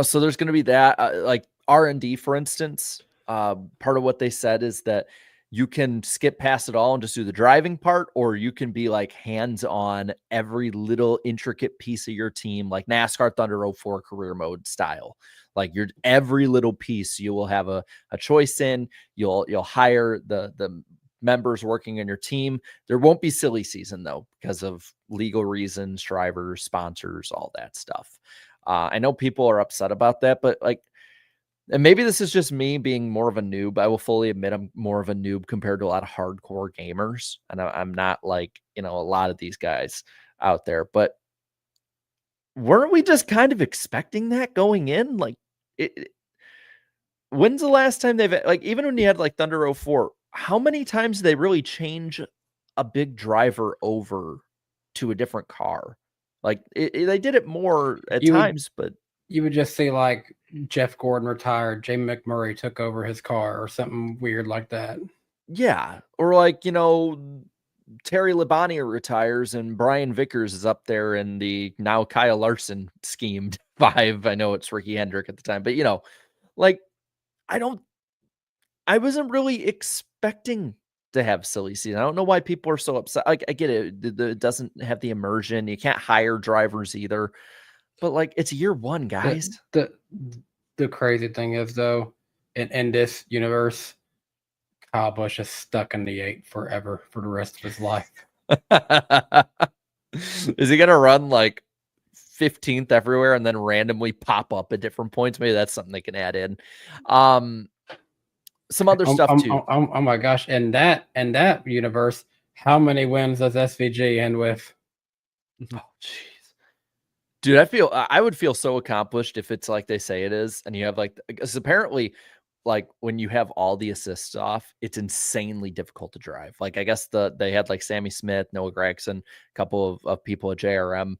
[SPEAKER 4] So there's going to be that like R&D, for instance. Part of what they said is that you can skip past it all and just do the driving part, or you can be like hands-on every little intricate piece of your team, like NASCAR Thunder 04 career mode style. Like your every little piece you will have a choice in. You'll hire the members working on your team. There won't be silly season though, because of legal reasons, drivers, sponsors, all that stuff. I know people are upset about that, but like, and maybe this is just me being more of a noob. I will fully admit I'm more of a noob compared to a lot of hardcore gamers. And I'm not like, a lot of these guys out there, but weren't we just kind of expecting that going in? Like, when's the last time they've, like, even when you had like Thunder 04, how many times did they really change a big driver over to a different car? Like they did it more at times, but
[SPEAKER 5] you would just see like Jeff Gordon retired, Jamie McMurray took over his car or something weird like that.
[SPEAKER 4] Yeah. Or like, Terry Labonte retires and Brian Vickers is up there in the now Kyle Larson schemed 5. I know it's Ricky Hendrick at the time, but like I wasn't really expecting to have silly season. I don't know why people are so upset. I get it. It doesn't have the immersion. You can't hire drivers either. But like, it's year one, guys.
[SPEAKER 5] The crazy thing is though, in this universe, Kyle Busch is stuck in the 8 forever for the rest of his life.
[SPEAKER 4] Is he gonna run like 15th everywhere and then randomly pop up at different points? Maybe that's something they can add in. Some other stuff too.
[SPEAKER 5] Oh my gosh! In that universe, how many wins does SVG end with?
[SPEAKER 4] Oh jeez, dude, I would feel so accomplished if it's like they say it is, and you have like, because apparently, like when you have all the assists off, it's insanely difficult to drive. Like I guess they had like Sammy Smith, Noah Gragson, a couple of people at JRM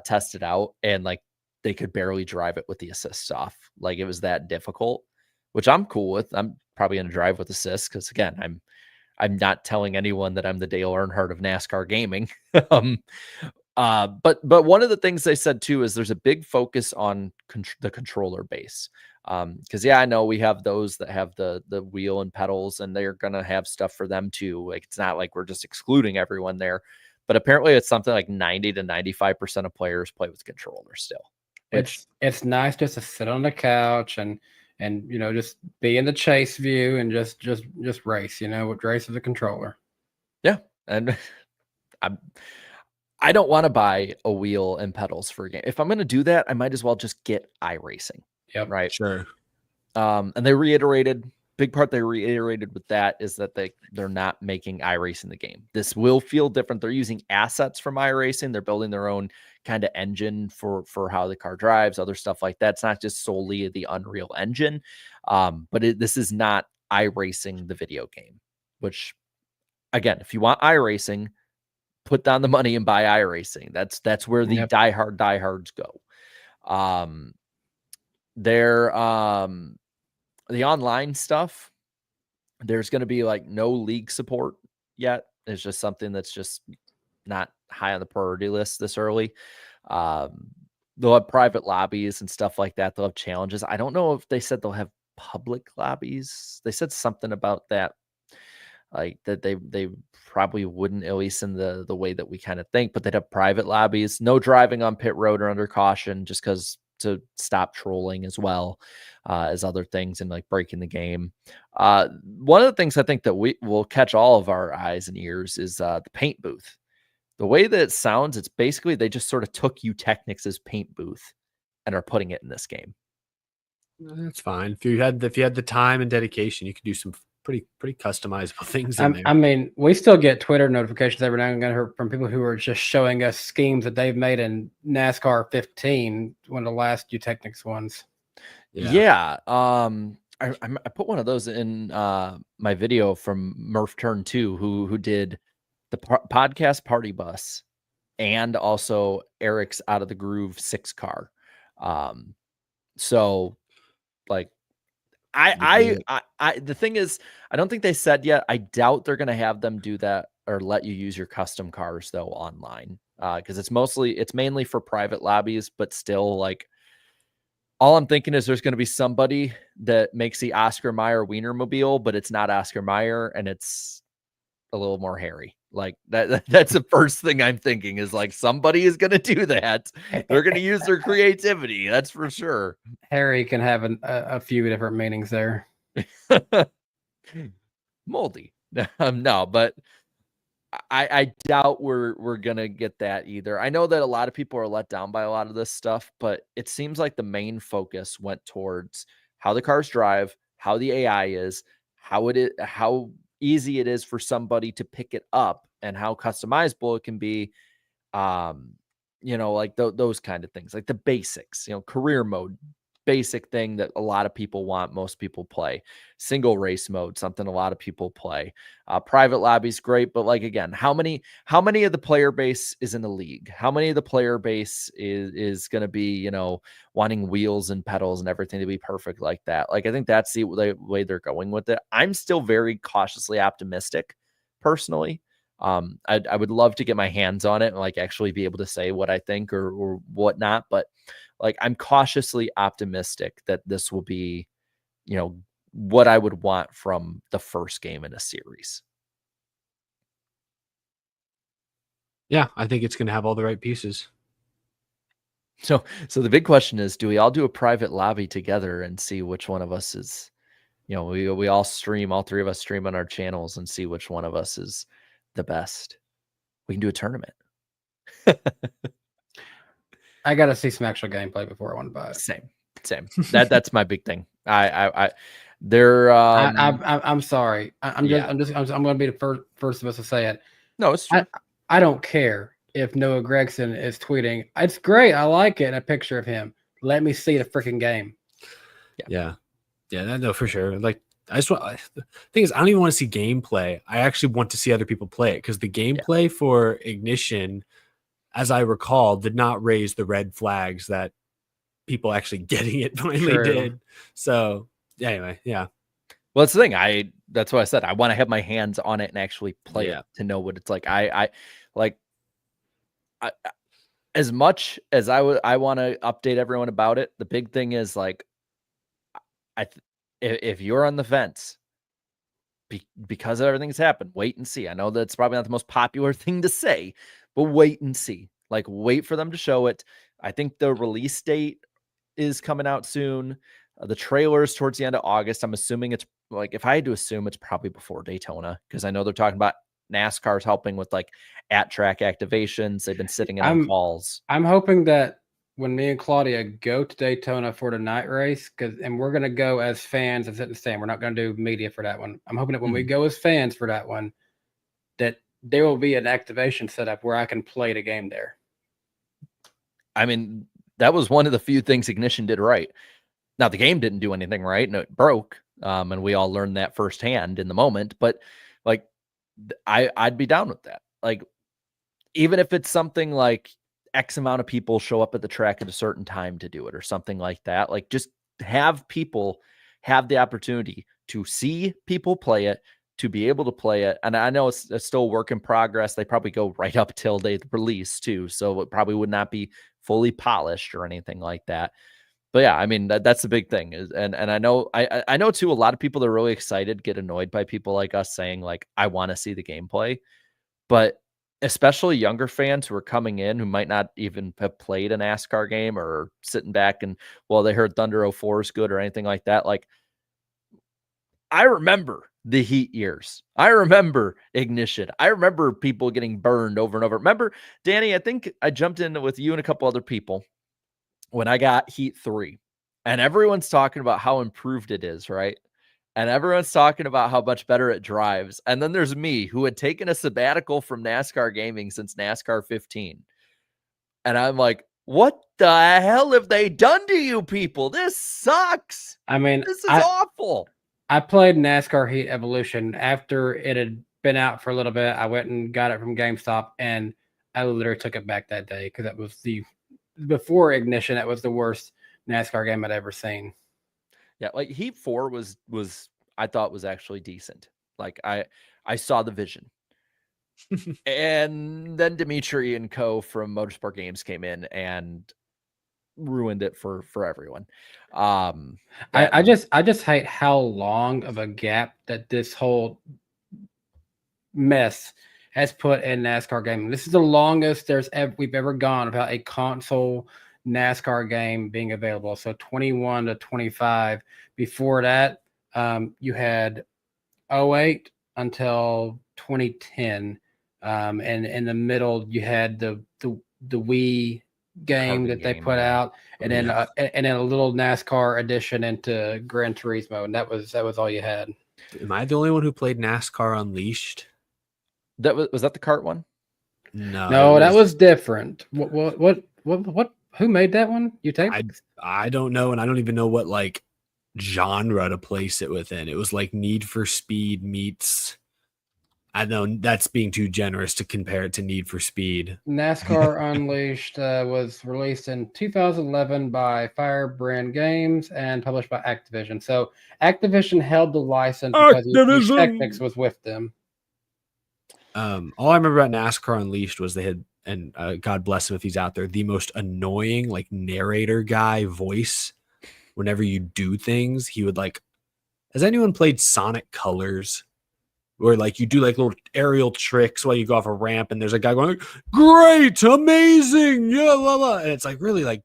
[SPEAKER 4] tested out, and like they could barely drive it with the assists off. Like it was that difficult, which I'm cool with. I'm probably going to drive with assists because again, I'm not telling anyone that I'm the Dale Earnhardt of NASCAR gaming. But one of the things they said too is there's a big focus on the controller base. Because I know we have those that have the wheel and pedals, and they're gonna have stuff for them too. Like it's not like we're just excluding everyone there, but apparently it's something like 90 to 95% of players play with controllers still.
[SPEAKER 5] It's nice just to sit on the couch and just be in the chase view and just race. With race with a controller.
[SPEAKER 4] Yeah, and I don't want to buy a wheel and pedals for a game. If I'm going to do that, I might as well just get iRacing.
[SPEAKER 5] Yep.
[SPEAKER 4] Right.
[SPEAKER 6] Sure.
[SPEAKER 4] And they reiterated, big part they reiterated with that is that they're not making iRacing the game. This will feel different. They're using assets from iRacing. They're building their own kind of engine for how the car drives, other stuff like that. It's not just solely the Unreal Engine. But this is not iRacing the video game, which again, if you want iRacing, put down the money and buy iRacing. That's where the diehards go. The online stuff, there's going to be like no league support yet. It's just something that's just not high on the priority list this early. They'll have private lobbies and stuff like that. They'll have challenges. I don't know if they said they'll have public lobbies. They said something about that, like that they probably wouldn't, at least in the way that we kind of think, but they'd have private lobbies. No driving on pit road or under caution, just because to stop trolling as well as other things and like breaking the game. One of the things I think that we will catch all of our eyes and ears is the paint booth. The way that it sounds, it's basically they just sort of took Technics' paint booth and are putting it in this game.
[SPEAKER 6] That's fine. If you had the time and dedication, you could do some pretty customizable things in there.
[SPEAKER 5] I mean, we still get Twitter notifications every now and again from people who are just showing us schemes that they've made in NASCAR 15, one of the last Technics ones.
[SPEAKER 4] Yeah. I put one of those in my video from Murph Turn 2, who did the podcast Party Bus and also Eric's Out of the Groove 6 car. So like, the thing is, I don't think they said yet. I doubt they're going to have them do that or let you use your custom cars though online. Cause it's mainly for private lobbies, but still like All I'm thinking is there's going to be somebody that makes the Oscar Mayer Wienermobile, but it's not Oscar Mayer, and it's a little more hairy. Like that's the first thing I'm thinking is like somebody is going to do that. They're going to use their creativity. That's for sure.
[SPEAKER 5] Harry can have a few different meanings there.
[SPEAKER 4] Moldy. No, but I doubt we're gonna get that either. I know that a lot of people are let down by a lot of this stuff, but it seems like the main focus went towards how the cars drive, how the AI is, how easy it is for somebody to pick it up, and how customizable it can be. Like those kind of things, like the basics, career mode, basic thing that a lot of people want, most people play. Single race mode, something a lot of people play. Private lobbies, great, but like again, how many of the player base is in the league? How many of the player base is going to be, wanting wheels and pedals and everything to be perfect like that? Like I think that's the way they're going with it. I'm still very cautiously optimistic, personally. I would love to get my hands on it and like actually be able to say what I think or whatnot, but like I'm cautiously optimistic that this will be, what I would want from the first game in a series.
[SPEAKER 6] Yeah, I think it's going to have all the right pieces.
[SPEAKER 4] So the big question is, do we all do a private lobby together and see which one of us is, we all stream, all three of us stream on our channels and see which one of us is the best? We can do a tournament.
[SPEAKER 5] I got to see some actual gameplay before I want to buy it.
[SPEAKER 4] Same. That's my big thing. They're
[SPEAKER 5] I'm sorry. I'm going to be the first of us to say it.
[SPEAKER 4] No, it's true.
[SPEAKER 5] I don't care if Noah Gregson is tweeting, it's great, I like it, and a picture of him. Let me see the freaking game.
[SPEAKER 6] Yeah, no, for sure. Like the thing is, I don't even want to see gameplay. I actually want to see other people play it, because the gameplay for Ignition, as I recall, did not raise the red flags that people actually getting it finally did. So anyway, yeah.
[SPEAKER 4] Well, that's the thing. That's what I said. I want to have my hands on it and actually play it to know what it's like. I as much as I want to update everyone about it, the big thing is like, if you're on the fence because everything's happened, wait and see. I know that's probably not the most popular thing to say, but wait and see. Like, wait for them to show it. I think the release date is coming out soon. The trailers towards the end of August. I'm assuming it's like, if I had to assume, it's probably before Daytona, because I know they're talking about NASCAR's helping with like at-track activations. They've been sitting in on calls.
[SPEAKER 5] I'm hoping that when me and Claudia go to Daytona for the night race, and we're going to go as fans and sit in the stand. We're not going to do media for that one. I'm hoping that when we go as fans for that one, that there will be an activation set up where I can play the game there.
[SPEAKER 4] I mean, that was one of the few things Ignition did right. Now, the game didn't do anything right, and it broke, and we all learned that firsthand in the moment. But like, I'd be down with that. Like, even if it's something like X amount of people show up at the track at a certain time to do it or something like that, like just have people have the opportunity to see people play it, to be able to play it. And I know it's still a work in progress. They probably go right up till they release too. So it probably would not be fully polished or anything like that. But yeah, I mean, that's the big thing is, and I know, I know too, a lot of people that are really excited get annoyed by people like us saying like, I want to see the gameplay, but especially younger fans who are coming in who might not even have played a NASCAR game or sitting back and, well, they heard Thunder 04 is good or anything like that. Like, I remember the Heat years. I remember Ignition. I remember people getting burned over and over. Remember, Danny, I think I jumped in with you and a couple other people when I got Heat 3, and everyone's talking about how improved it is, right? And everyone's talking about how much better it drives. And then there's me, who had taken a sabbatical from NASCAR gaming since NASCAR 15. And I'm like, what the hell have they done to you people? This sucks.
[SPEAKER 5] I mean,
[SPEAKER 4] this is awful.
[SPEAKER 5] I played NASCAR Heat Evolution after it had been out for a little bit. I went and got it from GameStop, and I literally took it back that day because that was before Ignition. That was the worst NASCAR game I'd ever seen.
[SPEAKER 4] Yeah, like Heat 4 was I thought was actually decent. Like I saw the vision. And then Dimitri and co from Motorsport Games came in, and ruined it for everyone. I
[SPEAKER 5] I just hate how long of a gap that this whole mess has put in NASCAR gaming. This is the longest we've ever gone without a console NASCAR game being available. So 21 to 25. Before that, you had 08 until 2010, and in the middle you had the Wii game
[SPEAKER 4] Karting
[SPEAKER 5] that they
[SPEAKER 4] game,
[SPEAKER 5] put
[SPEAKER 4] yeah.
[SPEAKER 5] out, and then a little NASCAR addition into Gran Turismo, and that was all you had.
[SPEAKER 6] Am I the only one who played NASCAR Unleashed?
[SPEAKER 4] That was that the kart one?
[SPEAKER 5] No, that was different. What? Who made that one? You take?
[SPEAKER 6] I don't know, and I don't even know what like genre to place it within. It was like Need for Speed meets. I know that's being too generous to compare it to Need for Speed.
[SPEAKER 5] NASCAR Unleashed was released in 2011 by Firebrand Games and published by Activision. So Activision held the license because Technics was with them.
[SPEAKER 6] All I remember about NASCAR Unleashed was they had, and God bless him if he's out there, the most annoying like narrator guy voice. Whenever you do things, he would like. Has anyone played Sonic Colors? Where like you do like little aerial tricks while you go off a ramp, and there's a guy going, "Great, amazing, yeah, la la," and it's like really like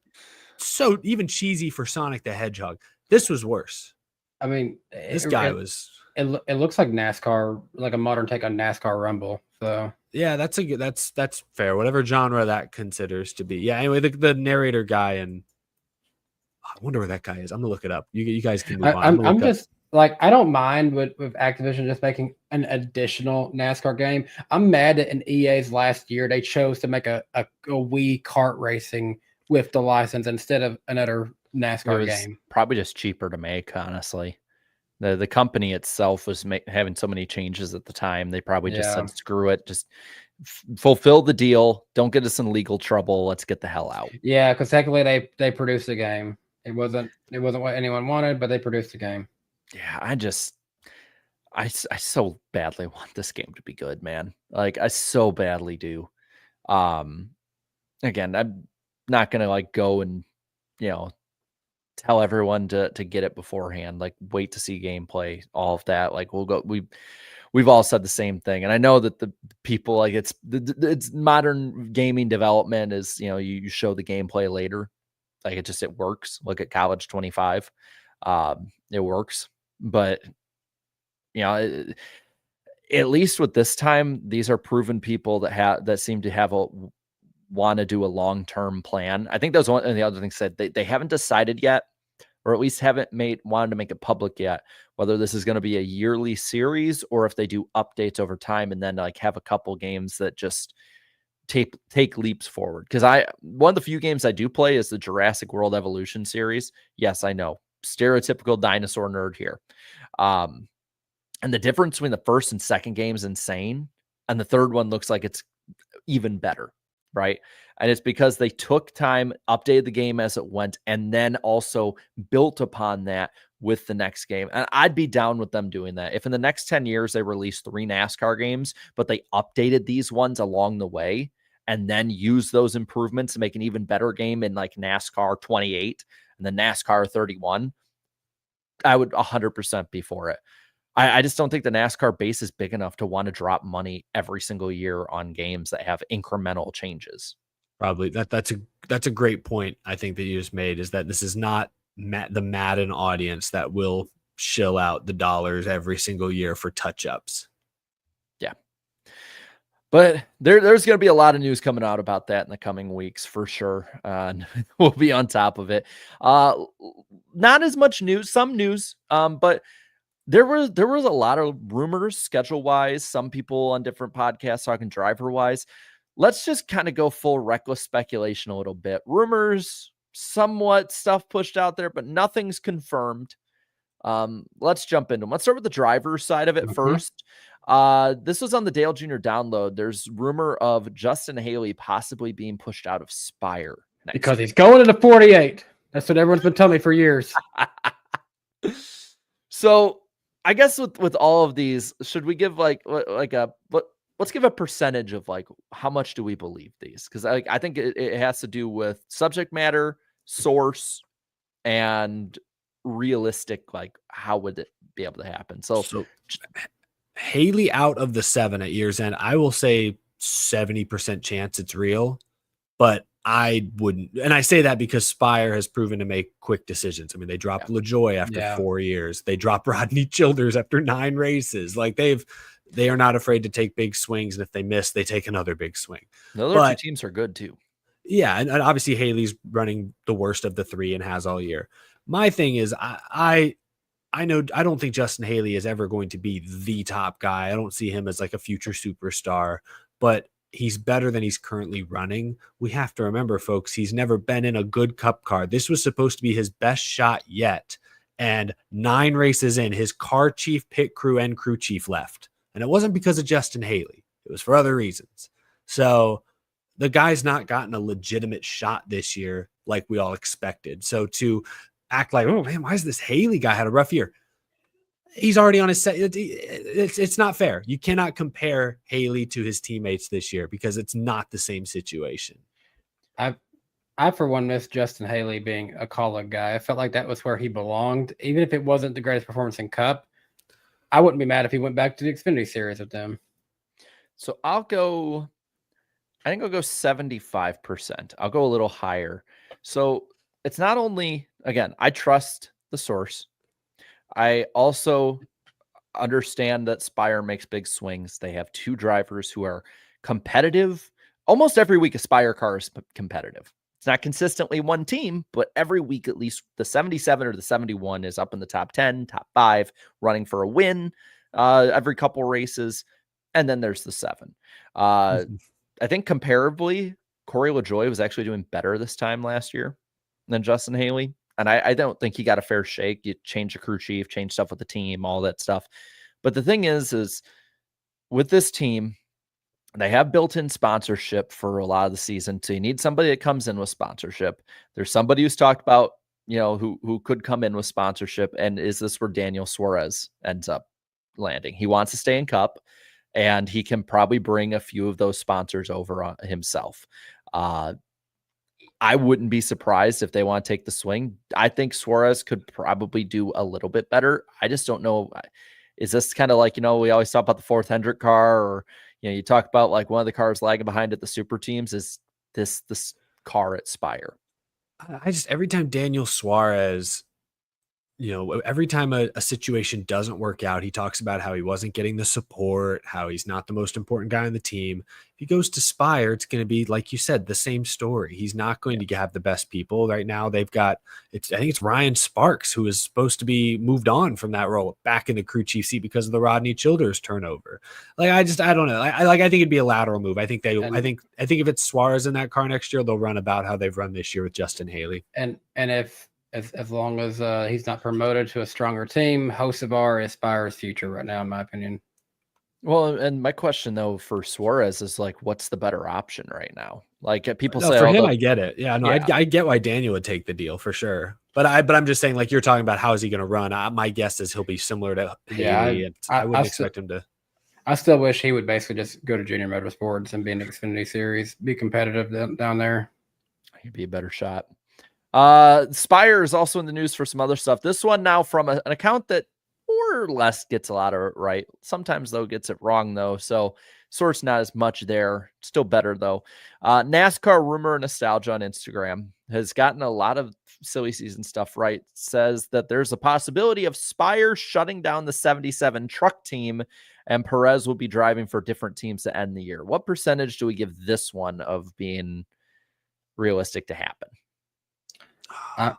[SPEAKER 6] so even cheesy for Sonic the Hedgehog. This was worse.
[SPEAKER 5] I mean,
[SPEAKER 6] this guy was.
[SPEAKER 5] It looks like NASCAR, like a modern take on NASCAR Rumble. So
[SPEAKER 6] yeah, that's fair. Whatever genre that considers to be. Yeah. Anyway, the narrator guy, and I wonder where that guy is. I'm gonna look it up. You guys can move on.
[SPEAKER 5] I'm just like, I don't mind with Activision just making an additional NASCAR game. I'm mad that in EA's last year they chose to make a Wii kart racing with the license instead of another NASCAR game.
[SPEAKER 4] Probably just cheaper to make, honestly. The company itself was having so many changes at the time. They probably just said, screw it. Just fulfill the deal. Don't get us in legal trouble. Let's get the hell out.
[SPEAKER 5] Yeah, because technically they produced a game. It wasn't what anyone wanted, but they produced a game.
[SPEAKER 4] Yeah, I so badly want this game to be good, man. Like, I so badly do. Again, I'm not going to like go and, tell everyone to get it beforehand, like wait to see gameplay, all of that. Like we've all said the same thing. And I know that the people like it's modern gaming development is, you show the gameplay later. Like it works. Look at College 25. It works, but at least with this time, these are proven people that seem to want to do a long-term plan. I think that was one of the other things said they haven't decided yet, or at least haven't wanted to make it public yet, whether this is going to be a yearly series or if they do updates over time and then like have a couple games that just take leaps forward. Because one of the few games I do play is the Jurassic World Evolution series. Yes, I know, stereotypical dinosaur nerd here. And the difference between the first and second game is insane, and the third one looks like it's even better. Right. And it's because they took time, updated the game as it went, and then also built upon that with the next game. And I'd be down with them doing that. If in the next 10 years they release 3 NASCAR games, but they updated these ones along the way and then use those improvements to make an even better game in like NASCAR 28 and then NASCAR 31, I would 100% be for it. I just don't think the NASCAR base is big enough to want to drop money every single year on games that have incremental changes.
[SPEAKER 6] Probably that's a great point. I think that you just made is that this is not the Madden audience that will shill out the dollars every single year for touch-ups. Yeah.
[SPEAKER 4] But there's going to be a lot of news coming out about that in the coming weeks for sure. And we'll be on top of it. Not as much news, some news, but there was a lot of rumors schedule-wise, some people on different podcasts talking driver-wise. Let's just kind of go full reckless speculation a little bit. Rumors, somewhat stuff pushed out there, but nothing's confirmed. Let's jump into them. Let's start with the driver side of it first. This was on the Dale Jr. download. There's rumor of Justin Haley possibly being pushed out of Spire.
[SPEAKER 5] Because he's going to the 48. That's what everyone's been telling me for years.
[SPEAKER 4] So I guess with all of these, should we give let's give a percentage of like how much do we believe these? Because I think it has to do with subject matter, source, and realistic, like how would it be able to happen? So
[SPEAKER 6] Haley out of the 7 at year's end, I will say 70% chance it's real, but I wouldn't. And I say that because Spire has proven to make quick decisions. I mean, they dropped LaJoy after 4 years. They dropped Rodney Childers after 9 races. Like they are not afraid to take big swings. And if they miss, they take another big swing.
[SPEAKER 4] The other two teams are good too.
[SPEAKER 6] Yeah. And obviously Haley's running the worst of the 3 and has all year. My thing is I don't think Justin Haley is ever going to be the top guy. I don't see him as like a future superstar, but he's better than he's currently running. We have to remember, folks, he's never been in a good cup car. This was supposed to be his best shot yet. And 9 races in, his car chief, pit crew, and crew chief left. And it wasn't because of Justin Haley. It was for other reasons. So the guy's not gotten a legitimate shot this year like we all expected. So to act like, oh man, why is this Haley guy had a rough year? He's already on his set. It's not fair. You cannot compare Haley to his teammates this year because it's not the same situation.
[SPEAKER 5] I for one miss Justin Haley being a call-up guy. I felt like that was where he belonged. Even if it wasn't the greatest performance in Cup, I wouldn't be mad if he went back to the Xfinity Series with them.
[SPEAKER 4] So I think I'll go 75%. I'll go a little higher. So it's not only, again, I trust the source. I also understand that Spire makes big swings. They have 2 drivers who are competitive. Almost every week, a Spire car is competitive. It's not consistently one team, but every week, at least the 77 or the 71 is up in the top 10, top 5, running for a win every couple races. And then there's the 7. I think comparably, Corey LaJoy was actually doing better this time last year than Justin Haley. And I don't think he got a fair shake. You change the crew chief, change stuff with the team, all that stuff. But the thing is with this team, they have built-in sponsorship for a lot of the season. So you need somebody that comes in with sponsorship. There's somebody who's talked about, who could come in with sponsorship. And is this where Daniel Suarez ends up landing? He wants to stay in Cup, and he can probably bring a few of those sponsors over on himself. I wouldn't be surprised if they want to take the swing. I think Suarez could probably do a little bit better. I just don't know. Is this kind of like, we always talk about the 4th Hendrick car, or, you talk about like one of the cars lagging behind at the super teams. Is this car at Spire?
[SPEAKER 6] Every time Daniel Suarez, every time a situation doesn't work out, he talks about how he wasn't getting the support, how he's not the most important guy on the team. If he goes to Spire, it's going to be, like you said, the same story. He's not going to have the best people right now. They've got, I think it's Ryan Sparks, who is supposed to be moved on from that role back in the crew chief seat because of the Rodney Childers turnover. Like, I don't know. I think it'd be a lateral move. I think I think if it's Suarez in that car next year, they'll run about how they've run this year with Justin Haley.
[SPEAKER 5] And if, as long as he's not promoted to a stronger team, Hocevar is Spire's future right now, in my opinion.
[SPEAKER 4] Well, and my question though for Suarez is like, what's the better option right now? Like people say,
[SPEAKER 6] for him, I get it. Yeah, no, yeah. I get why Daniel would take the deal for sure. But I'm just saying, like you're talking about, how is he going to run? My guess is he'll be similar to Haley. And I wouldn't expect him to. I
[SPEAKER 5] still wish he would basically just go to Junior Motorsports and be in the Xfinity Series, be competitive down there.
[SPEAKER 4] He'd be a better shot. Spire is also in the news for some other stuff. This one now from an account that more or less gets a lot of it right. Sometimes though gets it wrong though. So source not as much there. Still better though. NASCAR Rumor Nostalgia on Instagram has gotten a lot of silly season stuff right. Says that there's a possibility of Spire shutting down the 77 truck team, and Perez will be driving for different teams to end the year. What percentage do we give this one of being realistic to happen?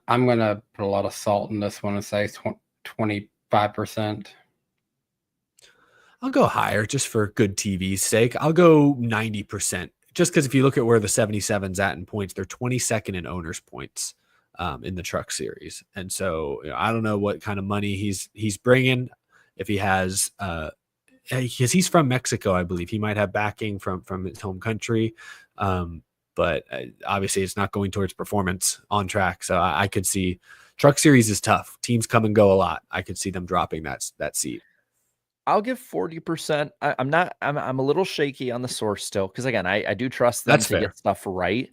[SPEAKER 5] I'm going to put a lot of salt in this one and say 25%.
[SPEAKER 6] I'll go higher just for good TV's sake. I'll go 90%. Just because if you look at where the 77's at in points, they're 22nd in owners' points in the truck series. And so I don't know what kind of money he's bringing. If he has, because he's from Mexico, I believe. He might have backing from his home country. But obviously it's not going towards performance on track. So I could see truck series is tough. Teams come and go a lot. I could see them dropping that seat.
[SPEAKER 4] I'll give 40%. I'm a little shaky on the source still. Cause again, I do trust them to get stuff right.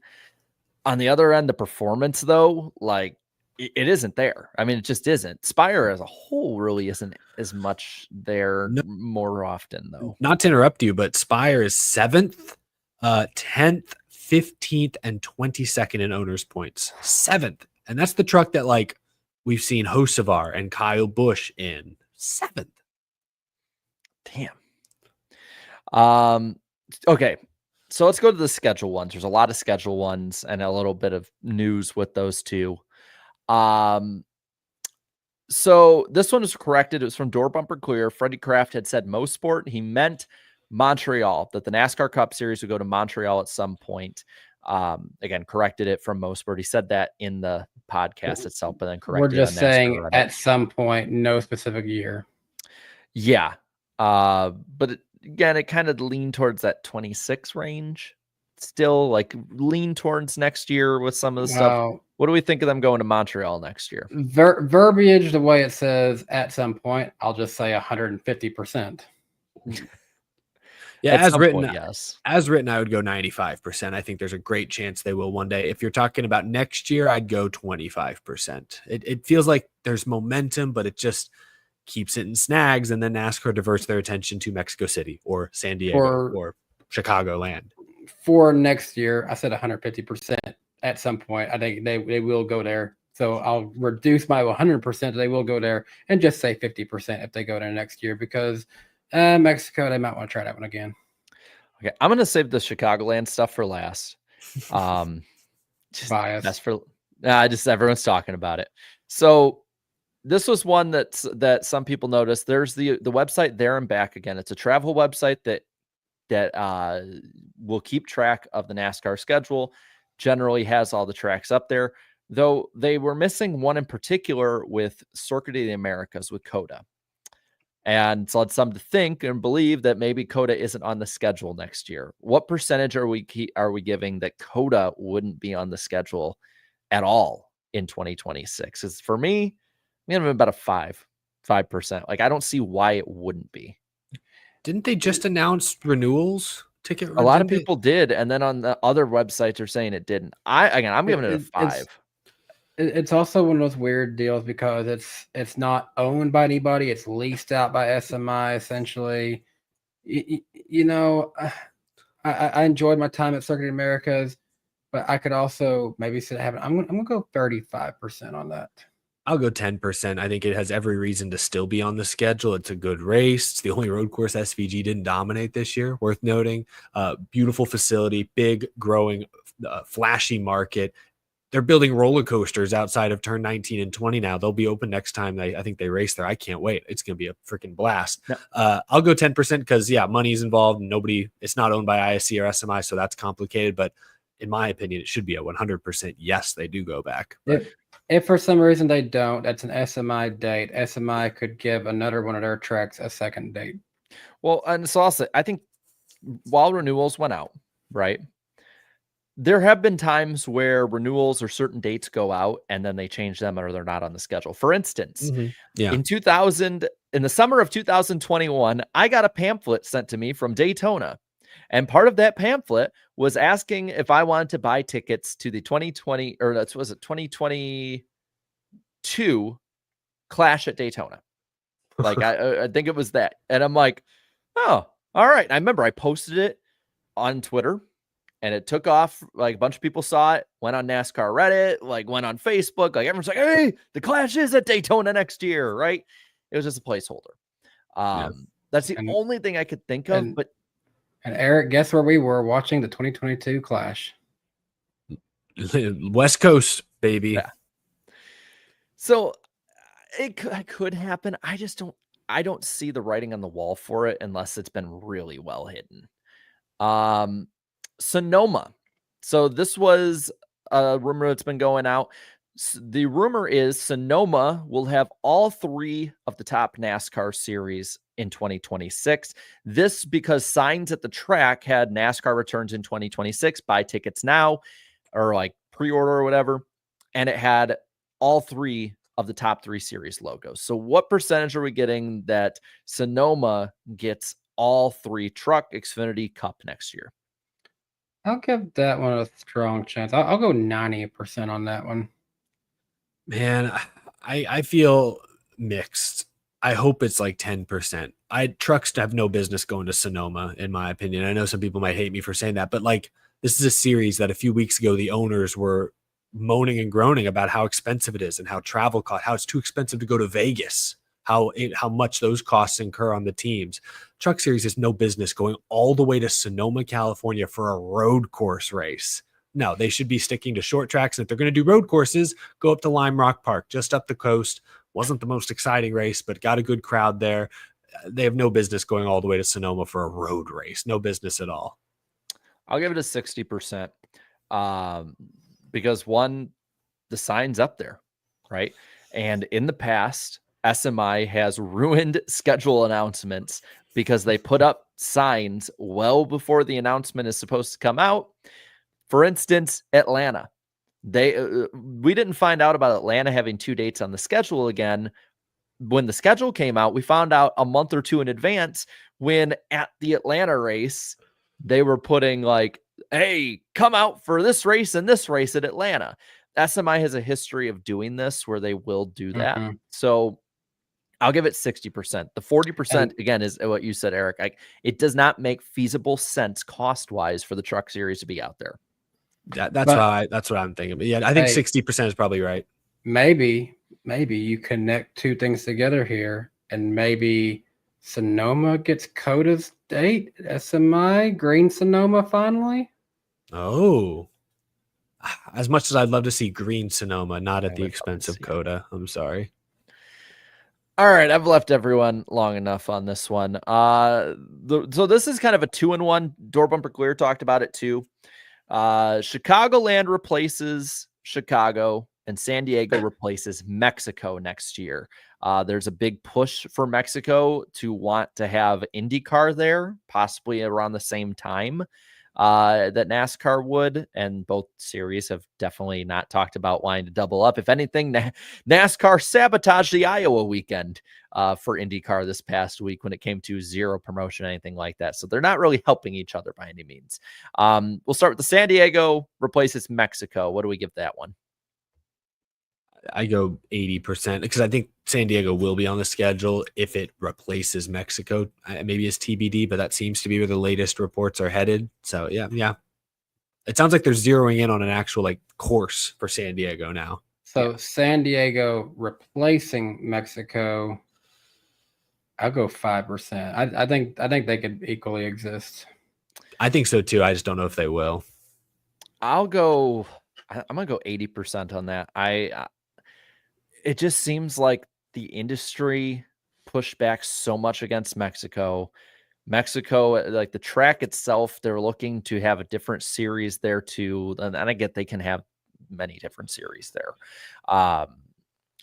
[SPEAKER 4] On the other end, the performance though, like it isn't there. I mean, it just isn't. Spire as a whole really isn't as much there
[SPEAKER 6] No.
[SPEAKER 4] more often though.
[SPEAKER 6] Not to interrupt you, but Spire is 7th, 10th, 15th, and 22nd in owners points. 7th. And that's the truck that like we've seen Hocevar and Kyle Busch in. 7th.
[SPEAKER 4] Damn. Okay. So let's go to the schedule ones. There's a lot of schedule ones and a little bit of news with those two. So this one was corrected. It was from Door Bumper Clear. Freddie Kraft had said Mosport. He meant Montreal, that the NASCAR Cup Series would go to Montreal at some point. Again, corrected it from Mosport. He said that in the podcast itself, but then corrected.
[SPEAKER 5] We're just
[SPEAKER 4] on NASCAR
[SPEAKER 5] saying
[SPEAKER 4] Reddit.
[SPEAKER 5] at some point, no specific year.
[SPEAKER 4] Yeah. But again, it kind of leaned towards that 26 range. Still like lean towards next year with some of the stuff. What do we think of them going to Montreal next year?
[SPEAKER 5] Verbiage, the way it says at some point, I'll just say 150%.
[SPEAKER 6] Yeah,
[SPEAKER 4] At
[SPEAKER 6] as
[SPEAKER 4] some
[SPEAKER 6] written,
[SPEAKER 4] point, yes.
[SPEAKER 6] As written, I would go 95%. I think there's a great chance they will one day. If you're talking about next year, I'd go 25%. It feels like there's momentum, but it just keeps it in snags, and then NASCAR diverts their attention to Mexico City or San Diego or Chicagoland.
[SPEAKER 5] For next year, I said 150% at some point. I think they will go there. So I'll reduce my 100%. They will go there and just say 50% if they go there next year, because Mexico, they might want to try that one again.
[SPEAKER 4] Okay, I'm gonna save the Chicagoland stuff for last. Just
[SPEAKER 5] Bias.
[SPEAKER 4] that's for just everyone's talking about it. So this was one that some people noticed. There's the website There and Back again. It's a travel website that will keep track of the NASCAR schedule. Generally has all the tracks up there, though they were missing one in particular with Circuit of the Americas with COTA. And so led some to think and believe that maybe COTA isn't on the schedule next year. What percentage are we giving that COTA wouldn't be on the schedule at all in 2026? Because for me, I'm gonna be about a 5%. Like I don't see why it wouldn't be.
[SPEAKER 6] Didn't they just announce renewals?
[SPEAKER 4] A lot of people did, and then on the other websites are saying it didn't. I'm giving it a 5.
[SPEAKER 5] It's also one of those weird deals because it's not owned by anybody. It's leased out by SMI essentially. You know, I enjoyed my time at Circuit Americas, but I could also maybe sit having. I'm gonna go 35% on that.
[SPEAKER 6] I'll go 10%. I think it has every reason to still be on the schedule. It's a good race. It's the only road course SVG didn't dominate this year, worth noting. Beautiful facility, big, growing, flashy market. They're building roller coasters outside of turn 19 and 20 now. They'll be open next time. I think they race there. I can't wait. It's going to be a freaking blast. Yeah. I'll go 10% because, money's involved. And it's not owned by ISC or SMI, so that's complicated. But in my opinion, it should be a 100% yes, they do go back.
[SPEAKER 5] If for some reason they don't, that's an SMI date. SMI could give another one of their tracks a second date.
[SPEAKER 4] Well, and so also, I think while renewals went out, right, there have been times where renewals or certain dates go out and then they change them or they're not on the schedule. For instance, in the summer of 2021, I got a pamphlet sent to me from Daytona. And part of that pamphlet was asking if I wanted to buy tickets to the 2022 Clash at Daytona. Like, I think it was that. And I'm like, oh, all right. I remember I posted it on Twitter and it took off. Like a bunch of people saw it, went on NASCAR Reddit, like went on Facebook. Like everyone's like, hey, the Clash is at Daytona next year, right? It was just a placeholder. That's the only thing I could think of.
[SPEAKER 5] And Eric, guess where we were watching the 2022 Clash?
[SPEAKER 6] West Coast, baby.
[SPEAKER 4] Yeah. So it could happen. I don't see the writing on the wall for it unless it's been really well hidden. Sonoma. So this was a rumor that's been going out. The rumor is Sonoma will have all 3 of the top NASCAR series in 2026. This because signs at the track had NASCAR returns in 2026, buy tickets now, or like pre-order or whatever. And it had all 3 of the top 3 series logos. So what percentage are we getting that Sonoma gets all 3 truck Xfinity Cup next year?
[SPEAKER 5] I'll give that one a strong chance. I'll go 90% on that one.
[SPEAKER 6] Man, I feel mixed. I hope it's like 10%. Trucks have no business going to Sonoma, in my opinion. I know some people might hate me for saying that, but like this is a series that a few weeks ago the owners were moaning and groaning about how expensive it is and how travel cost, how it's too expensive to go to Vegas, how much those costs incur on the teams. Truck Series has no business going all the way to Sonoma, California for a road course race. No, they should be sticking to short tracks. And if they're going to do road courses, go up to Lime Rock Park, just up the coast. Wasn't the most exciting race, but got a good crowd there. They have no business going all the way to Sonoma for a road race. No business at all.
[SPEAKER 4] I'll give it a 60%. Because one, the sign's up there, right? And in the past, SMI has ruined schedule announcements because they put up signs well before the announcement is supposed to come out. For instance, Atlanta. We didn't find out about Atlanta having 2 dates on the schedule again. When the schedule came out, we found out a month or two in advance when at the Atlanta race, they were putting like, hey, come out for this race and this race at Atlanta. SMI has a history of doing this where they will do that.
[SPEAKER 5] Mhm.
[SPEAKER 4] So I'll give it 60%. The 40% again is what you said, Eric. It does not make feasible sense cost-wise for the Truck Series to be out there.
[SPEAKER 6] That's what I'm thinking. But yeah, I think 60% is probably right.
[SPEAKER 5] Maybe you connect two things together here, and maybe Sonoma gets Coda's date. SMI Green Sonoma finally.
[SPEAKER 6] Oh, as much as I'd love to see Green Sonoma, not at the expense of Coda. I'm sorry.
[SPEAKER 4] All right, I've left everyone long enough on this one. So this is kind of a 2-in-1. Door Bumper Clear talked about it too. Chicagoland replaces Chicago and San Diego replaces Mexico next year. There's a big push for Mexico to want to have IndyCar there, possibly around the same time that NASCAR would. And both series have definitely not talked about wanting to double up. If anything, NASCAR sabotaged the Iowa weekend for IndyCar this past week when it came to zero promotion, anything like that. So they're not really helping each other by any means. We'll start with the San Diego replaces Mexico. What do we give that one?
[SPEAKER 6] I go 80% because I think San Diego will be on the schedule if it replaces Mexico. Maybe it's TBD, but that seems to be where the latest reports are headed. So yeah. It sounds like they're zeroing in on an actual like course for San Diego now.
[SPEAKER 5] So San Diego replacing Mexico. I'll go 5%. I think they could equally exist.
[SPEAKER 6] I think so too. I just don't know if they will.
[SPEAKER 4] I'm gonna go 80% on that. It just seems like the industry pushed back so much against Mexico. Mexico, like the track itself, they're looking to have a different series there too. And I get they can have many different series there.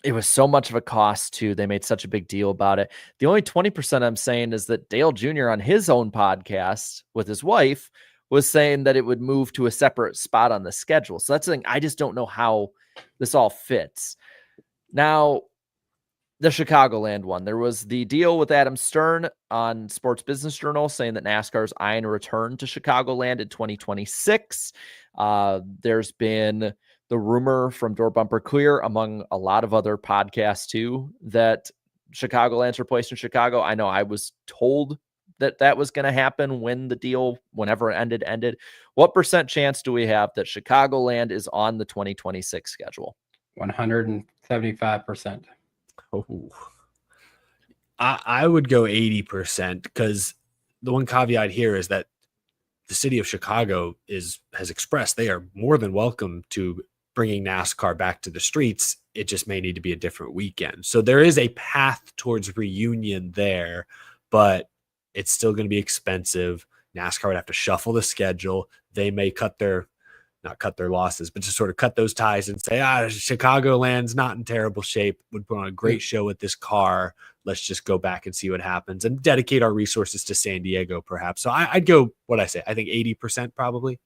[SPEAKER 4] It was so much of a cost too. They made such a big deal about it. The only 20% I'm saying is that Dale Jr. on his own podcast with his wife was saying that it would move to a separate spot on the schedule. So that's the thing. I just don't know how this all fits. Now, the Chicagoland one, there was the deal with Adam Stern on Sports Business Journal saying that NASCAR is eyeing a return to Chicagoland in 2026. There's been the rumor from Door Bumper Clear, among a lot of other podcasts too, that Chicagoland's replacing Chicago. I know I was told that was going to happen when the deal, whenever it ended. What % chance do we have that Chicagoland is on the 2026 schedule?
[SPEAKER 5] 175%.
[SPEAKER 6] Oh, I would go 80% because the one caveat here is that the city of Chicago has expressed they are more than welcome to bringing NASCAR back to the streets. It just may need to be a different weekend. So there is a path towards reunion there, but it's still going to be expensive. NASCAR would have to shuffle the schedule. They may not cut their losses, but just sort of cut those ties and say, Chicagoland's not in terrible shape. Would put on a great show with this car. Let's just go back and see what happens and dedicate our resources to San Diego, perhaps. So I'd go, I think 80% probably.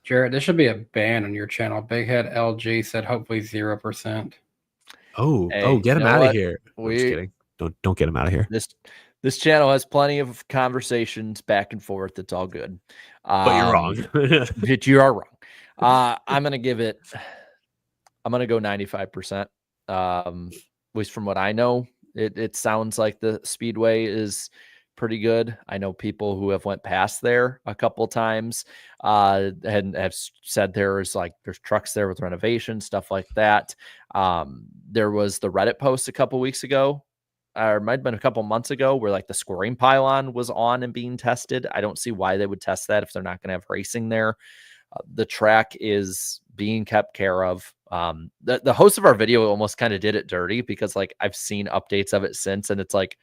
[SPEAKER 5] Jared, there should be a ban on your channel. Big Head LG said hopefully 0%.
[SPEAKER 6] Oh, get him out of here. I'm just kidding. Don't get him out of here.
[SPEAKER 4] This channel has plenty of conversations back and forth. It's all good.
[SPEAKER 6] But you're wrong.
[SPEAKER 4] But you are wrong. I'm going to go 95%. At least from what I know, it sounds like the speedway is pretty good. I know people who have went past there a couple times and have said there's trucks there with renovations, stuff like that. There was the Reddit post a couple weeks ago, or it might have been a couple months ago, where like the scoring pylon was on and being tested. I don't see why they would test that if they're not going to have racing there. The track is being kept care of. The host of our video almost kind of did it dirty, because like I've seen updates of it since, and it's like,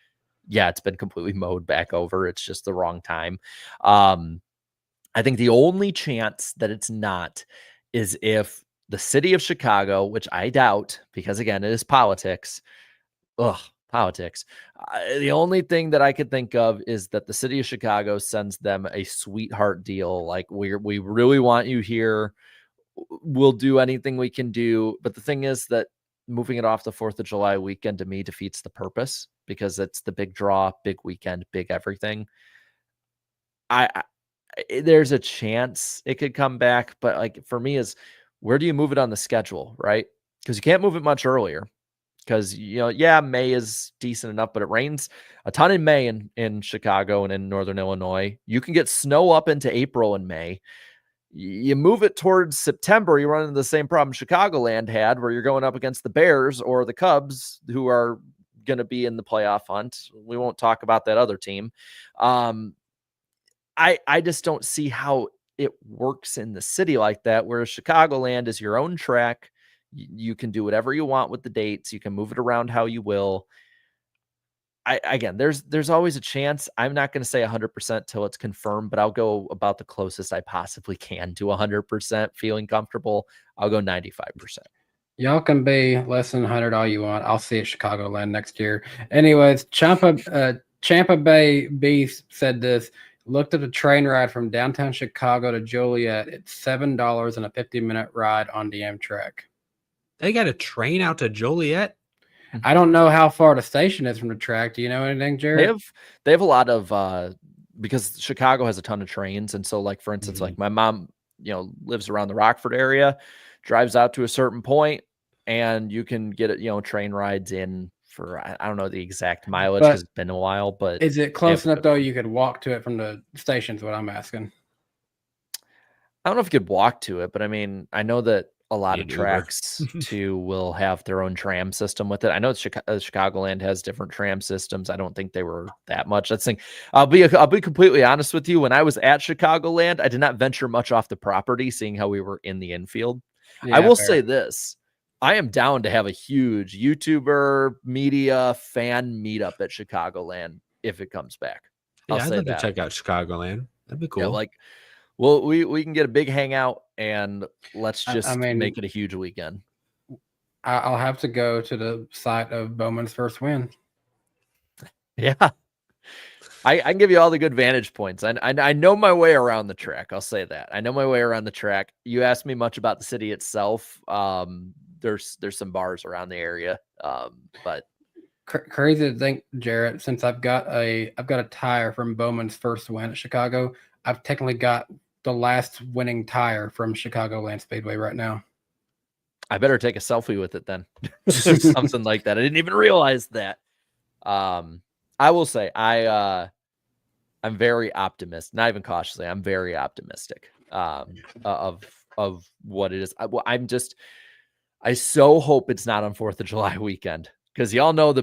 [SPEAKER 4] yeah, it's been completely mowed back over. It's just the wrong time. I think the only chance that it's not is if the city of Chicago, which I doubt, because again, it is politics. Politics. The only thing that I could think of is that the city of Chicago sends them a sweetheart deal. Like, we really want you here. We'll do anything we can do. But the thing is that moving it off the 4th of July weekend to me defeats the purpose, because it's the big draw, big weekend, big everything. There's a chance it could come back, but like for me is, where do you move it on the schedule, right? Because you can't move it much earlier. Because, May is decent enough, but it rains a ton in May in Chicago and in Northern Illinois. You can get snow up into April and May. You move it towards September, you run into the same problem Chicagoland had, where you're going up against the Bears or the Cubs, who are going to be in the playoff hunt. We won't talk about that other team. I just don't see how it works in the city like that, whereas Chicagoland is your own track. You can do whatever you want with the dates. You can move it around how you will. Again, there's always a chance. I'm not going to say 100% till it's confirmed, but I'll go about the closest I possibly can to 100% feeling comfortable. I'll go 95%.
[SPEAKER 5] Y'all can be less than 100 all you want. I'll see it Chicagoland next year. Anyways, Champa Bay Beast said this. Looked at a train ride from downtown Chicago to Joliet. It's $7 and a 50-minute ride on the Amtrak.
[SPEAKER 6] They got a train out to Joliet?
[SPEAKER 5] I don't know how far the station is from the track. Do you know anything, Jared?
[SPEAKER 4] They have a lot of because Chicago has a ton of trains, and so like for instance, like my mom, lives around the Rockford area, drives out to a certain point, and you can get it, train rides in for I don't know the exact mileage because it's been a while, but
[SPEAKER 5] is it close enough though you could walk to it from the station? Is what I'm asking.
[SPEAKER 4] I don't know if you could walk to it, but I mean, I know that a lot of tracks too will have their own tram system with it. I know Chicagoland has different tram systems. I don't think they were that much. That's thing. I'll be completely honest with you. When I was at Chicagoland, I did not venture much off the property, seeing how we were in the infield. Yeah, I will say this. I am down to have a huge YouTuber media fan meetup at Chicagoland if it comes back.
[SPEAKER 6] I'd love to check out Chicagoland. That'd be cool.
[SPEAKER 4] Yeah, well, we can get a big hangout and let's just make it a huge weekend.
[SPEAKER 5] I'll have to go to the site of Bowman's first win.
[SPEAKER 4] Yeah. I can give you all the good vantage points. I know my way around the track. I'll say that. I know my way around the track. You asked me much about the city itself. There's some bars around the area. But
[SPEAKER 5] crazy to think, Jarrett, since I've got a tire from Bowman's first win at Chicago, I've technically got the last winning tire from Chicagoland Speedway right now.
[SPEAKER 4] I better take a selfie with it then. Something like that. I didn't even realize that. I will say I'm very optimistic. Not even cautiously. I'm very optimistic of what it is. I so hope it's not on 4th of July weekend, because y'all know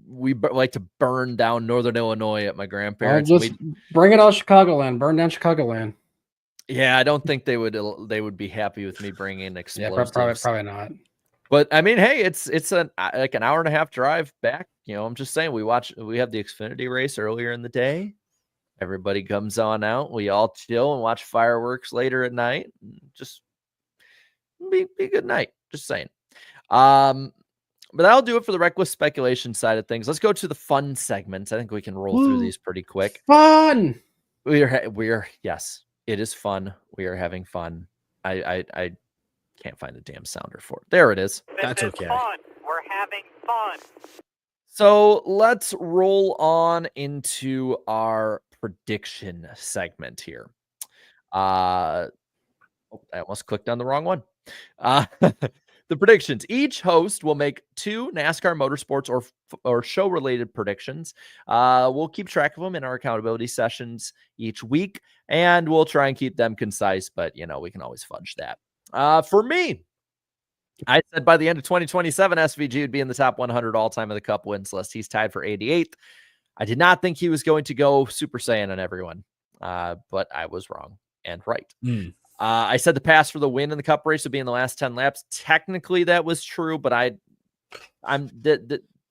[SPEAKER 4] we like to burn down Northern Illinois at my grandparents.
[SPEAKER 5] Just bring it all Chicagoland. Burn down Chicagoland.
[SPEAKER 4] Yeah, I don't think they would be happy with me bringing explosives.
[SPEAKER 5] Yeah, probably not.
[SPEAKER 4] But I mean, hey, it's an hour and a half drive back. I'm just saying, we have the Xfinity race earlier in the day. Everybody comes on out. We all chill and watch fireworks later at night. Just be a good night. Just saying. But that'll do it for the reckless speculation side of things. Let's go to the fun segments. I think we can roll through these pretty quick.
[SPEAKER 5] Fun.
[SPEAKER 4] We're yes, it is fun. We are having fun. I can't find the damn sounder for it. There it is.
[SPEAKER 6] That's okay.
[SPEAKER 1] Fun. We're having fun.
[SPEAKER 4] So let's roll on into our prediction segment here. I almost clicked on the wrong one. The predictions. Each host will make 2 NASCAR motorsports or show related predictions. We'll keep track of them in our accountability sessions each week, and we'll try and keep them concise, but we can always fudge that. For me, I said by the end of 2027, SVG would be in the top 100 all-time of the Cup wins list. He's tied for 88th. I did not think he was going to go Super Saiyan on everyone, but I was wrong and right. I said the pass for the win in the Cup race would be in the last 10 laps. Technically, that was true, but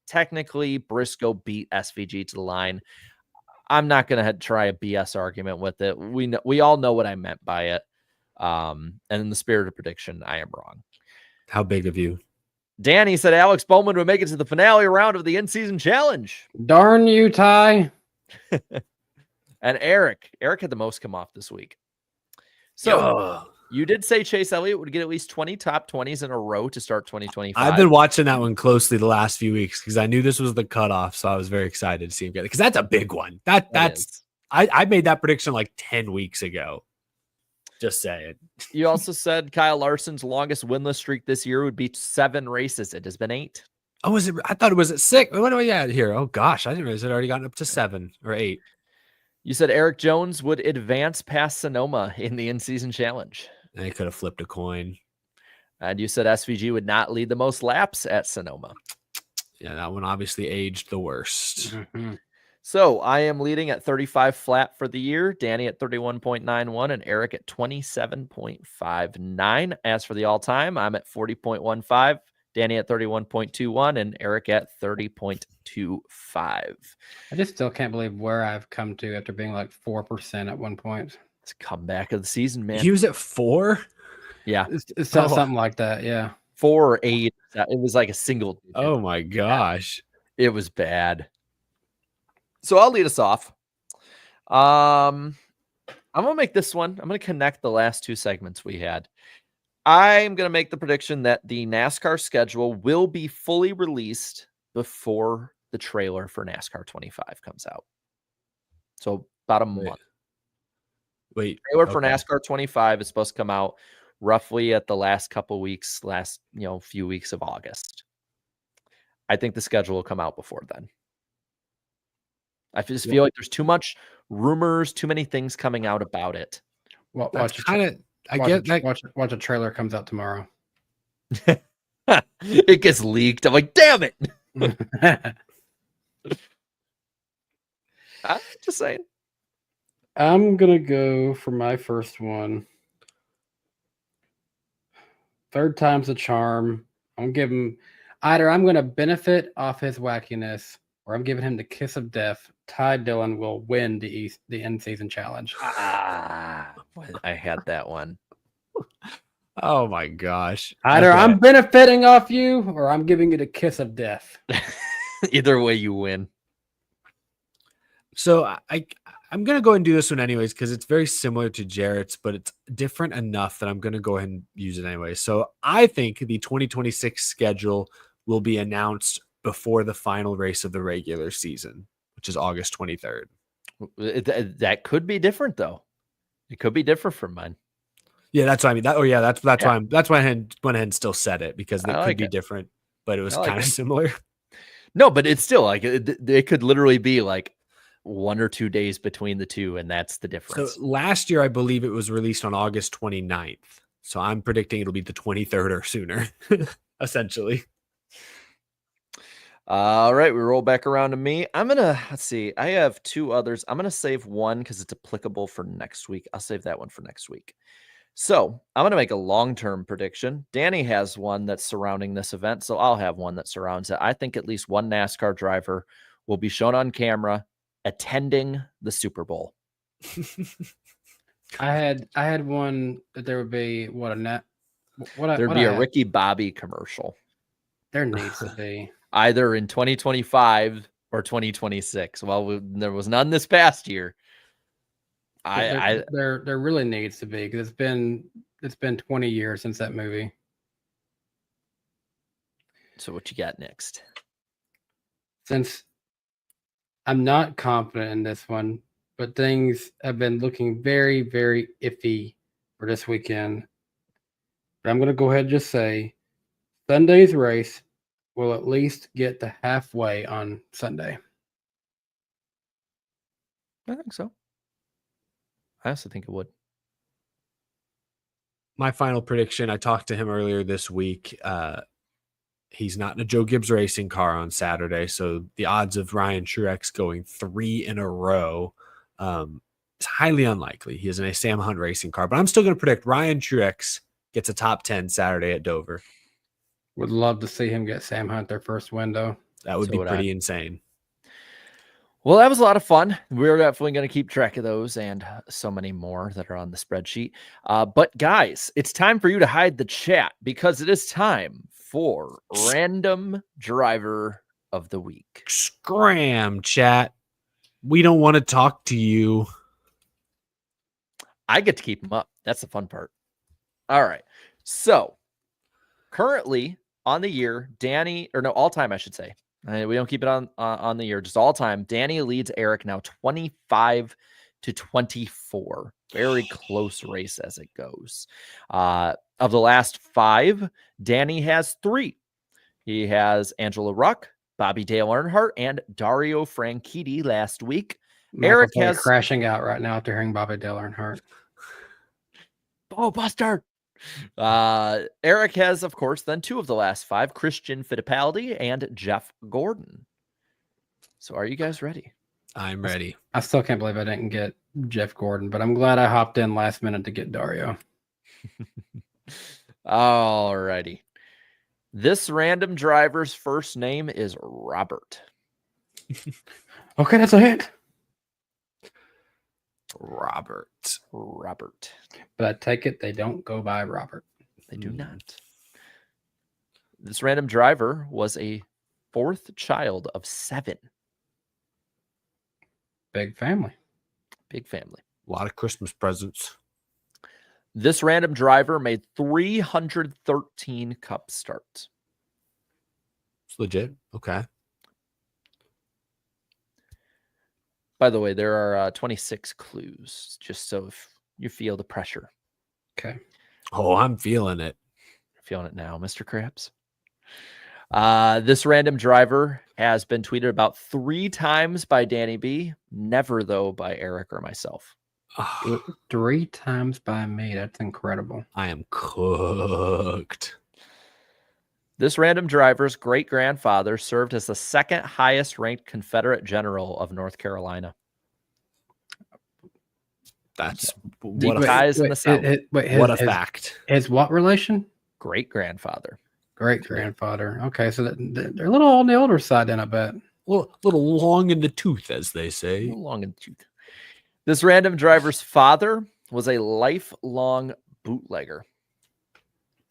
[SPEAKER 4] technically Briscoe beat SVG to the line. I'm not going to try a BS argument with it. We all know what I meant by it. And in the spirit of prediction, I am wrong.
[SPEAKER 6] How big of you?
[SPEAKER 4] Danny said Alex Bowman would make it to the finale round of the in-season challenge.
[SPEAKER 5] Darn you, Ty.
[SPEAKER 4] And Eric had the most come off this week. So you did say Chase Elliott would get at least 20 top 20s in a row to start 2025.
[SPEAKER 6] I've been watching that one closely the last few weeks because I knew this was the cutoff, so I was very excited to see him get it because that's a big one. I made that prediction like 10 weeks ago. Just saying.
[SPEAKER 4] You also said Kyle Larson's longest winless streak this year would be 7 races. It has been 8.
[SPEAKER 6] Oh, is it? I thought it was at 6. What do we at here? Oh gosh, I didn't realize it had already gotten up to 7 or 8.
[SPEAKER 4] You said Eric Jones would advance past Sonoma in the in-season challenge.
[SPEAKER 6] They could have flipped a coin.
[SPEAKER 4] And you said SVG would not lead the most laps at Sonoma.
[SPEAKER 6] Yeah, that one obviously aged the worst.
[SPEAKER 5] Mm-hmm.
[SPEAKER 4] So I am leading at 35 flat for the year, Danny at 31.91, and Eric at 27.59. As for the all-time, I'm at 40.15, Danny at 31.21, and Eric at 30.25.
[SPEAKER 5] I just still can't believe where I've come to after being like 4% at one point.
[SPEAKER 4] It's a comeback of the season, man.
[SPEAKER 6] He was at 4?
[SPEAKER 4] Yeah.
[SPEAKER 5] It's something like that, yeah.
[SPEAKER 4] 4 or 8. It was like a single.
[SPEAKER 6] Oh my gosh.
[SPEAKER 4] It was bad. So I'll lead us off. I'm going to make this one. I'm going to connect the last 2 segments we had. I'm going to make the prediction that the NASCAR schedule will be fully released before the trailer for NASCAR 25 comes out. So about a month.
[SPEAKER 6] Wait.
[SPEAKER 4] Trailer for NASCAR 25 is supposed to come out roughly at the last couple weeks, few weeks of August. I think the schedule will come out before then. I just feel like there's too much rumors, too many things coming out about it.
[SPEAKER 5] Well,
[SPEAKER 6] That's kind of. I
[SPEAKER 5] watch
[SPEAKER 6] get that.
[SPEAKER 5] Watch a trailer comes out tomorrow.
[SPEAKER 4] It gets leaked. I'm like, damn it. Just saying.
[SPEAKER 5] I'm gonna go for my first one. 3rd time's a charm. I'm giving either I'm gonna benefit off his wackiness, or I'm giving him the kiss of death. Ty Dillon will win the end season challenge.
[SPEAKER 4] I had that one.
[SPEAKER 6] Oh my gosh.
[SPEAKER 5] Either
[SPEAKER 6] Okay.
[SPEAKER 5] I'm benefiting off you, or I'm giving you the kiss of death.
[SPEAKER 4] Either way, you win.
[SPEAKER 6] So I'm going to go and do this one anyways because it's very similar to Jarrett's, but it's different enough that I'm going to go ahead and use it anyway. So I think the 2026 schedule will be announced before the final race of the regular season, which is August 23rd.
[SPEAKER 4] That could be different, though. It could be different from mine.
[SPEAKER 6] Yeah, that's what I mean. That's why I went ahead and still said it because it could be different, but it was kind of similar.
[SPEAKER 4] No, but it's still like it could literally be like 1 or 2 days between the two, and that's the difference.
[SPEAKER 6] So last year, I believe it was released on August 29th. So I'm predicting it'll be the 23rd or sooner, essentially.
[SPEAKER 4] All right, we roll back around to me. Let's see. I have 2 others. I'm going to save one because it's applicable for next week. I'll save that one for next week. So I'm going to make a long-term prediction. Danny has one that's surrounding this event, so I'll have one that surrounds it. I think at least one NASCAR driver will be shown on camera attending the Super Bowl.
[SPEAKER 5] I had one that there would be
[SPEAKER 4] There'd be a Ricky Bobby commercial.
[SPEAKER 5] There needs to be.
[SPEAKER 4] Either in 2025 or 2026. Well, there was none this past year.
[SPEAKER 5] There really needs to be because it's been 20 years since that movie.
[SPEAKER 4] So what you got next?
[SPEAKER 5] since I'm not confident in this one, but things have been looking very, very iffy for this weekend. But I'm going to go ahead and just say Sunday's race will at least get to halfway on Sunday.
[SPEAKER 4] I think so. I also think it would.
[SPEAKER 6] My final prediction, I talked to him earlier this week. He's not in a Joe Gibbs racing car on Saturday, so the odds of Ryan Truex going 3 in a row is highly unlikely. He is in a Sam Hunt racing car, but I'm still going to predict Ryan Truex gets a top 10 Saturday at Dover.
[SPEAKER 5] Would love to see him get Sam Hunt their first window.
[SPEAKER 6] That would be pretty insane.
[SPEAKER 4] Well, that was a lot of fun. We're definitely going to keep track of those and so many more that are on the spreadsheet. But guys, it's time for you to hide the chat because it is time for Random Driver of the Week.
[SPEAKER 6] Scram, chat. We don't want to talk to you.
[SPEAKER 4] I get to keep them up. That's the fun part. All right. So currently on the year, all time, I should say. We don't keep it on the year, just all time. Danny leads Eric now 25-24. Very close race as it goes. Of the last 5, Danny has 3. He has Angela Ruck, Bobby Dale Earnhardt, and Dario Franchitti last week. Eric has
[SPEAKER 5] crashing out right now after hearing Bobby Dale Earnhardt.
[SPEAKER 4] Oh, Buster. Eric has, of course, then 2 of the last 5, Christian Fittipaldi and Jeff Gordon. So are you guys ready?
[SPEAKER 6] I'm ready.
[SPEAKER 5] I still can't believe I didn't get Jeff Gordon, but I'm glad I hopped in last minute to get Dario.
[SPEAKER 4] All righty. This random driver's first name is Robert.
[SPEAKER 5] Okay, that's a hit.
[SPEAKER 4] Robert.
[SPEAKER 5] But I take it they don't go by Robert.
[SPEAKER 4] They do not. This random driver was a 4th child of 7.
[SPEAKER 5] Big family.
[SPEAKER 4] Big family.
[SPEAKER 6] A lot of Christmas presents.
[SPEAKER 4] This random driver made 313 Cup starts.
[SPEAKER 6] It's legit. Okay.
[SPEAKER 4] By the way, there are 26 clues, just so if you feel the pressure.
[SPEAKER 5] Okay.
[SPEAKER 6] Oh, I'm feeling it.
[SPEAKER 4] Feeling it now, Mr. Krabs. This random driver has been tweeted about 3 times by Danny B. Never, though, by Eric or myself.
[SPEAKER 5] 3 times by me. That's incredible.
[SPEAKER 6] I am cooked.
[SPEAKER 4] This random driver's great-grandfather served as the 2nd highest-ranked Confederate general of North Carolina.
[SPEAKER 6] That's
[SPEAKER 4] Deep ties in the South.
[SPEAKER 6] What a fact.
[SPEAKER 5] His what relation?
[SPEAKER 4] Great-grandfather.
[SPEAKER 5] Great-grandfather. Okay, so they're a little on the older side then, I bet.
[SPEAKER 6] Little long in the tooth, as they say.
[SPEAKER 4] Long in the tooth. This random driver's father was a lifelong bootlegger.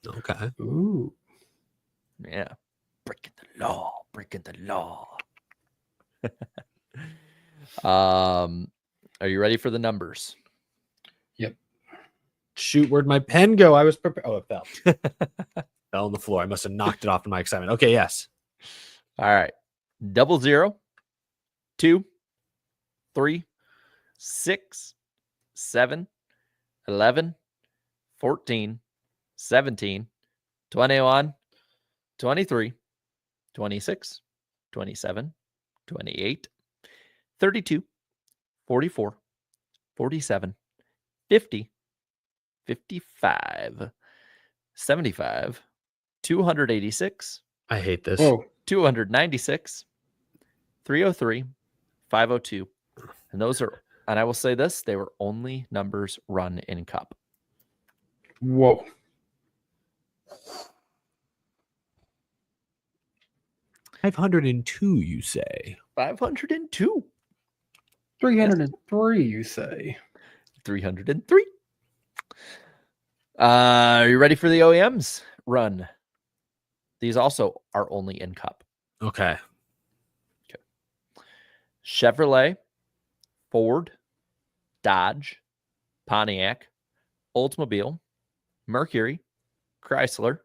[SPEAKER 6] Okay.
[SPEAKER 5] Ooh.
[SPEAKER 4] Yeah. Breaking the law. Are you ready for the numbers?
[SPEAKER 5] Yep.
[SPEAKER 6] Shoot, where'd my pen go? I was prepared. Oh, it fell. Fell on the floor. I must have knocked it off in my excitement. Okay, yes.
[SPEAKER 4] All right. 00, 2, 3, 6, 7, 11, 14, 17, 21, 23, 26, 27, 28, 32, 44, 47, 50, 55, 75, 286.
[SPEAKER 6] I hate this.
[SPEAKER 5] Whoa.
[SPEAKER 4] 296, 303, 502. And those are, and I will say this, they were only numbers run in Cup.
[SPEAKER 5] Whoa.
[SPEAKER 6] $502, you say?
[SPEAKER 4] 502.
[SPEAKER 5] 303, you say?
[SPEAKER 4] 303. Are you ready for the OEMs run? These also are only in Cup.
[SPEAKER 6] Okay.
[SPEAKER 4] Chevrolet, Ford, Dodge, Pontiac, Oldsmobile, Mercury, Chrysler,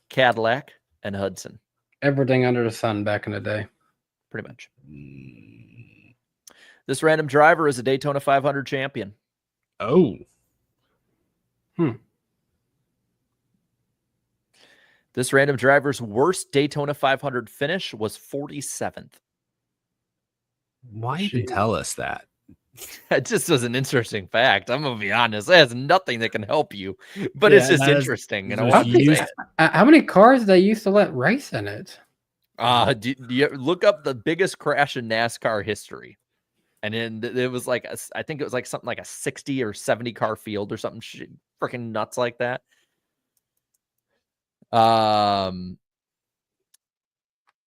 [SPEAKER 4] Cadillac, and Hudson.
[SPEAKER 5] Everything under the sun back in the day.
[SPEAKER 4] pretty much. This random driver is a Daytona 500 champion.
[SPEAKER 6] Oh.
[SPEAKER 4] This random driver's worst Daytona 500 finish was 47th.
[SPEAKER 6] Why even tell us that?
[SPEAKER 4] It just was an interesting fact. I'm gonna be honest. It has nothing that can help you, but it's just interesting. And I want to say it.
[SPEAKER 5] How many cars they used to let race in it?
[SPEAKER 4] Do you look up the biggest crash in NASCAR history? And then it was like, I think it was like something like a 60 or 70 car field or something freaking nuts like that.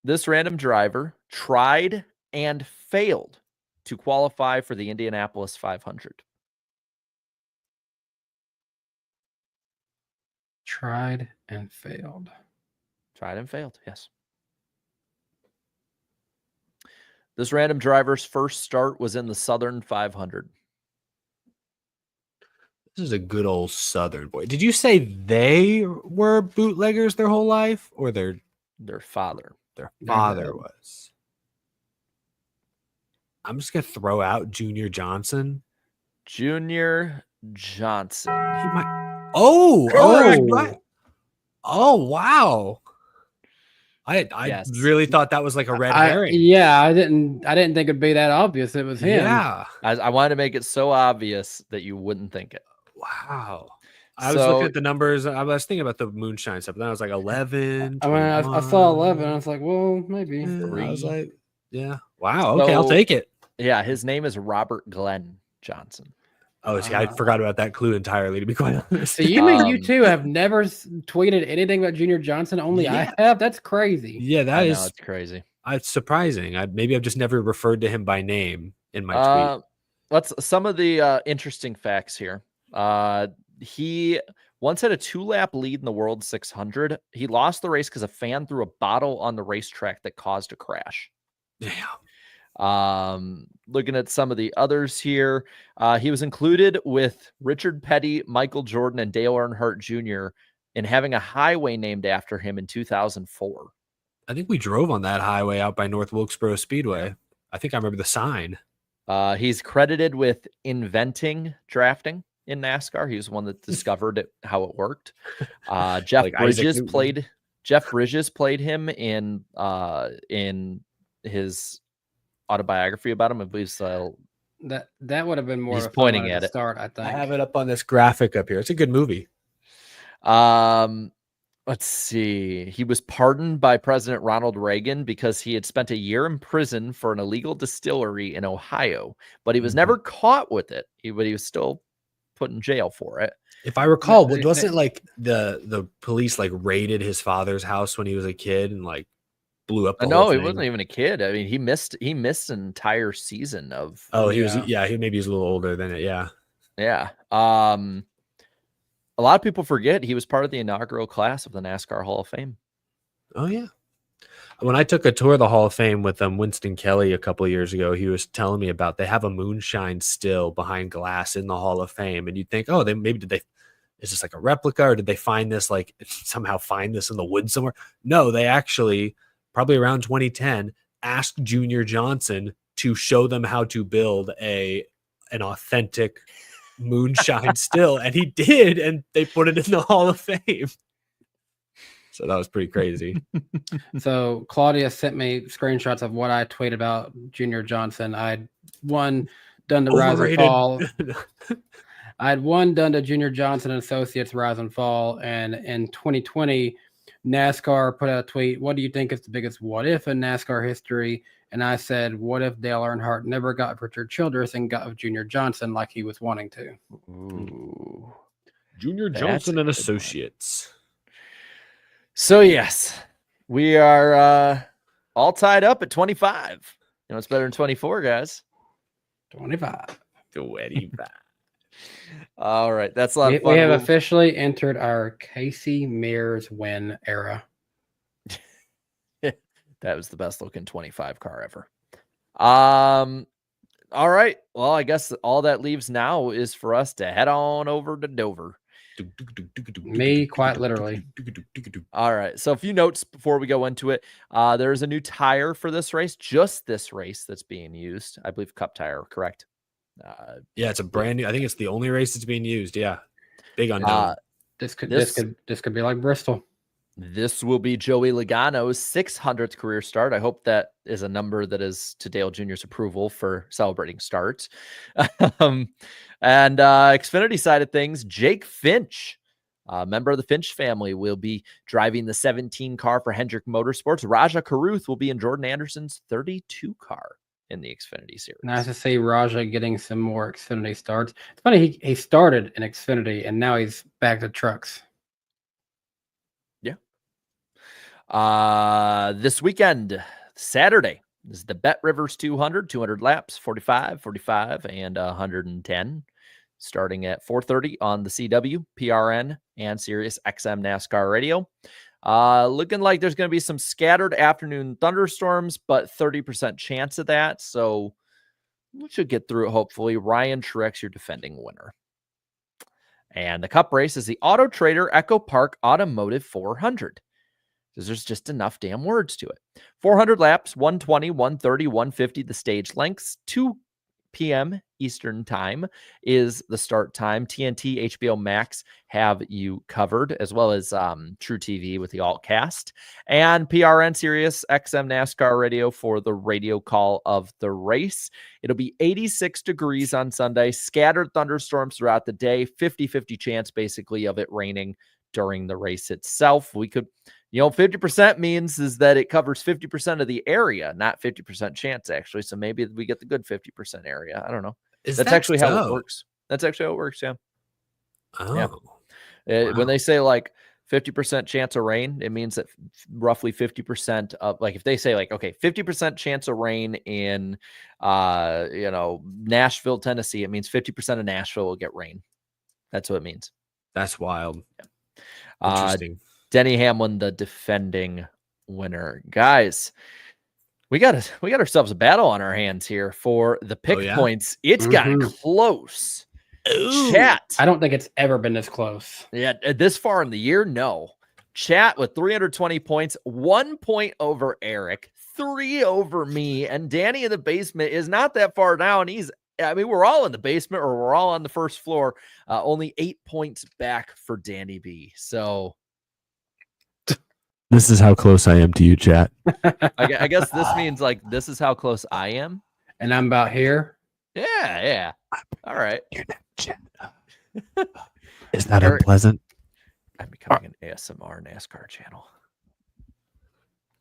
[SPEAKER 4] This random driver tried and failed to qualify for the Indianapolis 500.
[SPEAKER 5] Tried and failed.
[SPEAKER 4] Tried and failed, yes. This random driver's first start was in the Southern 500.
[SPEAKER 6] This is a good old Southern boy. Did you say they were bootleggers their whole life, or their
[SPEAKER 4] father?
[SPEAKER 6] Their father was. I'm just gonna throw out Junior Johnson.
[SPEAKER 4] Junior Johnson.
[SPEAKER 6] He might. Oh, wow. I really thought that was like a red herring.
[SPEAKER 5] I didn't think it'd be that obvious. It was him.
[SPEAKER 6] Yeah.
[SPEAKER 4] I wanted to make it so obvious that you wouldn't think it.
[SPEAKER 6] Wow. I was looking at the numbers. I was thinking about the moonshine stuff. Then I was like 11.
[SPEAKER 5] I mean, I saw 11. I was like, well, maybe.
[SPEAKER 6] I was like, yeah. Wow. Okay, I'll take it.
[SPEAKER 4] Yeah, his name is Robert Glenn Johnson.
[SPEAKER 6] Oh, see, I forgot about that clue entirely, to be quite honest.
[SPEAKER 5] So you mean you two have never tweeted anything about Junior Johnson? Only I have? That's crazy.
[SPEAKER 6] Yeah,
[SPEAKER 4] It's crazy.
[SPEAKER 6] It's surprising. Maybe I've just never referred to him by name in my tweet.
[SPEAKER 4] Let's some of the interesting facts here. He once had a 2-lap lead in the World 600. He lost the race because a fan threw a bottle on the racetrack that caused a crash.
[SPEAKER 6] Yeah.
[SPEAKER 4] Looking at some of the others here, he was included with Richard Petty, Michael Jordan, and Dale Earnhardt Jr. in having a highway named after him in 2004.
[SPEAKER 6] I think we drove on that highway out by North Wilkesboro Speedway. I think I remember the sign.
[SPEAKER 4] He's credited with inventing drafting in NASCAR. He was one that discovered how it worked. Jeff Bridges played him in his autobiography about him. I believe so.
[SPEAKER 5] That would have been more.
[SPEAKER 4] He's
[SPEAKER 5] of a
[SPEAKER 4] pointing at it.
[SPEAKER 5] Start, I think.
[SPEAKER 6] I have it up on this graphic up here. It's a good movie.
[SPEAKER 4] Let's see. He was pardoned by President Ronald Reagan because he had spent a year in prison for an illegal distillery in Ohio, but he was never caught with it. But he was still put in jail for it.
[SPEAKER 6] If I recall, wasn't like the police like raided his father's house when he was a kid and like blew up the whole
[SPEAKER 4] he
[SPEAKER 6] thing?
[SPEAKER 4] wasn't even a kid. I mean, he missed an entire season of.
[SPEAKER 6] Oh, he was. Yeah, maybe he's a little older than it. Yeah.
[SPEAKER 4] Yeah. A lot of people forget he was part of the inaugural class of the NASCAR Hall of Fame.
[SPEAKER 6] Oh yeah. When I took a tour of the Hall of Fame with Winston Kelly a couple of years ago, he was telling me about they have a moonshine still behind glass in the Hall of Fame, and you'd think, oh, is this like a replica, or did they find this somehow find this in the woods somewhere? No, they actually probably around 2010 asked Junior Johnson to show them how to build an authentic moonshine still, and he did, and they put it in the Hall of Fame. So that was pretty crazy.
[SPEAKER 5] So Claudia sent me screenshots of what I tweeted about Junior Johnson. I'd done the Rise and Fall. I had one done to Junior Johnson and Associates Rise and Fall, and in 2020, NASCAR put out a tweet. What do you think is the biggest what if in NASCAR history? And I said, what if Dale Earnhardt never got Richard Childress and got with Junior Johnson like he was wanting to?
[SPEAKER 4] Ooh.
[SPEAKER 6] Junior Johnson and Associates.
[SPEAKER 4] So yes, we are all tied up at 25. You know, it's better than 24, guys.
[SPEAKER 5] 25.
[SPEAKER 4] All right, that's a lot of fun.
[SPEAKER 5] We have officially entered our Casey Mears win era.
[SPEAKER 4] That was the best looking 25 car ever. All right. Well, I guess all that leaves now is for us to head on over to Dover
[SPEAKER 5] Me, quite literally.
[SPEAKER 4] All right. So a few notes before we go into it. There's a new tire for this race, just this race that's being used. I believe Cup tire, correct?
[SPEAKER 6] Yeah, it's a brand new. I think it's the only race that's being used. Yeah, big unknown.
[SPEAKER 5] This could be like Bristol.
[SPEAKER 4] This will be Joey Logano's 600th career start. I hope that is a number that is to Dale Jr.'s approval for celebrating starts. And Xfinity side of things, Jake Finch, a member of the Finch family, will be driving the 17 car for Hendrick Motorsports. Raja Karuth will be in Jordan Anderson's 32 car in the Xfinity series.
[SPEAKER 5] Nice to see Raja getting some more Xfinity starts. It's funny, he started in Xfinity and now he's back to trucks.
[SPEAKER 4] This weekend, Saturday, is the Bet Rivers 200 laps, 45, 45, and 110, starting at 4:30 on the CW, PRN, and Sirius XM NASCAR radio. Looking like there's going to be some scattered afternoon thunderstorms, but 30% chance of that. So we should get through it, hopefully. Ryan Truex, your defending winner. And the Cup race is the Auto Trader Echo Park Automotive 400. Because there's just enough damn words to it. 400 laps, 120, 130, 150, the stage lengths. 2 p.m. Eastern time is the start time. TNT, HBO Max have you covered, as well as True TV with the alt cast. And PRN Sirius XM NASCAR radio for the radio call of the race. It'll be 86 degrees on Sunday. Scattered thunderstorms throughout the day. 50-50 chance, basically, of it raining during the race itself. We could... 50% means is that it covers 50% of the area, not 50% chance, actually. So maybe we get the good 50% area. I don't know. That's actually how it works. That's actually how it works, yeah.
[SPEAKER 6] Oh.
[SPEAKER 4] Yeah.
[SPEAKER 6] Wow.
[SPEAKER 4] When they say like 50% chance of rain, it means that roughly 50% of, like, if they say like, okay, 50% chance of rain in, Nashville, Tennessee, it means 50% of Nashville will get rain. That's what it means.
[SPEAKER 6] That's wild.
[SPEAKER 4] Yeah.
[SPEAKER 6] Interesting.
[SPEAKER 4] Denny Hamlin, the defending winner. Guys, we got ourselves a battle on our hands here for the pick points. It's gotten close.
[SPEAKER 6] Ooh.
[SPEAKER 4] Chat.
[SPEAKER 5] I don't think it's ever been this close.
[SPEAKER 4] Yeah, this far in the year, no. Chat with 320 points, 1 point over Eric, 3 over me, and Danny in the basement is not that far down. We're all in the basement, or we're all on the first floor. Only 8 points back for Danny B. So
[SPEAKER 6] this is how close I am to you, chat.
[SPEAKER 4] I guess this means like this is how close I am.
[SPEAKER 5] And I'm about here.
[SPEAKER 4] Yeah. All right.
[SPEAKER 6] Is that unpleasant?
[SPEAKER 4] I'm becoming an ASMR NASCAR channel.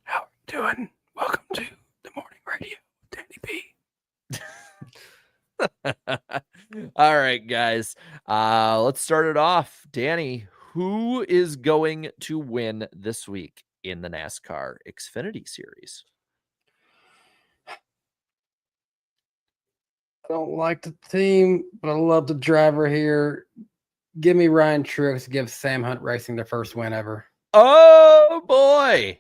[SPEAKER 5] How are you doing? Welcome to the morning radio, Danny B.
[SPEAKER 4] All right, guys. Let's start it off. Danny, who is going to win this week in the NASCAR Xfinity Series?
[SPEAKER 5] I don't like the team, but I love the driver here. Give me Ryan Truex. Give Sam Hunt Racing their first win ever.
[SPEAKER 4] Oh boy!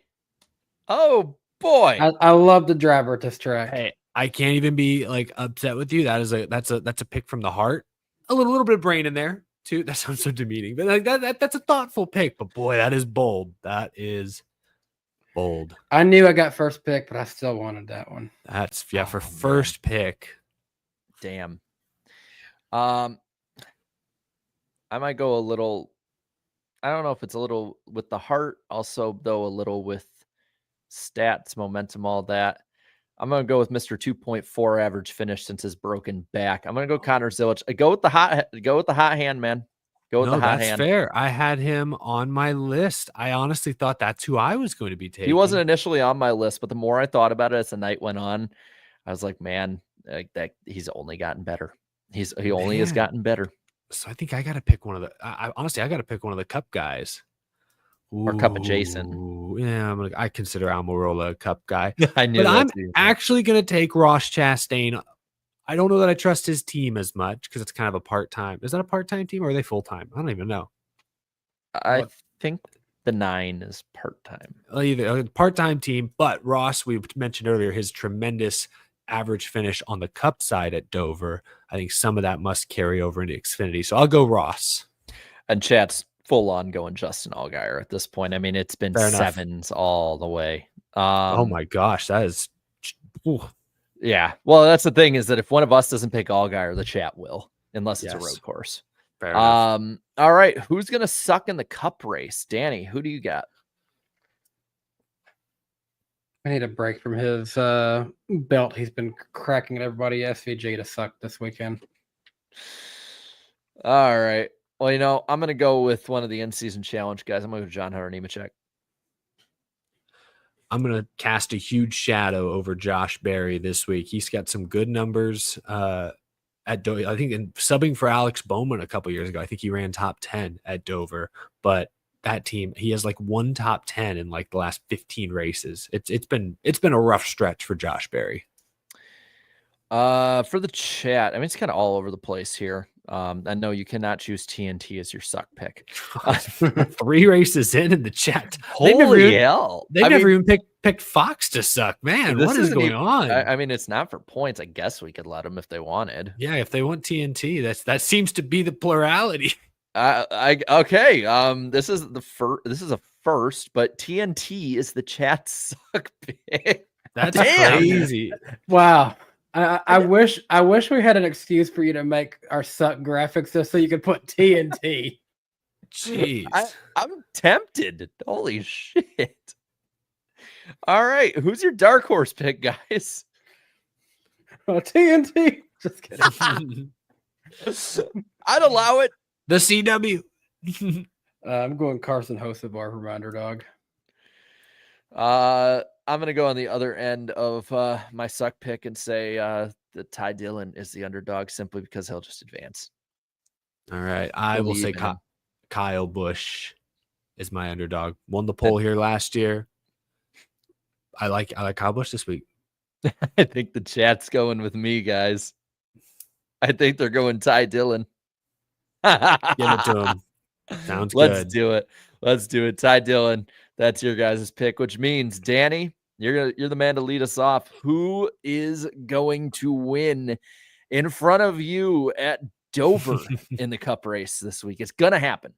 [SPEAKER 5] I love the driver at this track.
[SPEAKER 6] Hey, I can't even be like upset with you. That's a pick from the heart. A little bit of brain in there too. That sounds so demeaning, but like that's a thoughtful pick. But boy, that is bold. That is bold.
[SPEAKER 5] I knew I got first pick, but I still wanted that one.
[SPEAKER 6] That's for first pick.
[SPEAKER 4] Damn. I might go a little. I don't know if it's a little with the heart, also though a little with stats, momentum, all that. I'm gonna go with Mr. 2.4 average finish since his broken back. I'm gonna go Connor Zilic. Go with the hot hand, man. Go with the hot hand.
[SPEAKER 6] That's fair. I had him on my list. I honestly thought that's who I was going to be taking.
[SPEAKER 4] He wasn't initially on my list, but the more I thought about it as the night went on, I was like, man, that he's only gotten better. He only has gotten better.
[SPEAKER 6] So I think I got to pick one of the. Honestly, I got to pick one of the Cup guys.
[SPEAKER 4] Or Cup adjacent.
[SPEAKER 6] Yeah, I consider Almirola a Cup guy.
[SPEAKER 4] I knew
[SPEAKER 6] but
[SPEAKER 4] that
[SPEAKER 6] I'm
[SPEAKER 4] too.
[SPEAKER 6] actually going to take Ross Chastain. I don't know that I trust his team as much because it's kind of a part-time. Is that a part-time team or are they full-time? I don't even know.
[SPEAKER 4] I think the 9 is part-time.
[SPEAKER 6] Either a part-time team, but Ross, we mentioned earlier, his tremendous average finish on the Cup side at Dover. I think some of that must carry over into Xfinity. So I'll go Ross.
[SPEAKER 4] And chat's full on going Justin Allgaier at this point. I mean, it's been
[SPEAKER 6] Fair enough.
[SPEAKER 4] sevens all the way.
[SPEAKER 6] Oh my gosh, that is. Ooh.
[SPEAKER 4] Yeah. Well, that's the thing is that if one of us doesn't pick Allgaier, the chat will, unless it's a
[SPEAKER 6] Yes.
[SPEAKER 4] road course.
[SPEAKER 6] Fair enough.
[SPEAKER 4] All right. Who's gonna suck in the cup race? Danny, who do you got?
[SPEAKER 5] I need a break from his belt. He's been cracking at everybody SVG to suck this weekend.
[SPEAKER 4] All right. Well, you know, I'm gonna go with one of the in-season challenge guys. I'm gonna go with John Hunter Nemechek.
[SPEAKER 6] I'm going to cast a huge shadow over Josh Berry this week. He's got some good numbers at Dover. I think in subbing for Alex Bowman a couple years ago, I think he ran top 10 at Dover, but that team, he has like one top 10 in like the last 15 races. It's been a rough stretch for Josh Berry.
[SPEAKER 4] For the chat, I mean, it's kind of all over the place here. I know you cannot choose TNT as your suck pick.
[SPEAKER 6] 3 races in the chat.
[SPEAKER 4] Holy hell.
[SPEAKER 6] They never even picked Fox to suck. Man, what is going on?
[SPEAKER 4] I mean, it's not for points. I guess we could let them if they wanted.
[SPEAKER 6] Yeah, if they want TNT, that seems to be the plurality.
[SPEAKER 4] Okay. This is a first, but TNT is the chat suck pick.
[SPEAKER 6] That's
[SPEAKER 4] Damn.
[SPEAKER 6] crazy.
[SPEAKER 5] Wow. I wish we had an excuse for you to make our suck graphics just so you could put TNT.
[SPEAKER 6] Jeez.
[SPEAKER 4] I'm tempted. Holy shit. All right. Who's your dark horse pick, guys?
[SPEAKER 5] Oh, TNT. Just kidding.
[SPEAKER 4] I'd allow it.
[SPEAKER 6] The CW.
[SPEAKER 5] I'm going Carson Hocevar from Underdog.
[SPEAKER 4] I'm going to go on the other end of my suck pick and say that Ty Dillon is the underdog simply because he'll just advance.
[SPEAKER 6] All right. I will say Kyle Busch is my underdog. Won the poll here last year. I like Kyle Busch this week.
[SPEAKER 4] I think the chat's going with me, guys. I think they're going Ty Dillon.
[SPEAKER 6] Give it to him. Sounds good.
[SPEAKER 4] Let's do it. Ty Dillon. That's your guys' pick, which means Danny, you're the man to lead us off. Who is going to win in front of you at Dover in the cup race this week? It's gonna happen.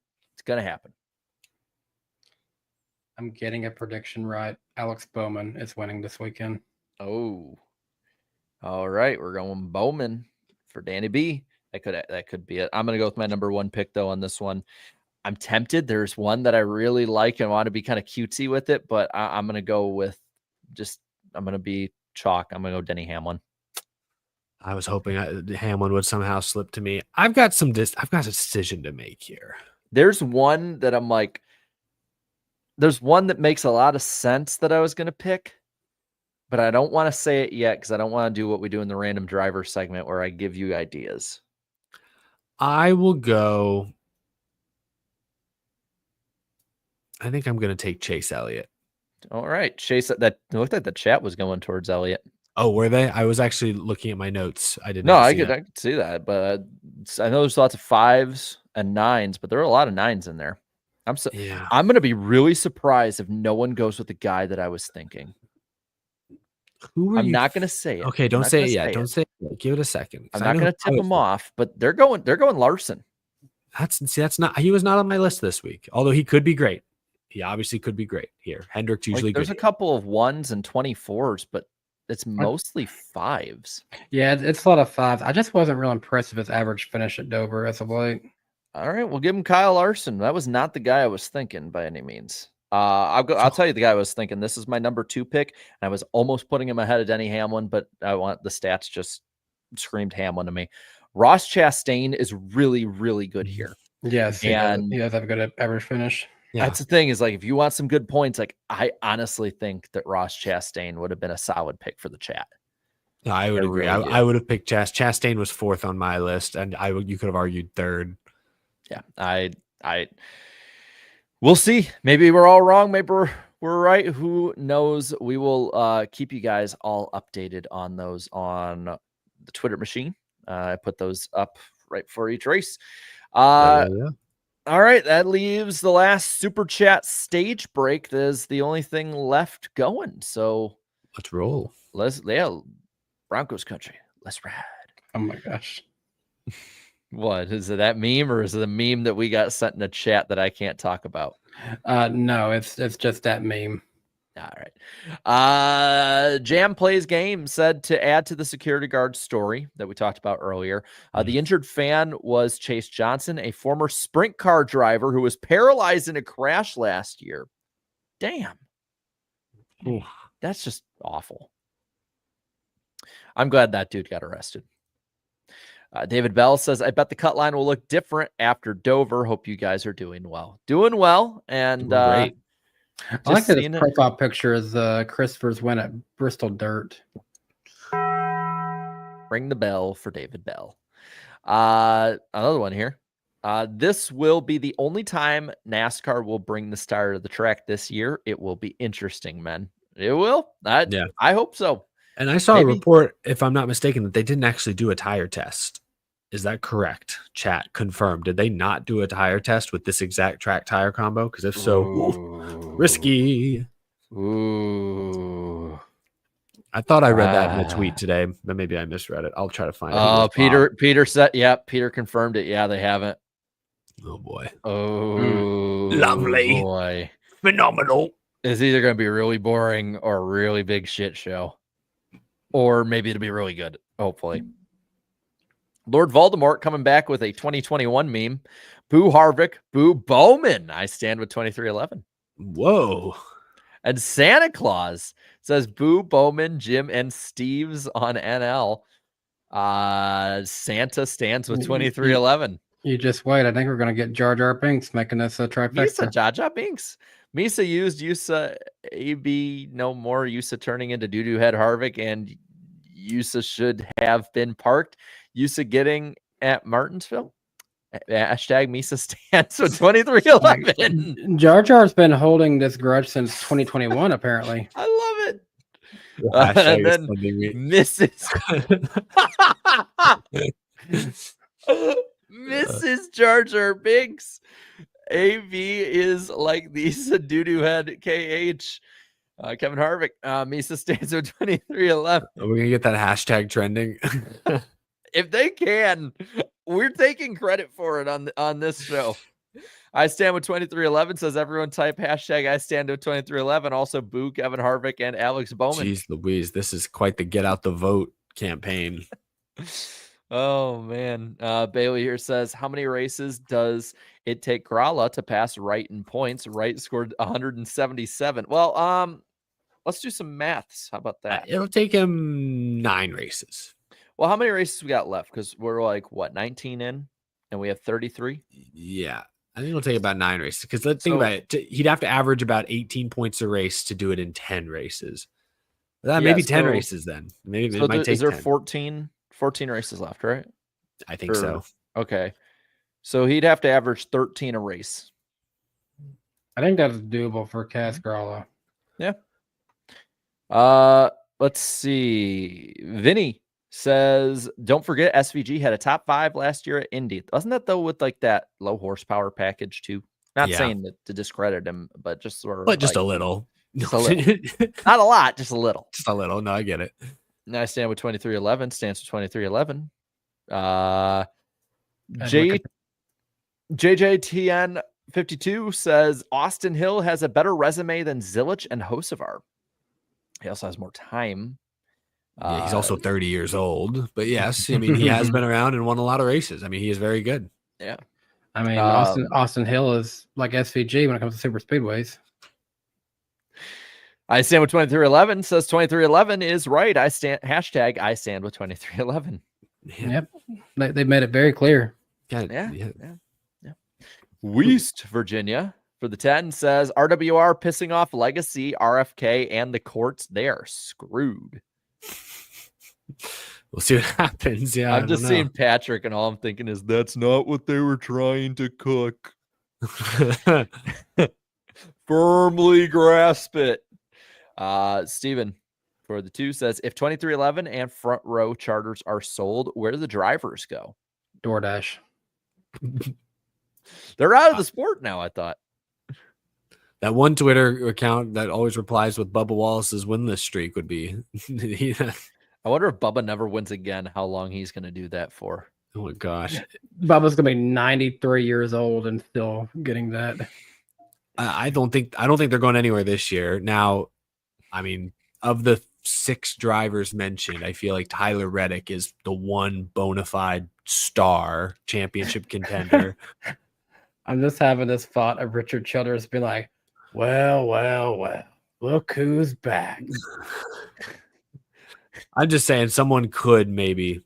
[SPEAKER 5] I'm getting a prediction right. Alex Bowman is winning this weekend.
[SPEAKER 4] Oh, all right. We're going Bowman for Danny B. That could be it. I'm gonna go with my number 1 pick though on this one. I'm tempted. There's one that I really like and want to be kind of cutesy with it, but I'm going to go with I'm going to be chalk. I'm going to go Denny Hamlin.
[SPEAKER 6] I was hoping Hamlin would somehow slip to me. I've got a decision to make here.
[SPEAKER 4] There's one that I'm like, there's one that makes a lot of sense that I was going to pick, but I don't want to say it yet because I don't want to do what we do in the random driver segment where I give you ideas.
[SPEAKER 6] I will go. I think I'm going to take Chase Elliott.
[SPEAKER 4] All right. Chase, that looked like the chat was going towards Elliott.
[SPEAKER 6] Oh, were they? I was actually looking at my notes. I didn't.
[SPEAKER 4] No, I could see that, but I know there's lots of 5s and 9s, but there are a lot of 9s in there. I'm going to be really surprised if no one goes with the guy that I was thinking. I'm not going to say it.
[SPEAKER 6] Okay, don't say it yet. Don't say it yet. Give it a second.
[SPEAKER 4] I'm not going to tip him off, but they're going Larson.
[SPEAKER 6] That's not. He was not on my list this week. Although he could be great. He obviously could be great here. Hendrick's usually
[SPEAKER 4] there's
[SPEAKER 6] good.
[SPEAKER 4] A couple of 1s and 24s, but it's mostly 5s.
[SPEAKER 5] Yeah, it's a lot of 5s. I just wasn't real impressed with his average finish at Dover as of late.
[SPEAKER 4] All right, we'll give him Kyle Larson. That was not the guy I was thinking by any means. I'll tell you the guy I was thinking. This is my number 2 pick, and I was almost putting him ahead of Denny Hamlin, but I want the stats just screamed Hamlin to me. Ross Chastain is really, really good here.
[SPEAKER 5] Yes, he does have a good average finish.
[SPEAKER 6] Yeah.
[SPEAKER 4] That's the thing is, like, if you want some good points, like, I honestly think that Ross Chastain would have been a solid pick for the chat.
[SPEAKER 6] No, I would agree.
[SPEAKER 4] Really
[SPEAKER 6] I would have picked Chastain was 4th on my list, and you could have argued 3rd.
[SPEAKER 4] Yeah, we'll see. Maybe we're all wrong. Maybe we're right. Who knows? We will keep you guys all updated on those on the Twitter machine. I put those up right for each race. All right, that leaves the last super chat stage break. That is the only thing left going. So
[SPEAKER 6] let's roll.
[SPEAKER 4] Broncos country. Let's ride.
[SPEAKER 5] Oh my gosh.
[SPEAKER 4] What is it? That meme, or is it a meme that we got sent in a chat that I can't talk about?
[SPEAKER 5] No, it's just that meme.
[SPEAKER 4] All right. Jam Plays Game said to add to the security guard story that we talked about earlier. The injured fan was Chase Johnson, a former sprint car driver who was paralyzed in a crash last year. Damn.
[SPEAKER 6] Ooh.
[SPEAKER 4] That's just awful. I'm glad that dude got arrested. David Bell says, I bet the cut line will look different after Dover. Hope you guys are doing well. Doing well. And
[SPEAKER 6] Great.
[SPEAKER 5] I like that his profile picture is Christopher's win at Bristol Dirt.
[SPEAKER 4] Ring the bell for David Bell. Another one here. This will be the only time NASCAR will bring the star to the track this year. It will be interesting, men. It will. I hope so.
[SPEAKER 6] And I saw a report, if I'm not mistaken, that they didn't actually do a tire test. Is that correct? Chat, confirmed. Did they not do a tire test with this exact track tire combo? Because if so, risky.
[SPEAKER 4] Ooh.
[SPEAKER 6] I thought I read that in a tweet today, but maybe I misread it. I'll try to find it.
[SPEAKER 4] Oh, Peter said, Peter confirmed it. Yeah, they haven't.
[SPEAKER 6] Oh boy.
[SPEAKER 4] Oh,
[SPEAKER 6] lovely.
[SPEAKER 4] Boy.
[SPEAKER 6] Phenomenal.
[SPEAKER 4] It's either going to be really boring or a really big shit show. Or maybe it'll be really good, hopefully. Lord Voldemort coming back with a 2021 meme. Boo Harvick, boo Bowman. I stand with 2311.
[SPEAKER 6] Whoa.
[SPEAKER 4] And Santa Claus says boo Bowman, Jim, and Steve's on NL. Santa stands with 2311.
[SPEAKER 5] You just wait. I think we're going to get Jar Jar Binks making us a trifecta.
[SPEAKER 4] Misa Jar Jar Binks. Misa used Yusa AB no more. Yusa turning into Doo-Doo Head Harvick, and Yusa should have been parked. Yusa getting at Martinsville. Hashtag Misa stands with 2311.
[SPEAKER 5] Jar Jar's been holding this grudge since 2021, apparently.
[SPEAKER 4] I love it. And then Mrs. Jar Jar Binks. AV is like these doo-doo head KH. Kevin Harvick. Misa stands with 2311.
[SPEAKER 6] Are we going to get that hashtag trending?
[SPEAKER 4] If they can, we're taking credit for it on this show. I stand with 2311 says everyone type hashtag I stand with 2311. Also boo Kevin Harvick and Alex Bowman.
[SPEAKER 6] Jeez Louise, this is quite the get out the vote campaign.
[SPEAKER 4] Oh man. Bailey here says, how many races does it take Gralla to pass Wright in points? Wright scored 177. Well, let's do some maths. How about that?
[SPEAKER 6] It'll take him 9 races.
[SPEAKER 4] Well, how many races we got left? Because we're like, what, 19 in? And we have 33?
[SPEAKER 6] Yeah. I think it'll take about 9 races. Because let's think about it. He'd have to average about 18 points a race to do it in 10 races. Maybe 10 races then. Maybe it might take 10.
[SPEAKER 4] Is there 14 races left, right?
[SPEAKER 6] I think so.
[SPEAKER 4] Okay. So he'd have to average 13 a race.
[SPEAKER 5] I think that's doable for Cas Gralla.
[SPEAKER 4] Yeah. Let's see. Vinny says, don't forget SVG had a top 5 last year at Indy. Wasn't that though with like that low horsepower package too? Not saying that to discredit him, but just sort of.
[SPEAKER 6] But just a little.
[SPEAKER 4] Just a little. Not a lot, just a little.
[SPEAKER 6] Just a little. No, I get it.
[SPEAKER 4] Now I stand with 2311. Stands with 2311. JJTN 52 says Austin Hill has a better resume than Zilich and Hocevar. He also has more time.
[SPEAKER 6] Yeah, he's also 30 years old. But yes, I mean, he has been around and won a lot of races. I mean, he is very good.
[SPEAKER 4] Yeah.
[SPEAKER 5] I mean, Austin Hill is like SVG when it comes to super speedways.
[SPEAKER 4] I stand with 2311 says 2311 is right. I stand hashtag I stand with 2311.
[SPEAKER 5] Yep. They made it very clear.
[SPEAKER 4] Yeah. West Virginia for the 10 says RWR pissing off Legacy, RFK, and the courts. They are screwed.
[SPEAKER 6] We'll see what happens. Yeah,
[SPEAKER 4] I'm just seeing Patrick, and all I'm thinking is that's not what they were trying to cook. Firmly grasp it. Steven for the 2 says if 2311 and front row charters are sold, where do the drivers go?
[SPEAKER 5] DoorDash.
[SPEAKER 4] They're out of the sport now, I thought.
[SPEAKER 6] That one Twitter account that always replies with Bubba Wallace's winless streak would be.
[SPEAKER 4] I wonder if Bubba never wins again, how long he's going to do that for.
[SPEAKER 6] Oh my gosh.
[SPEAKER 5] Bubba's gonna be 93 years old and still getting that.
[SPEAKER 6] I don't think they're going anywhere this year. Now, I mean, of the 6 drivers mentioned, I feel like Tyler Reddick is the one bona fide star championship contender.
[SPEAKER 5] I'm just having this thought of Richard Childress be like, well, look who's back.
[SPEAKER 6] I'm just saying someone could maybe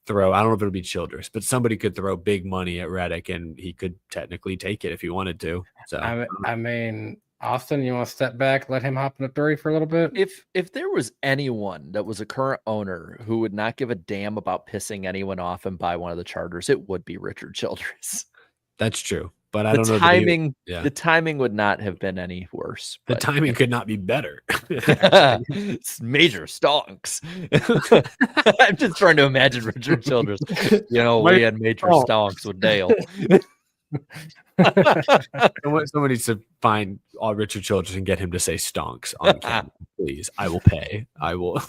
[SPEAKER 6] throw, I don't know if it'll be Childress, but somebody could throw big money at Reddick and he could technically take it if he wanted to. So
[SPEAKER 5] I mean, Austin, you want to step back, let him hop in the 3 for a little bit?
[SPEAKER 4] If there was anyone that was a current owner who would not give a damn about pissing anyone off and buy one of the charters, it would be Richard Childress.
[SPEAKER 6] that's true. But I don't know.
[SPEAKER 4] The timing would not have been any worse.
[SPEAKER 6] The timing could not be better.
[SPEAKER 4] It's major stonks. I'm just trying to imagine Richard Childress. We had major stonks with Dale.
[SPEAKER 6] Somebody needs to find Richard Childress and get him to say stonks on camera, please. I will pay. I will.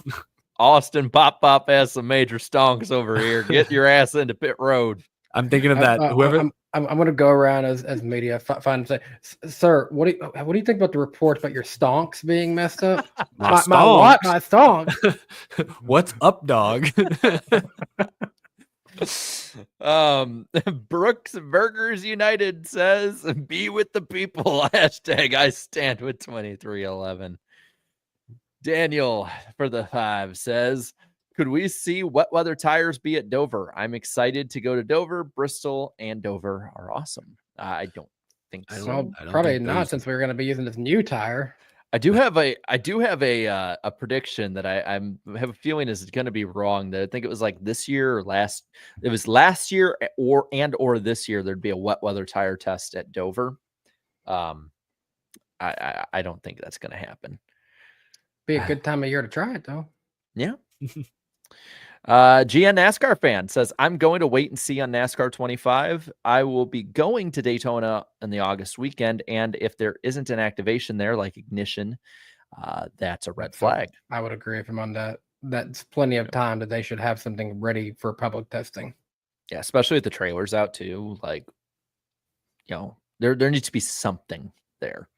[SPEAKER 4] Austin Pop has some major stonks over here. Get your ass into pit road.
[SPEAKER 6] I'm thinking of that. Whoever.
[SPEAKER 5] I'm going to go around as media, find and say, sir, what do you think about the reports about your stonks being messed up?
[SPEAKER 6] My
[SPEAKER 5] what? My stonks.
[SPEAKER 6] What's up, dog?
[SPEAKER 4] Brooks Burgers United says, "Be with the people." Hashtag I stand with 2311. Daniel for the 5 says, "Could we see wet weather tires be at Dover? I'm excited to go to Dover. Bristol and Dover are awesome." I don't think so.
[SPEAKER 5] Well, probably not, since we're going to be using this new tire.
[SPEAKER 4] I do have a prediction that I have a feeling is going to be wrong. That I think it was like this year or last. It was last year or this year there'd be a wet weather tire test at Dover. I don't think that's going to happen.
[SPEAKER 5] Be a good time of year to try it, though.
[SPEAKER 4] Yeah. GN NASCAR fan says, "I'm going to wait and see on NASCAR 25. I will be going to Daytona in the August weekend, and if there isn't an activation there like ignition, that's a red flag."
[SPEAKER 5] I would agree with him on that. That's plenty of time that they should have something ready for public testing.
[SPEAKER 4] Yeah, especially with the trailers out too. Like, there needs to be something there.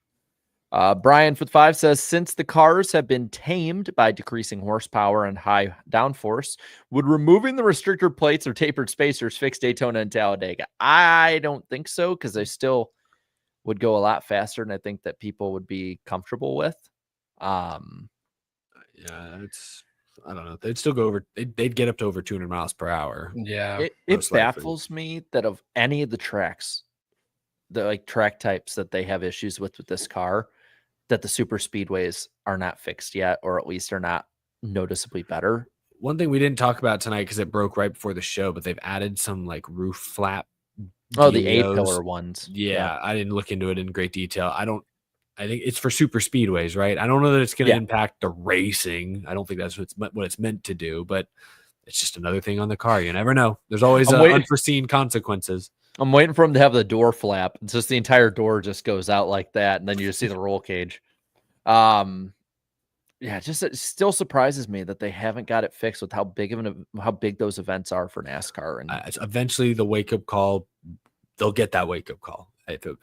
[SPEAKER 4] Brian for the 5 says, "Since the cars have been tamed by decreasing horsepower and high downforce, would removing the restrictor plates or tapered spacers fix Daytona and Talladega?" I don't think so, because they still would go a lot faster, and I think that people would be comfortable with.
[SPEAKER 6] Yeah, I don't know. They'd still go over. They'd get up to over 200 miles per hour.
[SPEAKER 5] Yeah,
[SPEAKER 4] it baffles me that of any of the tracks, the track types that they have issues with this car, that the super speedways are not fixed yet, or at least are not noticeably better.
[SPEAKER 6] One thing we didn't talk about tonight because it broke right before the show, but they've added some roof flap.
[SPEAKER 4] Oh, the 8-pillar ones.
[SPEAKER 6] Yeah, I didn't look into it in great detail. I think it's for super speedways, right? I don't know that it's going to impact the racing. I don't think that's what it's meant to do, but it's just another thing on the car. You never know. There's always unforeseen consequences.
[SPEAKER 4] I'm waiting for them to have the door flap. It's just the entire door just goes out like that, and then you just see the roll cage. It still surprises me that they haven't got it fixed with how big those events are for NASCAR. And
[SPEAKER 6] eventually, the wake up call, they'll get that wake up call.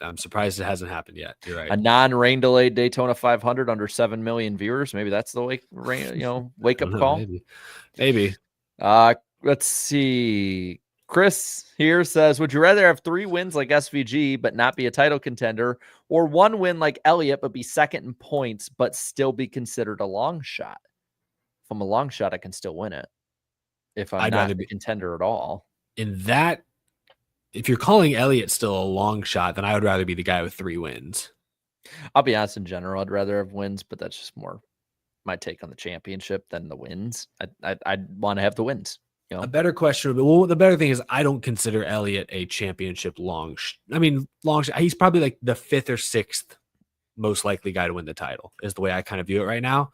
[SPEAKER 6] I'm surprised it hasn't happened yet. You're right.
[SPEAKER 4] A non-rain delayed Daytona 500 under 7 million viewers. Maybe that's the wake up call.
[SPEAKER 6] Maybe.
[SPEAKER 4] Let's see. Chris here says, "Would you rather have 3 wins like SVG but not be a title contender, or 1 win like Elliott but be second in points but still be considered a long shot?" If I'm a long shot, I can still win it. If I'm not a contender at all.
[SPEAKER 6] In that, if you're calling Elliott still a long shot, then I would rather be the guy with 3 wins.
[SPEAKER 4] I'll be honest, in general, I'd rather have wins, but that's just more my take on the championship than the wins. I'd want to have the wins.
[SPEAKER 6] A better question. Well, the better thing is I don't consider Elliott a championship long. He's probably like the 5th or 6th most likely guy to win the title is the way I kind of view it right now.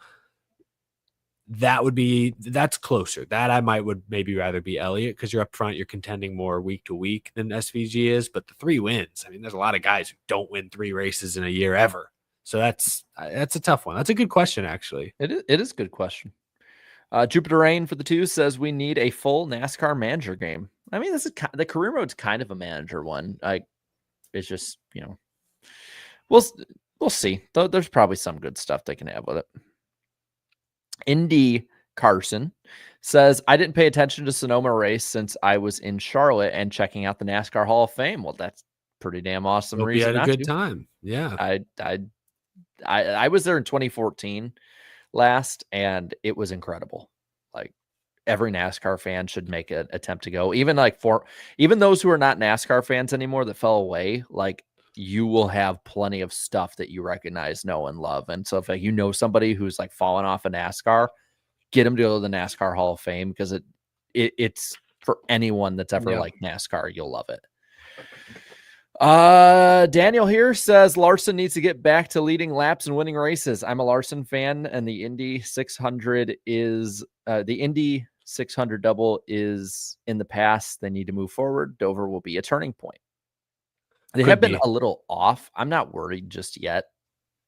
[SPEAKER 6] That's closer. That I would maybe rather be Elliott, because you're up front, you're contending more week to week than SVG is. But the 3 wins, there's a lot of guys who don't win 3 races in a year ever. So that's a tough one. That's a good question, actually.
[SPEAKER 4] It is a good question. Jupiter Rain for the 2 says we need a full NASCAR manager game. I mean, this is the career mode's kind of a manager one. It's just, we'll see. Though there's probably some good stuff they can have with it. Indy Carson says, I didn't pay attention to Sonoma race since I was in Charlotte and checking out the NASCAR Hall of Fame. Well, that's pretty damn awesome.
[SPEAKER 6] Hope you
[SPEAKER 4] reason
[SPEAKER 6] had a
[SPEAKER 4] not
[SPEAKER 6] good
[SPEAKER 4] to.
[SPEAKER 6] time. Yeah.
[SPEAKER 4] I was there in 2014 last, and it was incredible. Like, every NASCAR fan should make an attempt to go. Even those who are not NASCAR fans anymore that fell away, like, you will have plenty of stuff that you recognize, know, and love. And so if somebody who's like fallen off of NASCAR, get them to go to the NASCAR Hall of Fame, because it's for anyone that's ever like NASCAR, you'll love it. Daniel here says Larson needs to get back to leading laps and winning races. I'm a Larson fan, and the Indy 600 is the Indy 600 double is in the past. They need to move forward. Dover will be a turning point. They have been a little off. I'm not worried just yet.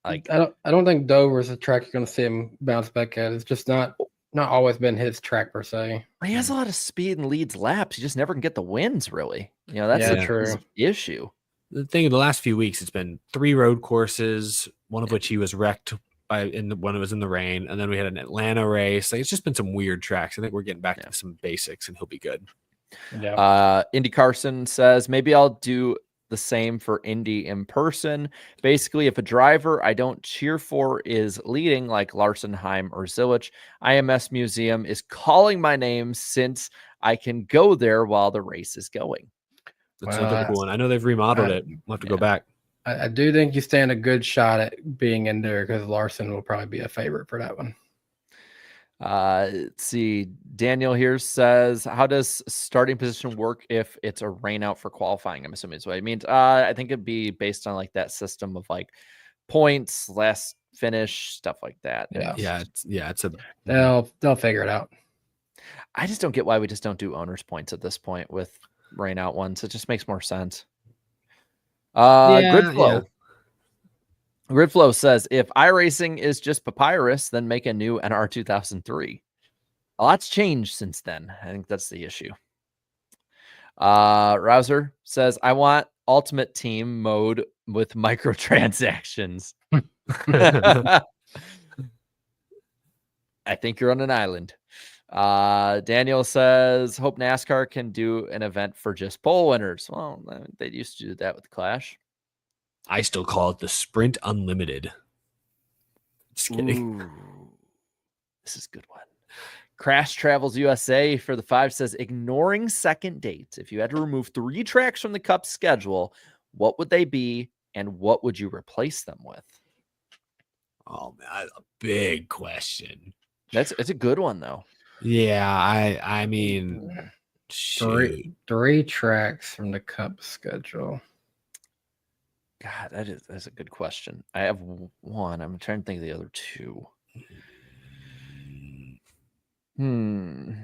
[SPEAKER 4] Like,
[SPEAKER 5] I don't think Dover is a track you're going to see him bounce back at. It's just not always been his track per se.
[SPEAKER 4] He has a lot of speed and leads laps. He just never can get the wins, really. That's his issue.
[SPEAKER 6] The thing, the last few weeks, it's been 3 road courses, one of which he was wrecked when it was in the rain, and then we had an Atlanta race. Like, it's just been some weird tracks. I think we're getting back to some basics, and he'll be good.
[SPEAKER 5] Yeah.
[SPEAKER 4] Indy Carson says, maybe I'll do the same for Indy in person. Basically, if a driver I don't cheer for is leading, like Larson, Heim, or Zilich, IMS Museum is calling my name since I can go there while the race is going.
[SPEAKER 6] That's another cool one. I know they've remodeled it. We'll have to go back.
[SPEAKER 5] I do think you stand a good shot at being in there, because Larson will probably be a favorite for that one.
[SPEAKER 4] Let's see. Daniel here says, how does starting position work if it's a rain out for qualifying? I'm assuming is what it means. I think it'd be based on like that system of like points, last finish, stuff like that.
[SPEAKER 5] They'll figure it out.
[SPEAKER 4] I just don't get why we just don't do owners points at this point with rain out ones. It just makes more sense. Gridflow says, if iRacing is just Papyrus, then make a new NR 2003. A lot's changed since then. I think that's the issue. Rouser says, I want Ultimate Team mode with microtransactions. I think you're on an island. Daniel says, hope NASCAR can do an event for just pole winners. Well, they used to do that with the Clash.
[SPEAKER 6] I still call it the Sprint Unlimited. Just kidding.
[SPEAKER 4] Ooh, this is a good one. Crash Travels USA for the 5 says, ignoring second dates, if you had to remove 3 tracks from the Cup schedule, what would they be, and what would you replace them with?
[SPEAKER 6] Oh, man, that's a big question.
[SPEAKER 4] It's a good one, though.
[SPEAKER 6] Yeah, I mean,
[SPEAKER 5] three tracks from the Cup schedule.
[SPEAKER 4] God, that's a good question. I have one. I'm trying to think of the other 2.
[SPEAKER 6] The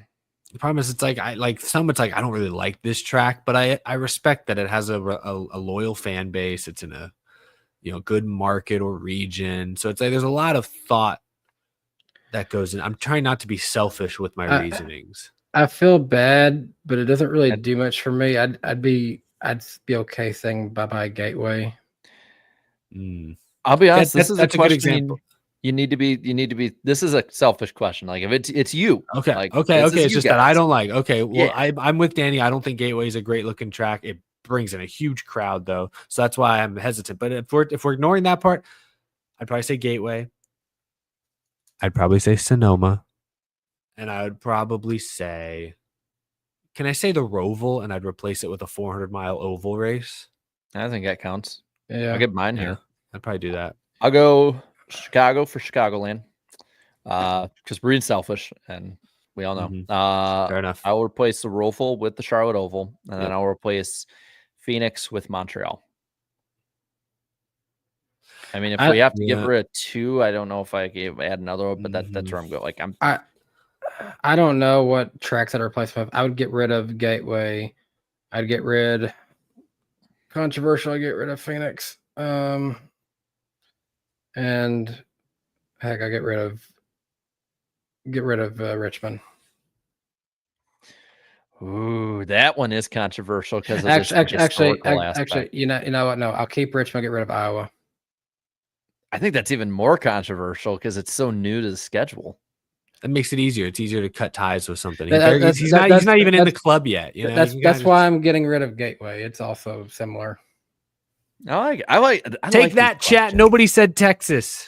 [SPEAKER 6] problem is, it's like I don't really like this track, but I respect that it has a loyal fan base. It's in a good market or region, so it's like there's a lot of thought that goes in. I'm trying not to be selfish with my reasonings.
[SPEAKER 5] I feel bad, but it doesn't really do much for me. I'd be okay saying bye-bye Gateway.
[SPEAKER 4] I'll be honest. This is a
[SPEAKER 6] good example.
[SPEAKER 4] You need to be. This is a selfish question. Like, if it's you.
[SPEAKER 6] Okay.
[SPEAKER 4] Like,
[SPEAKER 6] okay. It's just
[SPEAKER 4] guys.
[SPEAKER 6] that I don't like. Okay. Well,
[SPEAKER 4] yeah.
[SPEAKER 6] I'm with Danny. I don't think Gateway is a great looking track. It brings in a huge crowd though, so that's why I'm hesitant. But if we're ignoring that part, I'd probably say Gateway. I'd probably say Sonoma, and I would probably say, can I say the Roval, and I'd replace it with a 400-mile oval race?
[SPEAKER 4] I think that counts.
[SPEAKER 5] Yeah,
[SPEAKER 4] I'll get mine here.
[SPEAKER 6] I'd probably do that.
[SPEAKER 4] I'll go Chicago for Chicagoland, because we're being selfish, and we all know.
[SPEAKER 6] Fair enough.
[SPEAKER 4] I will replace the Roval with the Charlotte Oval, and then I'll replace Phoenix with Montreal. I mean, if we have to get rid of 2, I don't know if I add another one, but that's where I'm going. Like,
[SPEAKER 5] I don't know what tracks I'd replace with. I would get rid of Gateway. I'd get rid. Controversial. I get rid of Phoenix. And heck, I get rid of get rid of Richmond.
[SPEAKER 4] Ooh, that one is controversial because of
[SPEAKER 5] Actually,
[SPEAKER 4] aspect.
[SPEAKER 5] you know what? No, I'll keep Richmond. Get rid of Iowa.
[SPEAKER 4] I think that's even more controversial because it's so new to the schedule.
[SPEAKER 6] That makes it easier. It's easier to cut ties with something.
[SPEAKER 5] He's
[SPEAKER 6] Not even in the club yet. You know,
[SPEAKER 5] that's why I'm getting rid of Gateway. It's also similar.
[SPEAKER 4] I
[SPEAKER 6] take that, chat. Nobody said Texas.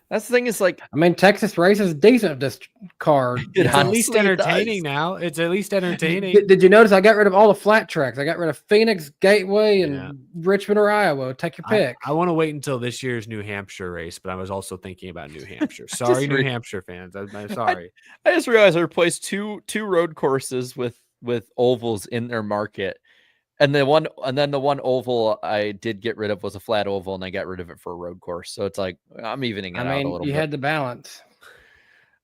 [SPEAKER 4] That's the thing is like,
[SPEAKER 5] I mean, Texas race is decent. This car,
[SPEAKER 6] it's at least entertaining now. It's at least entertaining.
[SPEAKER 5] Did you notice I got rid of all the flat tracks? I got rid of Phoenix, Gateway, and Richmond or Iowa. Take your pick.
[SPEAKER 6] I want to wait until this year's New Hampshire race, but I was also thinking about New Hampshire. Sorry, New Hampshire fans. I'm sorry.
[SPEAKER 4] I just realized I replaced two road courses with ovals in their market. And then the one oval I did get rid of was a flat oval, and I got rid of it for a road course. So it's like I'm evening it out a little bit.
[SPEAKER 5] You had the balance.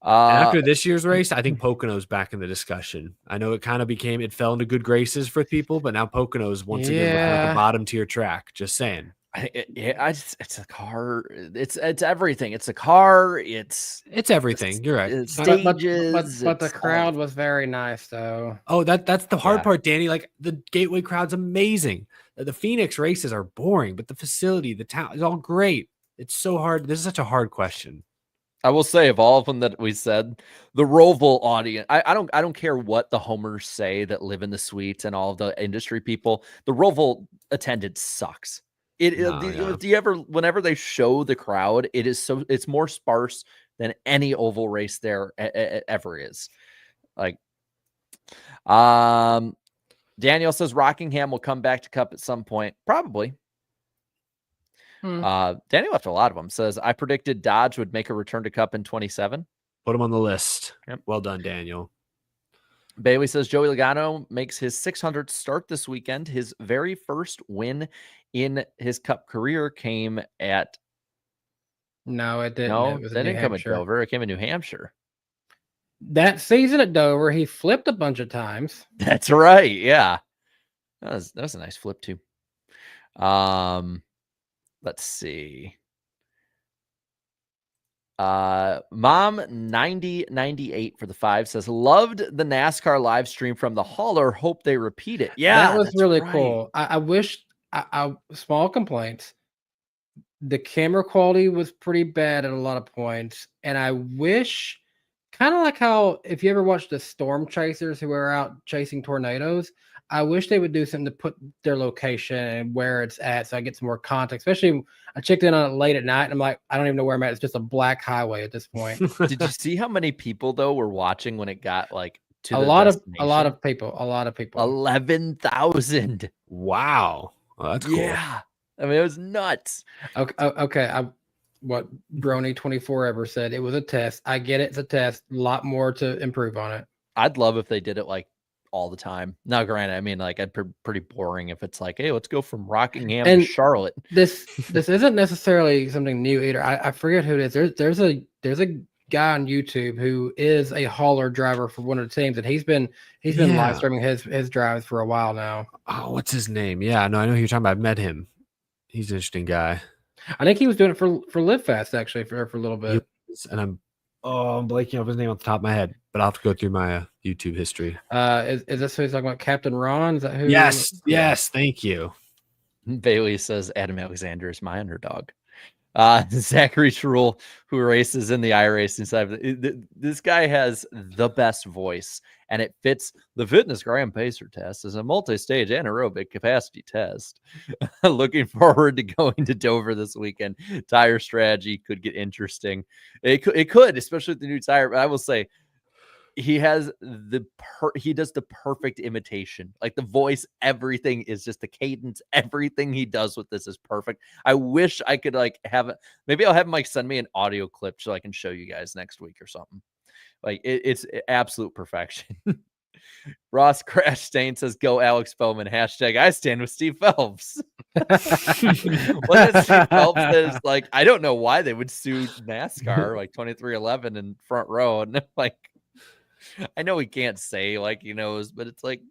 [SPEAKER 6] After this year's race, I think Pocono's back in the discussion. I know it kind of it fell into good graces for people, but now Pocono's once again looking like a bottom tier track. Just saying.
[SPEAKER 4] It's a car. It's everything. It's a car. It's
[SPEAKER 6] everything. You're right.
[SPEAKER 4] It's stages.
[SPEAKER 5] But the crowd was very nice, though.
[SPEAKER 6] Oh, that's the hard part, Danny. Like the Gateway crowd's amazing. The Phoenix races are boring, but the facility, the town is all great. It's so hard. This is such a hard question.
[SPEAKER 4] I will say, of all of them that we said, the Roval audience, I don't care what the homers say that live in the suites and all of the industry people. The Roval attendance sucks. Whenever they show the crowd, it's more sparse than any oval race there ever is. Like, Daniel says Rockingham will come back to Cup at some point, probably. Daniel left a lot of them. Says I predicted Dodge would make a return to Cup in 27.
[SPEAKER 6] Put him on the list.
[SPEAKER 4] Yep.
[SPEAKER 6] Well done, Daniel.
[SPEAKER 4] Bailey says Joey Logano makes his 600th start this weekend. His very first win in his Cup career came at.
[SPEAKER 5] No, it didn't.
[SPEAKER 4] No,
[SPEAKER 5] it was
[SPEAKER 4] that didn't come at Dover. It came in New Hampshire.
[SPEAKER 5] That season at Dover, he flipped a bunch of times.
[SPEAKER 4] That's right. Yeah, that was a nice flip too. Let's see. Mom 9098 for the 5 says loved the NASCAR live stream from the hauler. Hope they repeat it. Yeah,
[SPEAKER 5] that was really cool. I wish small complaints. The camera quality was pretty bad at a lot of points, and I wish, kind of like how if you ever watched the storm chasers who are out chasing tornadoes, I wish they would do something to put their location and where it's at so I get some more context. Especially, I checked in on it late at night and I'm like, I don't even know where I'm at. It's just a black highway at this point.
[SPEAKER 4] Did you see how many people though were watching when it got like to
[SPEAKER 5] a lot of people
[SPEAKER 4] 11,000.
[SPEAKER 6] Wow, well, that's cool.
[SPEAKER 4] Yeah, I mean it was nuts.
[SPEAKER 5] Okay. What Brony 24 ever said, it was a test. I get it, it's a test. A lot more to improve on it.
[SPEAKER 4] I'd love if they did it like all the time. Now, granted, I mean, like, pretty boring if it's like, hey, let's go from Rockingham to Charlotte.
[SPEAKER 5] This isn't necessarily something new either. I forget who it is. There's a guy on YouTube who is a hauler driver for one of the teams, and he's been live streaming his drives for a while now.
[SPEAKER 6] Oh, what's his name? Yeah, no, I know who you're talking about. I met him. He's an interesting guy.
[SPEAKER 5] I think he was doing it for Live Fast actually for a little bit.
[SPEAKER 6] And I'm blanking off his name off the top of my head, but I'll have to go through my YouTube history.
[SPEAKER 5] Is this who he's talking about? Captain Ron? Is that who?
[SPEAKER 6] Yes. Thank you.
[SPEAKER 4] Bailey says Adam Alexander is my underdog. Zachary Shrule, who races in the iRacing side. This guy has the best voice, and it fits the Fitness Grand Pacer test as a multi-stage anaerobic capacity test. Looking forward to going to Dover this weekend. Tire strategy could get interesting. It could, especially with the new tire. But I will say, he has he does the perfect imitation. Like the voice, everything is just the cadence. Everything he does with this is perfect. I wish I could like have it. Maybe I'll have him like send me an audio clip so I can show you guys next week or something. Like it's absolute perfection. Ross Crash Stain says, "Go Alex Bowman." Hashtag I stand with Steve Phelps. What is Steve Phelps is like? I don't know why they would sue NASCAR like 2311 in front row, and like. I know he can't say like he knows, but it's like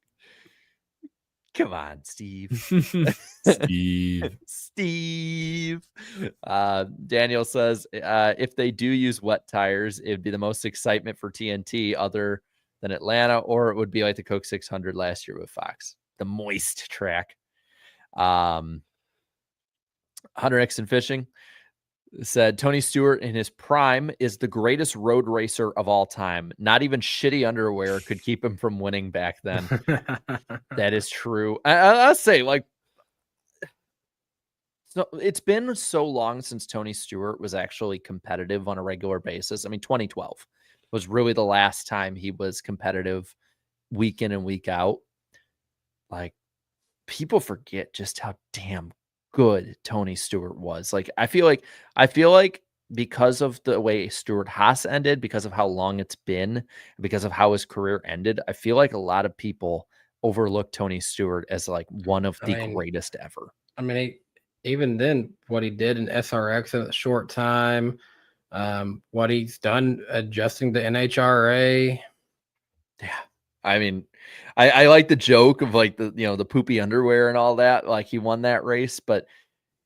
[SPEAKER 4] Come on, Steve.
[SPEAKER 6] Steve.
[SPEAKER 4] Steve. Daniel says if they do use wet tires, it'd be the most excitement for TNT other than Atlanta, or it would be like the Coke 600 last year with Fox, the moist track. Hunter X and Fishing said Tony Stewart in his prime is the greatest road racer of all time. Not even shitty underwear could keep him from winning back then. That is true. I'll say, like, so it's been so long since Tony Stewart was actually competitive on a regular basis. I mean, 2012 was really the last time he was competitive week in and week out. Like, people forget just how damn good Tony Stewart was. Like, I feel like because of the way Stewart Haas ended, because of how long it's been, because of how his career ended, I feel like a lot of people overlook Tony Stewart as like one of the greatest ever.
[SPEAKER 5] I mean, even then, what he did in SRX in a short time, what he's done adjusting the NHRA.
[SPEAKER 4] Yeah. I mean, I like the joke of like the poopy underwear and all that. Like, he won that race, but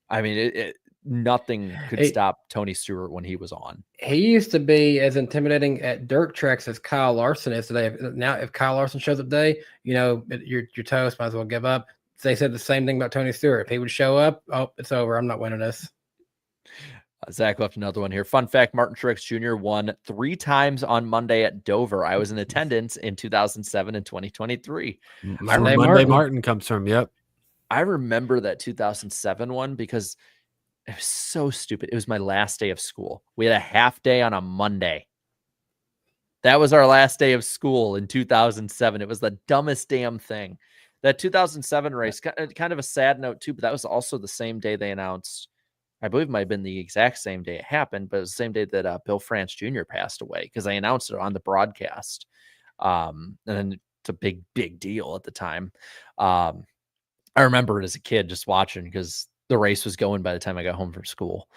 [SPEAKER 4] I mean, nothing could stop Tony Stewart when he was on. He
[SPEAKER 5] used to be as intimidating at dirt tracks as Kyle Larson is today. Now, if Kyle Larson shows up today, your toast, might as well give up. They said the same thing about Tony Stewart. If he would show up, oh, it's over. I'm not winning this.
[SPEAKER 4] Zach left another one here. Fun fact, Martin Truex Jr. won 3 times on Monday at Dover. I was in attendance in 2007 and 2023.
[SPEAKER 5] Monday
[SPEAKER 6] Martin comes from, yep.
[SPEAKER 4] I remember that 2007 one because it was so stupid. It was my last day of school. We had a half day on a Monday. That was our last day of school in 2007. It was the dumbest damn thing. That 2007 race, kind of a sad note too, but that was also the same day they announced, I believe it might have been the exact same day it happened, but it was the same day that Bill France Jr. passed away, because they announced it on the broadcast. And it's a big, big deal at the time. I remember it as a kid just watching because the race was going by the time I got home from school.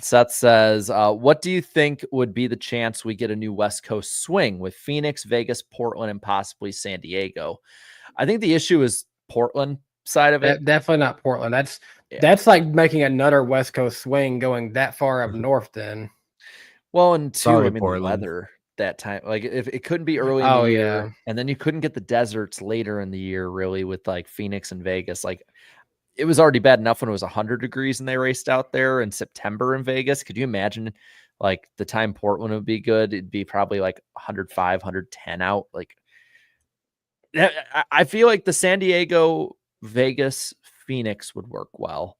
[SPEAKER 4] Seth says, what do you think would be the chance we get a new West Coast swing with Phoenix, Vegas, Portland, and possibly San Diego? I think the issue is Portland side of it.
[SPEAKER 5] Definitely not Portland. That's like making another West Coast swing going that far up north then.
[SPEAKER 4] Well, and two, I mean,
[SPEAKER 6] Portland.
[SPEAKER 4] the weather that time, like if it couldn't be early in the year, and then you couldn't get the deserts later in the year, really, with like Phoenix and Vegas. Like, it was already bad enough when it was 100 degrees and they raced out there in September in Vegas. Could you imagine like the time Portland would be good? It'd be probably like 105, 110 out. Like, I feel like the San Diego, Vegas, Phoenix would work well.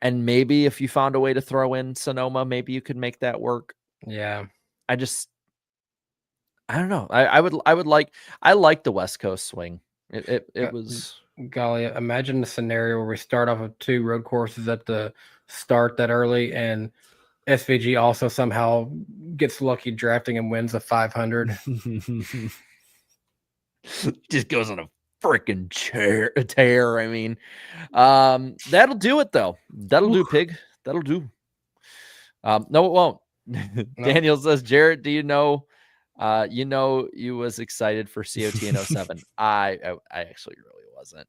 [SPEAKER 4] And maybe if you found a way to throw in Sonoma, maybe you could make that work.
[SPEAKER 5] Yeah.
[SPEAKER 4] I don't know. I like the West Coast swing. It was,
[SPEAKER 5] golly, imagine the scenario where we start off with 2 road courses at the start that early, and SVG also somehow gets lucky drafting and wins a 500.
[SPEAKER 4] Just goes on a freaking tear. I mean, that'll do it though. That'll do, pig. That'll do. No, it won't. Daniel says, Jarrett, do you know you was excited for COT in 07. I actually really wasn't.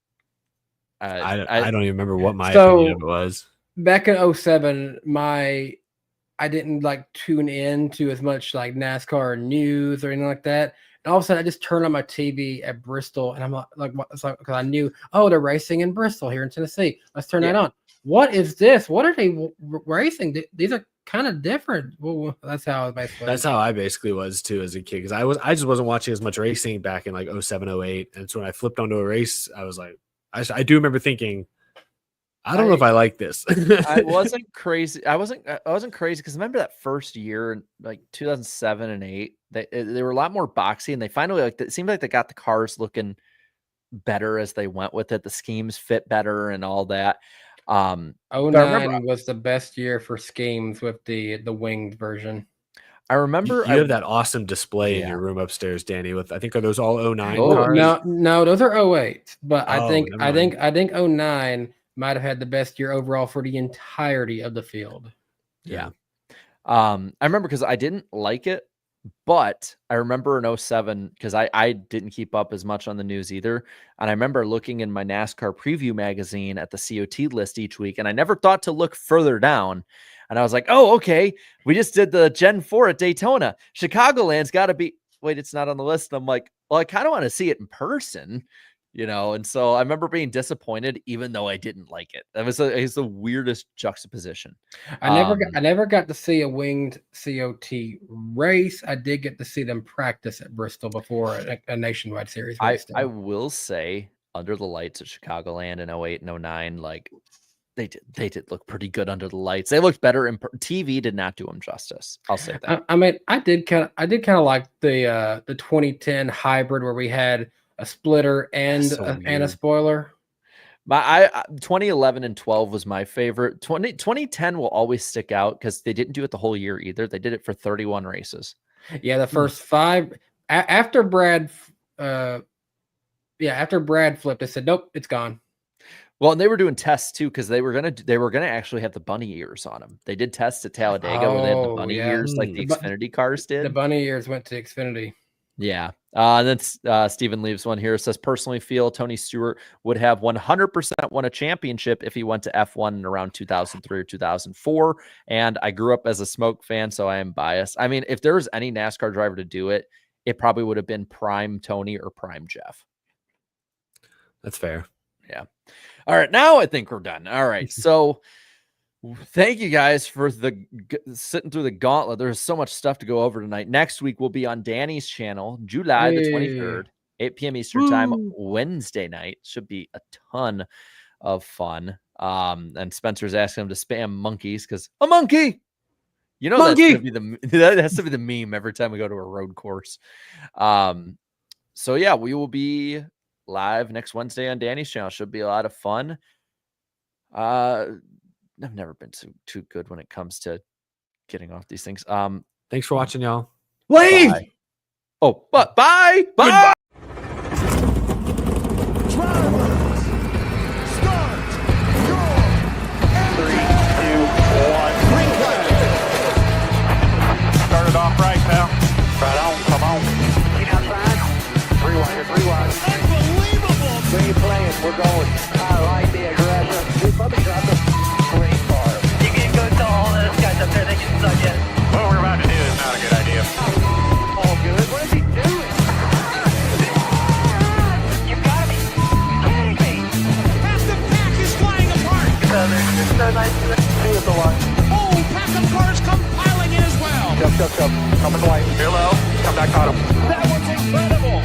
[SPEAKER 6] I don't even remember what my opinion of it was.
[SPEAKER 5] Back in 07, I didn't like tune in to as much like NASCAR news or anything like that. And all of a sudden, I just turned on my TV at Bristol, and I'm like, because I knew, oh, they're racing in Bristol here in Tennessee. Let's turn that on. What is this? What are they racing? These are kind of different. Well, that's how I basically
[SPEAKER 6] was too as a kid, because I just wasn't watching as much racing back in like 07, 08. And so when I flipped onto a race, I was like, I do remember thinking, I don't know if I like this.
[SPEAKER 4] I wasn't crazy. I wasn't crazy because remember that first year, like 2007 and 8, they were a lot more boxy, and they finally it seemed like they got the cars looking better as they went with it. The schemes fit better and all that.
[SPEAKER 5] 09 was the best year for schemes with the winged version.
[SPEAKER 4] I remember
[SPEAKER 6] you have that awesome display in your room upstairs, Danny. With I think are those all 09
[SPEAKER 5] cars? No, those are 08. But I think 09 might have had the best year overall for the entirety of the field.
[SPEAKER 4] Yeah. I remember because I didn't like it, But I remember in 07, because I didn't keep up as much on the news either. And I remember looking in my NASCAR preview magazine at the COT list each week, and I never thought to look further down. And I was like, oh, okay, we just did the Gen 4 at Daytona. Chicagoland's got to be, wait, it's not on the list. And I'm like, well, I kind of want to see it in person, And so I remember being disappointed, even though I didn't like it. It was the weirdest juxtaposition.
[SPEAKER 5] I never got to see a winged COT race. I did get to see them practice at Bristol before a nationwide series race.
[SPEAKER 4] I will say, under the lights at Chicagoland in 08 and 09, like they did look pretty good under the lights. They looked better in TV. Did not do them justice. I'll say that.
[SPEAKER 5] I mean, I did kind of like the 2010 hybrid where we had a splitter and a spoiler.
[SPEAKER 4] My 2011 and 12 was my favorite. 2010 will always stick out because they didn't do it the whole year either. They did it for 31 races.
[SPEAKER 5] Yeah, the first 5 after Brad. After Brad flipped, I said, nope, it's gone.
[SPEAKER 4] Well, and they were doing tests too because they were gonna actually have the bunny ears on them. They did tests at Talladega where they had the bunny ears like the Xfinity cars did.
[SPEAKER 5] The bunny ears went to Xfinity.
[SPEAKER 4] Yeah. And then Steven leaves one here. It says, personally feel Tony Stewart would have 100% won a championship if he went to F1 in around 2003 or 2004. And I grew up as a Smoke fan, so I am biased. I mean, if there was any NASCAR driver to do it, it probably would have been prime Tony or prime Jeff.
[SPEAKER 6] That's fair.
[SPEAKER 4] Yeah. All right. Now I think we're done. All right. So thank you guys for sitting through the gauntlet. There's so much stuff to go over tonight. Next week we'll be on Danny's channel, July the 23rd, 8 p.m. Eastern time, Wednesday night. Should be a ton of fun. And Spencer's asking him to spam monkeys because a monkey.
[SPEAKER 6] Monkey!
[SPEAKER 4] That has to be the meme every time we go to a road course. So yeah, we will be live next Wednesday on Danny's channel. Should be a lot of fun. I've never been too good when it comes to getting off these things.
[SPEAKER 6] Thanks for watching, y'all.
[SPEAKER 4] Leave. Bye. Oh, but bye. Bye.
[SPEAKER 2] Started off right now.
[SPEAKER 1] Right on, come on. Clean outside. 3 wide, 3 wide.
[SPEAKER 3] Unbelievable.
[SPEAKER 1] Green playing, we're going. I like the aggressive. We probably got the green car. You can go to all those guys up there, they can suck it.
[SPEAKER 2] What we're about to do is not a good idea.
[SPEAKER 1] All good. What is he doing? You gotta be kidding me.
[SPEAKER 3] Half the pack is flying apart.
[SPEAKER 1] It's so nice to see us a lot.
[SPEAKER 3] Oh, pack of cars come piling in as well.
[SPEAKER 2] Come in the light. Hello. Come back, caught him.
[SPEAKER 3] That was incredible.